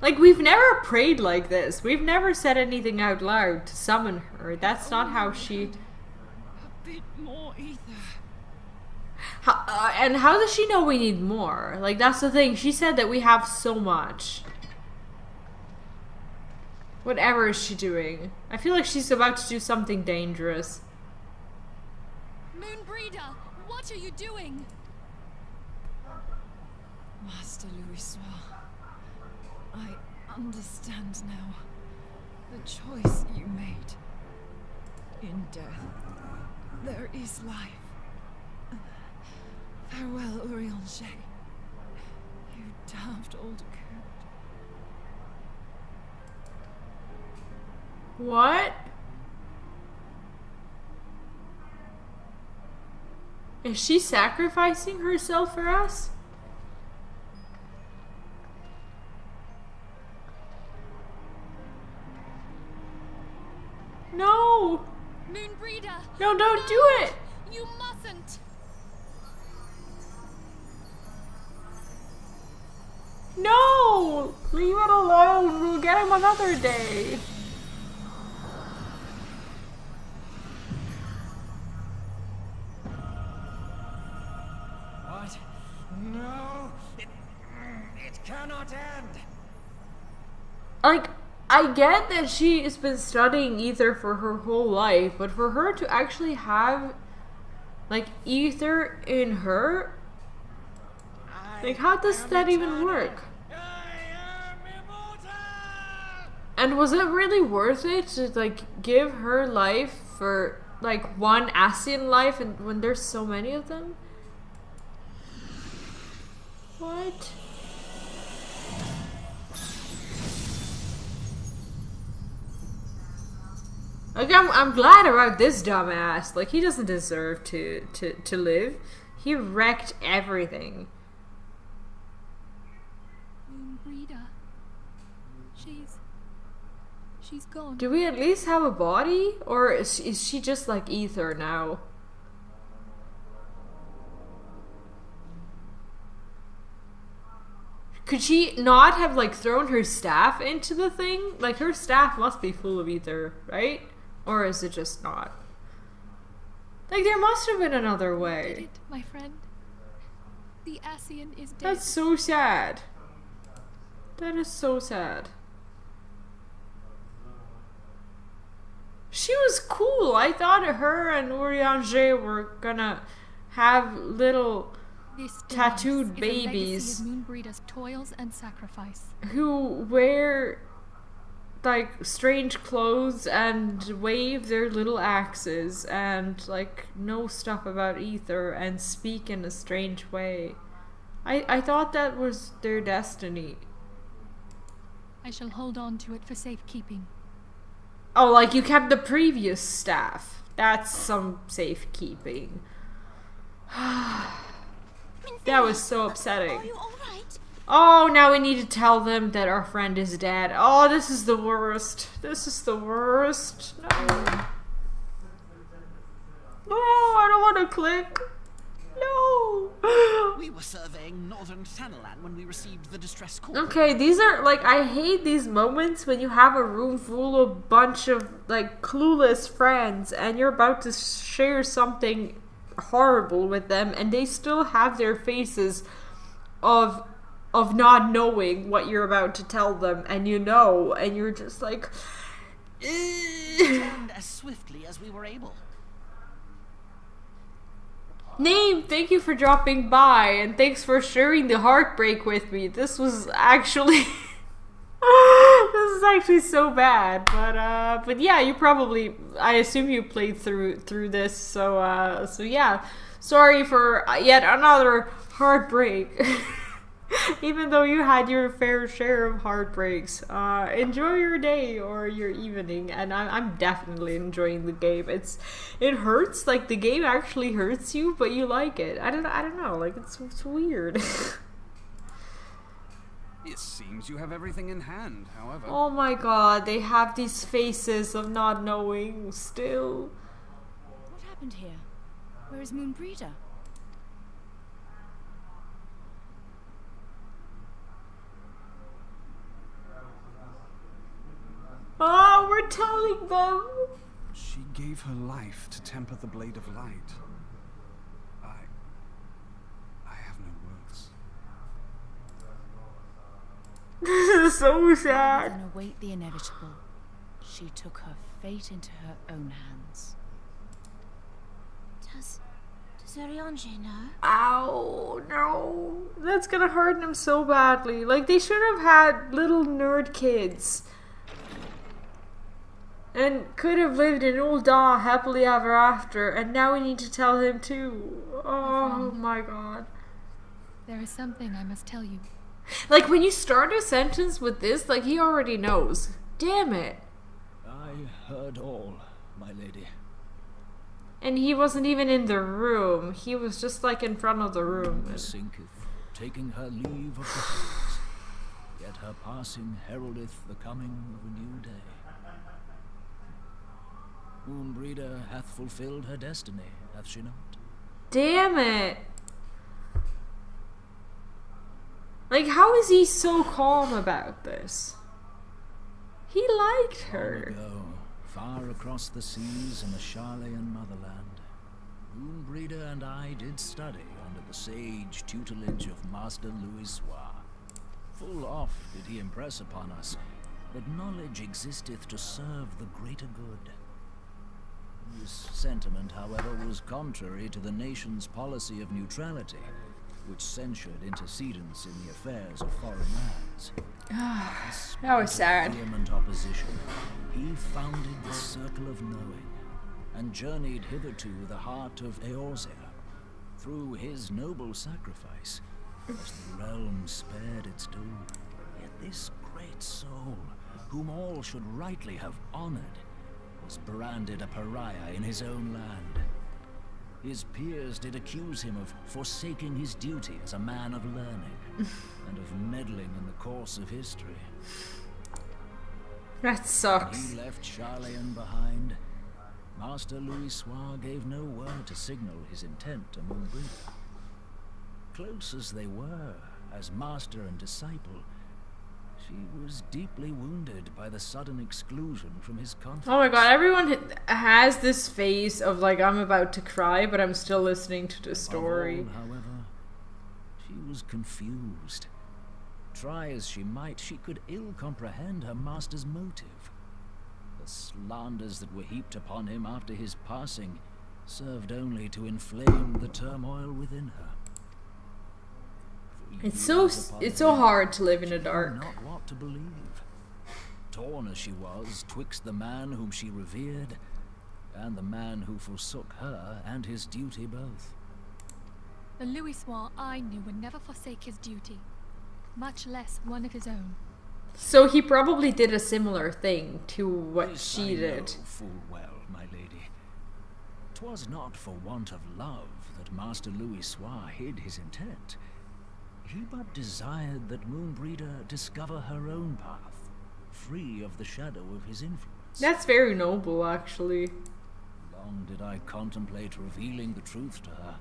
Like, we've never prayed like this. We've never said anything out loud to summon her. That's not how she... A bit more ether. And how does she know we need more? Like, that's the thing. She said that we have so much. Whatever is she doing? I feel like she's about to do something dangerous. Moonbreeder, what are you doing? Master Louis, I understand now the choice you made. In death, there is life. Farewell, Urianger. You daft old coot. What? Is she sacrificing herself for us? No! Moonbreeder! No, don't do it! You mustn't! No! Leave it alone. We'll get him another day. What? No! It cannot end! Like, I get that she has been studying ether for her whole life, but for her to actually have, like, ether in her, like, how does that even work? And was it really worth it to, like, give her life for, like, one Asian life and when there's so many of them? What? Like, I'm glad about this dumbass. Like, he doesn't deserve to live. He wrecked everything. Moonbreeder. She's gone. Do we at least have a body? Or is she just like ether now? Could she not have, like, thrown her staff into the thing? Like, her staff must be full of ether, right? Or is it just not? Like, there must have been another Did way. it, my friend? The Asian is dead. That's so sad. That is so sad. She was cool. I thought her and Urianger were gonna have little This tattooed dance babies is a legacy of Moonbreeder's toils and sacrifice. who wear, like, strange clothes and wave their little axes and, like, know stuff about ether and speak in a strange way. I thought that was their destiny. I shall hold on to it for safekeeping. Oh, like, you kept the previous staff. That's some safekeeping. That was so upsetting. Are you alright? Oh, now we need to tell them that our friend is dead. Oh, this is the worst. This is the worst. No. No, I don't want to click. No. We were surveying northern Tanalan when we received the distress call. Okay, these are, like, I hate these moments when you have a room full of a bunch of, like, clueless friends and you're about to share something horrible with them and they still have their faces of not knowing what you're about to tell them, and you know, and you're just like Returned as swiftly as we were able. Name, thank you for dropping by, and thanks for sharing the heartbreak with me. This was actually... this is actually so bad, but yeah, you probably... I assume you played through this, so yeah. Sorry for yet another heartbreak. Even though you had your fair share of heartbreaks. Enjoy your day or your evening, and I'm definitely enjoying the game. It hurts, like the game actually hurts you, but you like it. I don't know, like it's weird. It seems you have everything in hand, however. Oh my god, they have these faces of not knowing still. What happened here? Where is Moonbreeder? Oh, we're telling them. She gave her life to temper the blade of light. I have no words. This is so sad. And await the inevitable. She took her fate into her own hands. Does Ariange know? Ow, no. That's gonna hurt him so badly. Like, they should have had little nerd kids. And could have lived in Ul'dah happily ever after, and now we need to tell him too. Oh my god. There is something I must tell you. Like, when you start a sentence with this, like, he already knows. Damn it. I heard all, my lady. And he wasn't even in the room. He was just, like, in front of the room. Sinketh, taking her leave of the hills. Yet her passing heraldeth the coming of a new day. Moonbreeder hath fulfilled her destiny, hath she not? Damn it. Like, how is he so calm about this? He liked her. Long ago, far across the seas in the Charlayan motherland, Moonbreeder and I did study under the sage tutelage of Master Louis Soir. Full oft did he impress upon us that knowledge existeth to serve the greater good. This sentiment, however, was contrary to the nation's policy of neutrality, which censured intercedence in the affairs of foreign lands. That was sad. Vehement opposition, he founded the Circle of Knowing, and journeyed hither to the heart of Eorzea. Through his noble sacrifice, as the realm spared its doom. Yet this great soul, whom all should rightly have honored, was branded a pariah in his own land. His peers did accuse him of forsaking his duty as a man of learning, and of meddling in the course of history. That sucks. He left Charlayan behind. Master Louis Soir gave no word to signal his intent to Moonbreeder. Close as they were, as master and disciple, she was deeply wounded by the sudden exclusion from his confidence. Oh my god, everyone has this face of like, I'm about to cry, but I'm still listening to the story. Above all, however, she was confused. Try as she might, she could ill comprehend her master's motive. The slanders that were heaped upon him after his passing served only to inflame the turmoil within her. It's so hard to live in the dark. Not what to believe. Torn as she was twixt the man whom she revered and the man who forsook her and his duty both. The Louis Soir I knew would never forsake his duty, much less one of his own. So he probably did a similar thing to what This she I did. know full well, my lady. 'Twas not for want of love that Master Louis Soir hid his intent. He but desired that Moonbreeder discover her own path, free of the shadow of his influence. That's very noble, actually. Long did I contemplate revealing the truth to her,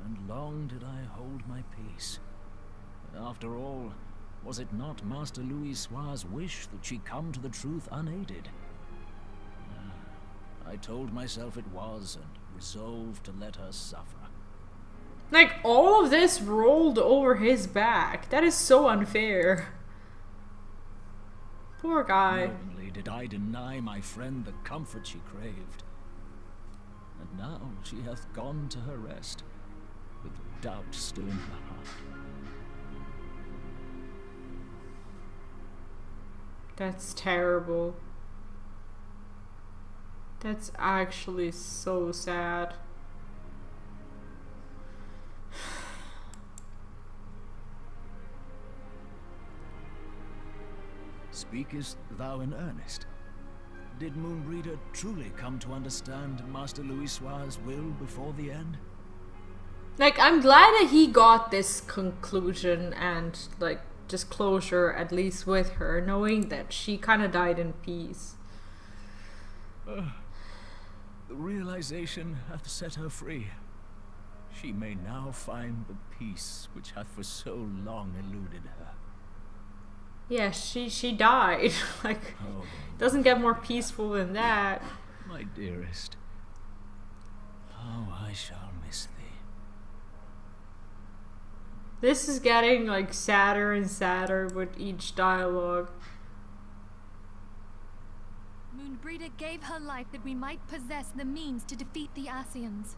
and long did I hold my peace. After all, was it not Master Louis Soir's wish that she come to the truth unaided? I told myself it was, and resolved to let her suffer. Like, all of this rolled over his back. That is so unfair. Poor guy. Knowingly did I deny my friend the comfort she craved. And now she hath gone to her rest, doubt still in her heart. That's terrible. That's actually so sad. Speakest thou in earnest? Did Moonbreeder truly come to understand Master Louisoir's will before the end? Like, I'm glad that he got this conclusion and, like, just closure, at least with her, knowing that she kind of died in peace. The realization hath set her free. She may now find the peace which hath for so long eluded her. Yeah, she died. Like, Oh, doesn't get more peaceful than that. my dearest, how I shall miss thee. This is getting, like, sadder and sadder with each dialogue. Moonbreeder gave her life that we might possess the means to defeat the Ascians.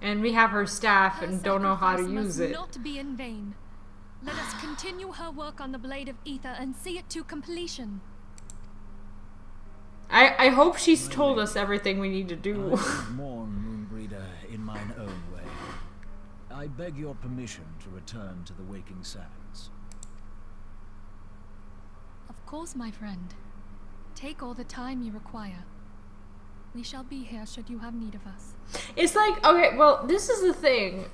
And we have her staff Her and don't know how to sacrifice use must it. not be in vain. Let us continue her work on the Blade of Ether and see it to completion. I hope she's told us everything we need to I do. would mourn Moonbreeder in mine own way. I beg your permission to return to the Waking Sands. Of course, my friend. Take all the time you require. We shall be here should you have need of us. It's like, okay, well, this is the thing.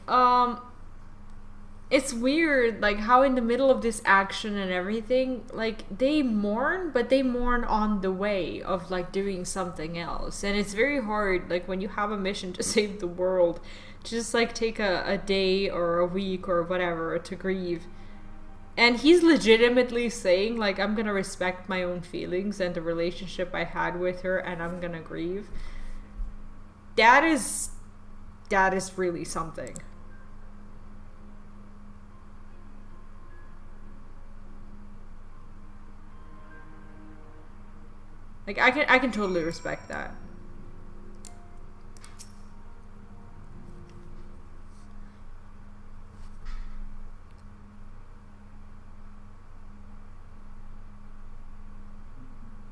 It's weird, like, how in the middle of this action and everything, like, they mourn, but they mourn on the way of, like, doing something else. And it's very hard, like, when you have a mission to save the world, to just, like, take a day or a week or whatever to grieve. And he's legitimately saying, like, I'm gonna respect my own feelings and the relationship I had with her, and I'm gonna grieve. That is really something. Like, I can totally respect that.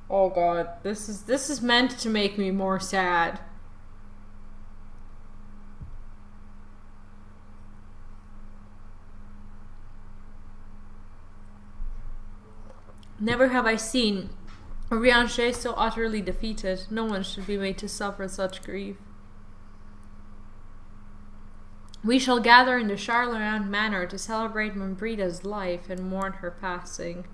Oh god, this is meant to make me more sad. Never have I seen a Rianche so utterly defeated. No one should be made to suffer such grief. We shall gather in the Charlerand Manor to celebrate Moonbreeda's life and mourn her passing.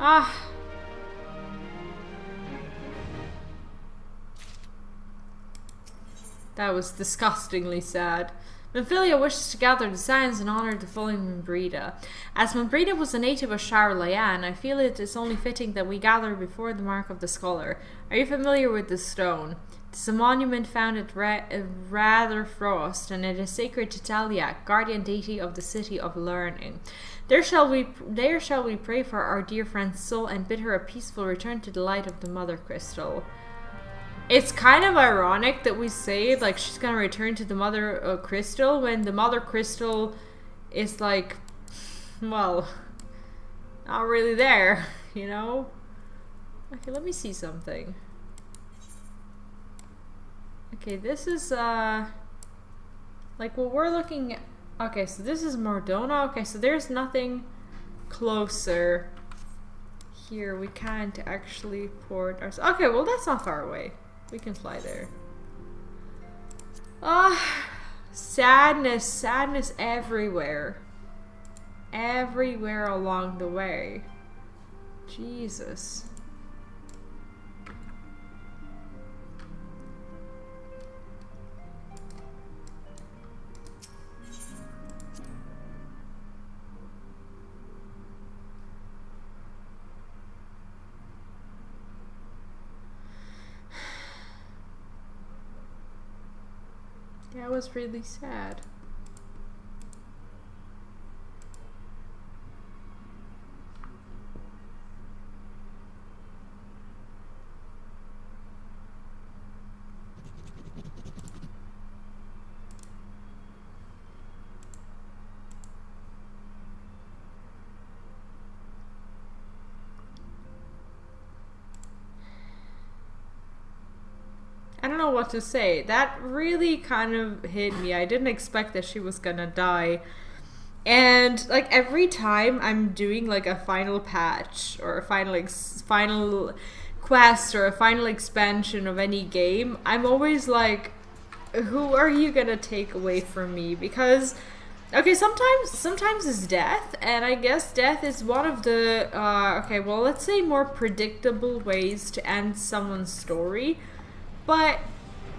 Ah. That was disgustingly sad. Memphilia wishes to gather the signs in honor of the fallen Moonbreeda. As Moonbreeda was a native of Charlayan, I feel it is only fitting that we gather before the mark of the scholar. Are you familiar with this stone? It is a monument found at Rather Frost, and it is sacred to Taliak, guardian deity of the city of learning. There shall we pray for our dear friend's soul and bid her a peaceful return to the light of the Mother Crystal. It's kind of ironic that we say, like, she's gonna return to the Mother Crystal when the Mother Crystal is, like, well, not really there, you know? Okay, let me see something. Okay, this is, like, what we're looking at. Okay, so this is Mordona. Okay, so there's nothing closer here. We can't actually port ourselves. Okay, well, that's not far away. We can fly there. Ah, sadness, sadness everywhere. Everywhere along the way. Jesus. That was really sad. know what to say. That really kind of hit me. I didn't expect that she was gonna die. And like every time I'm doing like a final patch or a final quest or a final expansion of any game, I'm always like, who are you gonna take away from me? Because okay, sometimes it's death, and I guess death is one of the okay, well, let's say more predictable ways to end someone's story. But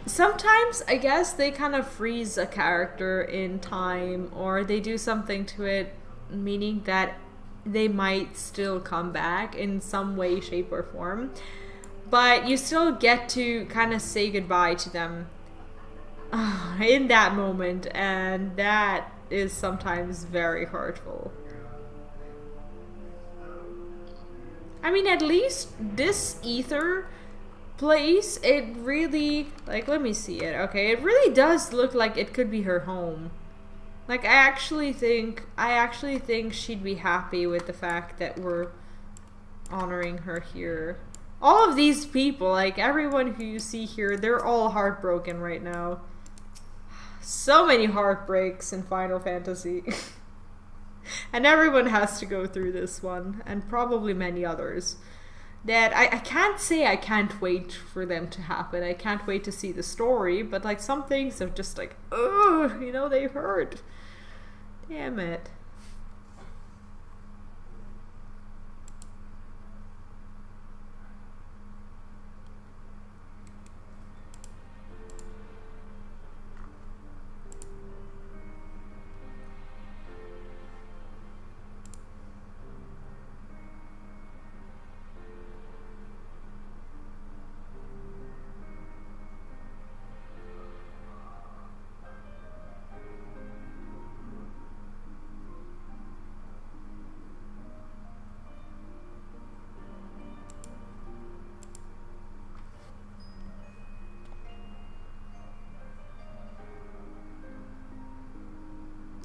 sometimes I guess they kind of freeze a character in time, or they do something to it, meaning that they might still come back in some way, shape, or form. But you still get to kind of say goodbye to them in that moment, and that is sometimes very hurtful. I mean, at least this Ether place, it really, like, let me see it. Okay, it really does look like it could be her home. Like, I actually think she'd be happy with the fact that we're honoring her here. All of these people, like everyone who you see here, they're all heartbroken right now. So many heartbreaks in Final Fantasy. And everyone has to go through this one, and probably many others. That I can't say I can't wait for them to happen. I can't wait to see the story, but like some things are just like, ugh, you know, they hurt. Damn it.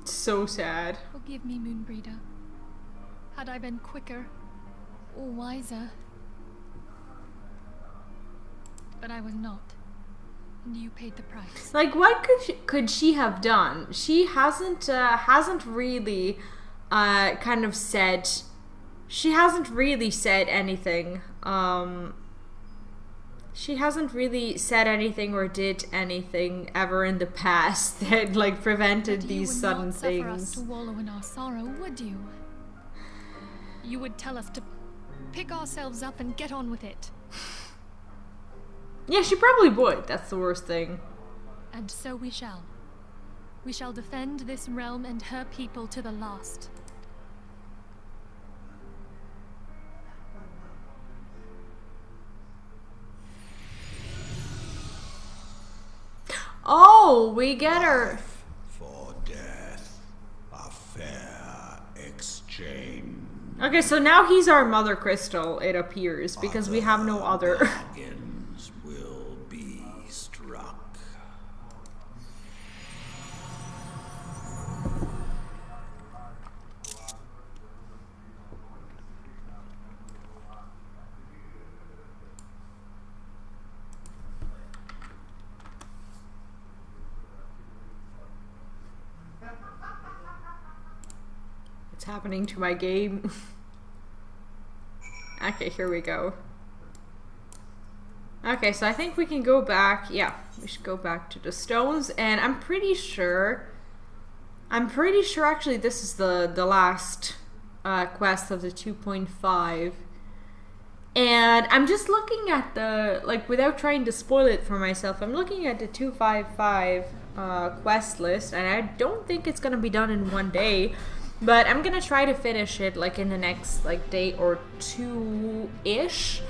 So sad. Forgive me, Moonbreeder. Had I been quicker or wiser. But I was not. And you paid the price. Like, what could she have done? She hasn't really kind of said. She hasn't really said anything. She hasn't really said anything or did anything ever in the past that like prevented these sudden things. You would not suffer us to wallow in our sorrow, would you? You would tell us to pick ourselves up and get on with it. Yeah, she probably would. That's the worst thing. And so we shall. We shall defend this realm and her people to the last. Oh, we get her. For death, a fair exchange. Okay, so now he's our Mother Crystal, it appears, because we have no other. Bargains will be struck. What's happening to my game? Okay, here we go. Okay, so I think we can go back. Yeah, we should go back to the stones, and I'm pretty sure actually this is the last quest of the 2.5. And I'm just looking at the, like, without trying to spoil it for myself, I'm looking at the 255 quest list, and I don't think it's gonna be done in one day. But I'm gonna try to finish it like in the next like day or two-ish.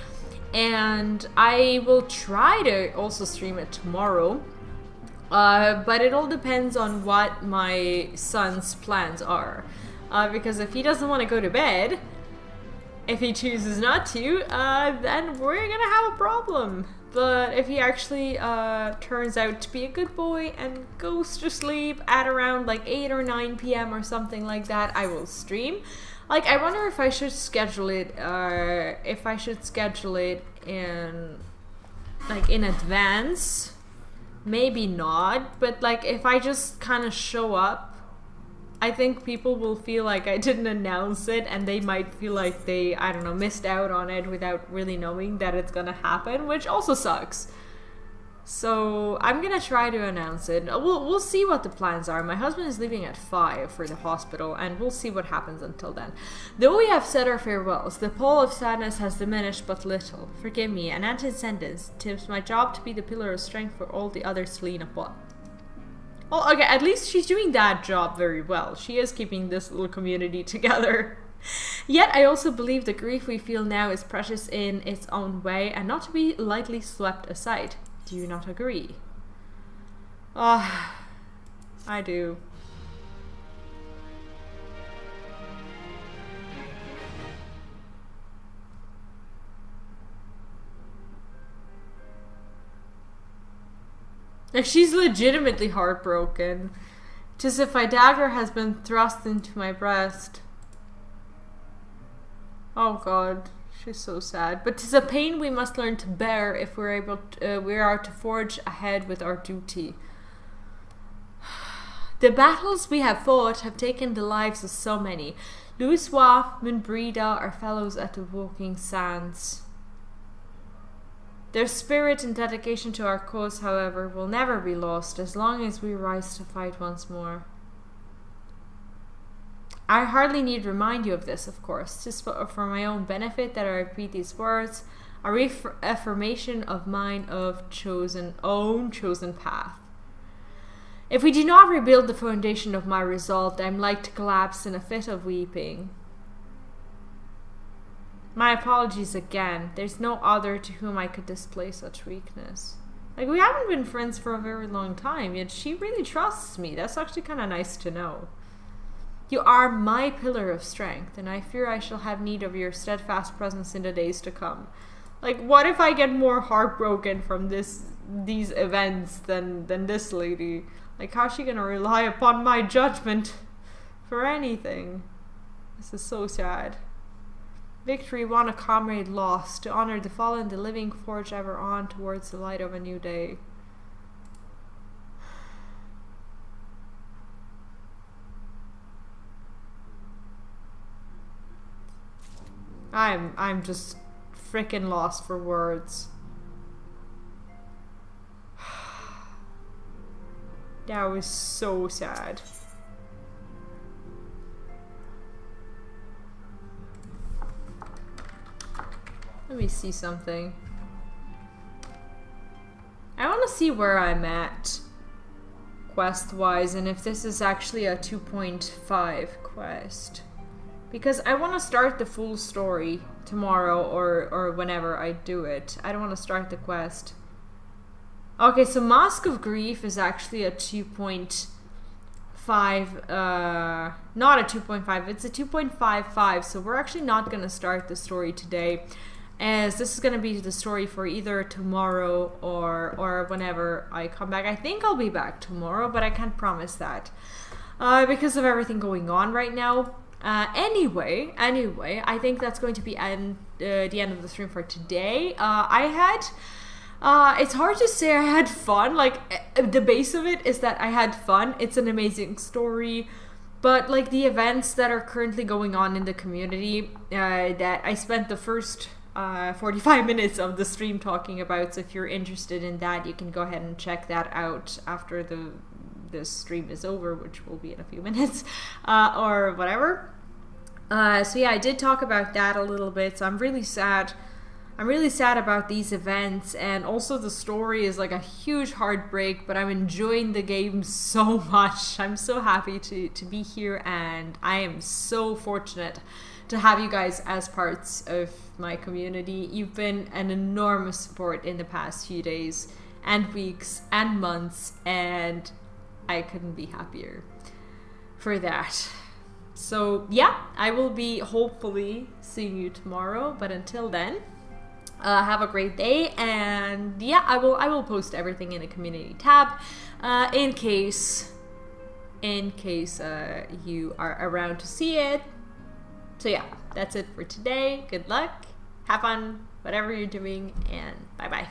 And I will try to also stream it tomorrow. But it all depends on what my son's plans are. Because if he doesn't want to go to bed, if he chooses not to, then we're gonna have a problem. But if he actually turns out to be a good boy and goes to sleep at around like 8 or 9 p.m. or something like that, I will stream. Like, I wonder if I should schedule it, in like in advance, maybe not, but like if I just kind of show up, I think people will feel like I didn't announce it, and they might feel like they, I don't know, missed out on it without really knowing that it's gonna happen, which also sucks. So I'm gonna try to announce it. We'll see what the plans are. My husband is leaving at 5 for the hospital, and we'll see what happens until then. Though we have said our farewells, the pall of sadness has diminished but little. Forgive me, an anti-sentence. 'Tis my job to be the pillar of strength for all the others to lean upon. Well, okay, at least she's doing that job very well. She is keeping this little community together. Yet I also believe the grief we feel now is precious in its own way and not to be lightly swept aside. Do you not agree? I do. Like, she's legitimately heartbroken. 'Tis if a dagger has been thrust into my breast. Oh god. She's so sad. But 'tis a pain we must learn to bear if we are to forge ahead with our duty. The battles we have fought have taken the lives of so many. Louisois, Munbrida are fellows at the Walking Sands. Their spirit and dedication to our cause, however, will never be lost as long as we rise to fight once more. I hardly need remind you of this, of course. 'Tis for my own benefit that I repeat these words, a reaffirmation of mine of own chosen path. If we do not rebuild the foundation of my resolve, I am like to collapse in a fit of weeping. My apologies again. There's no other to whom I could display such weakness. Like, we haven't been friends for a very long time, yet she really trusts me. That's actually kind of nice to know. You are my pillar of strength, and I fear I shall have need of your steadfast presence in the days to come. Like, what if I get more heartbroken from these events than this lady? Like, how's she gonna rely upon my judgment for anything? This is so sad. Victory won, a comrade lost. To honor the fallen, the living forge ever on towards the light of a new day. I'm just freaking lost for words. That was so sad. Let me see something. I want to see where I'm at quest-wise, and if this is actually a 2.5 quest. Because I want to start the full story tomorrow or whenever I do it. I don't want to start the quest. Okay, so Mask of Grief is actually a 2.5, not a 2.5, it's a 2.55, so we're actually not going to start the story today, as this is going to be the story for either tomorrow or whenever I come back. I think I'll be back tomorrow, but I can't promise that, because of everything going on right now. Anyway, I think that's going to be the end of the stream for today. It's hard to say I had fun. Like, the base of it is that I had fun. It's an amazing story, but like the events that are currently going on in the community, that I spent the first 45 minutes of the stream talking about. So if you're interested in that, you can go ahead and check that out after this stream is over, which will be in a few minutes, or whatever. So yeah, I did talk about that a little bit. So I'm really sad about these events, and also the story is like a huge heartbreak, but I'm enjoying the game so much. I'm so happy to be here, and I am so fortunate to have you guys as parts of my community. You've been an enormous support in the past few days and weeks and months, and I couldn't be happier for that. So yeah, I will be hopefully seeing you tomorrow, but until then, have a great day, and yeah, I will post everything in the community tab in case you are around to see it. So yeah, that's it for today. Good luck, have fun, whatever you're doing, and bye bye.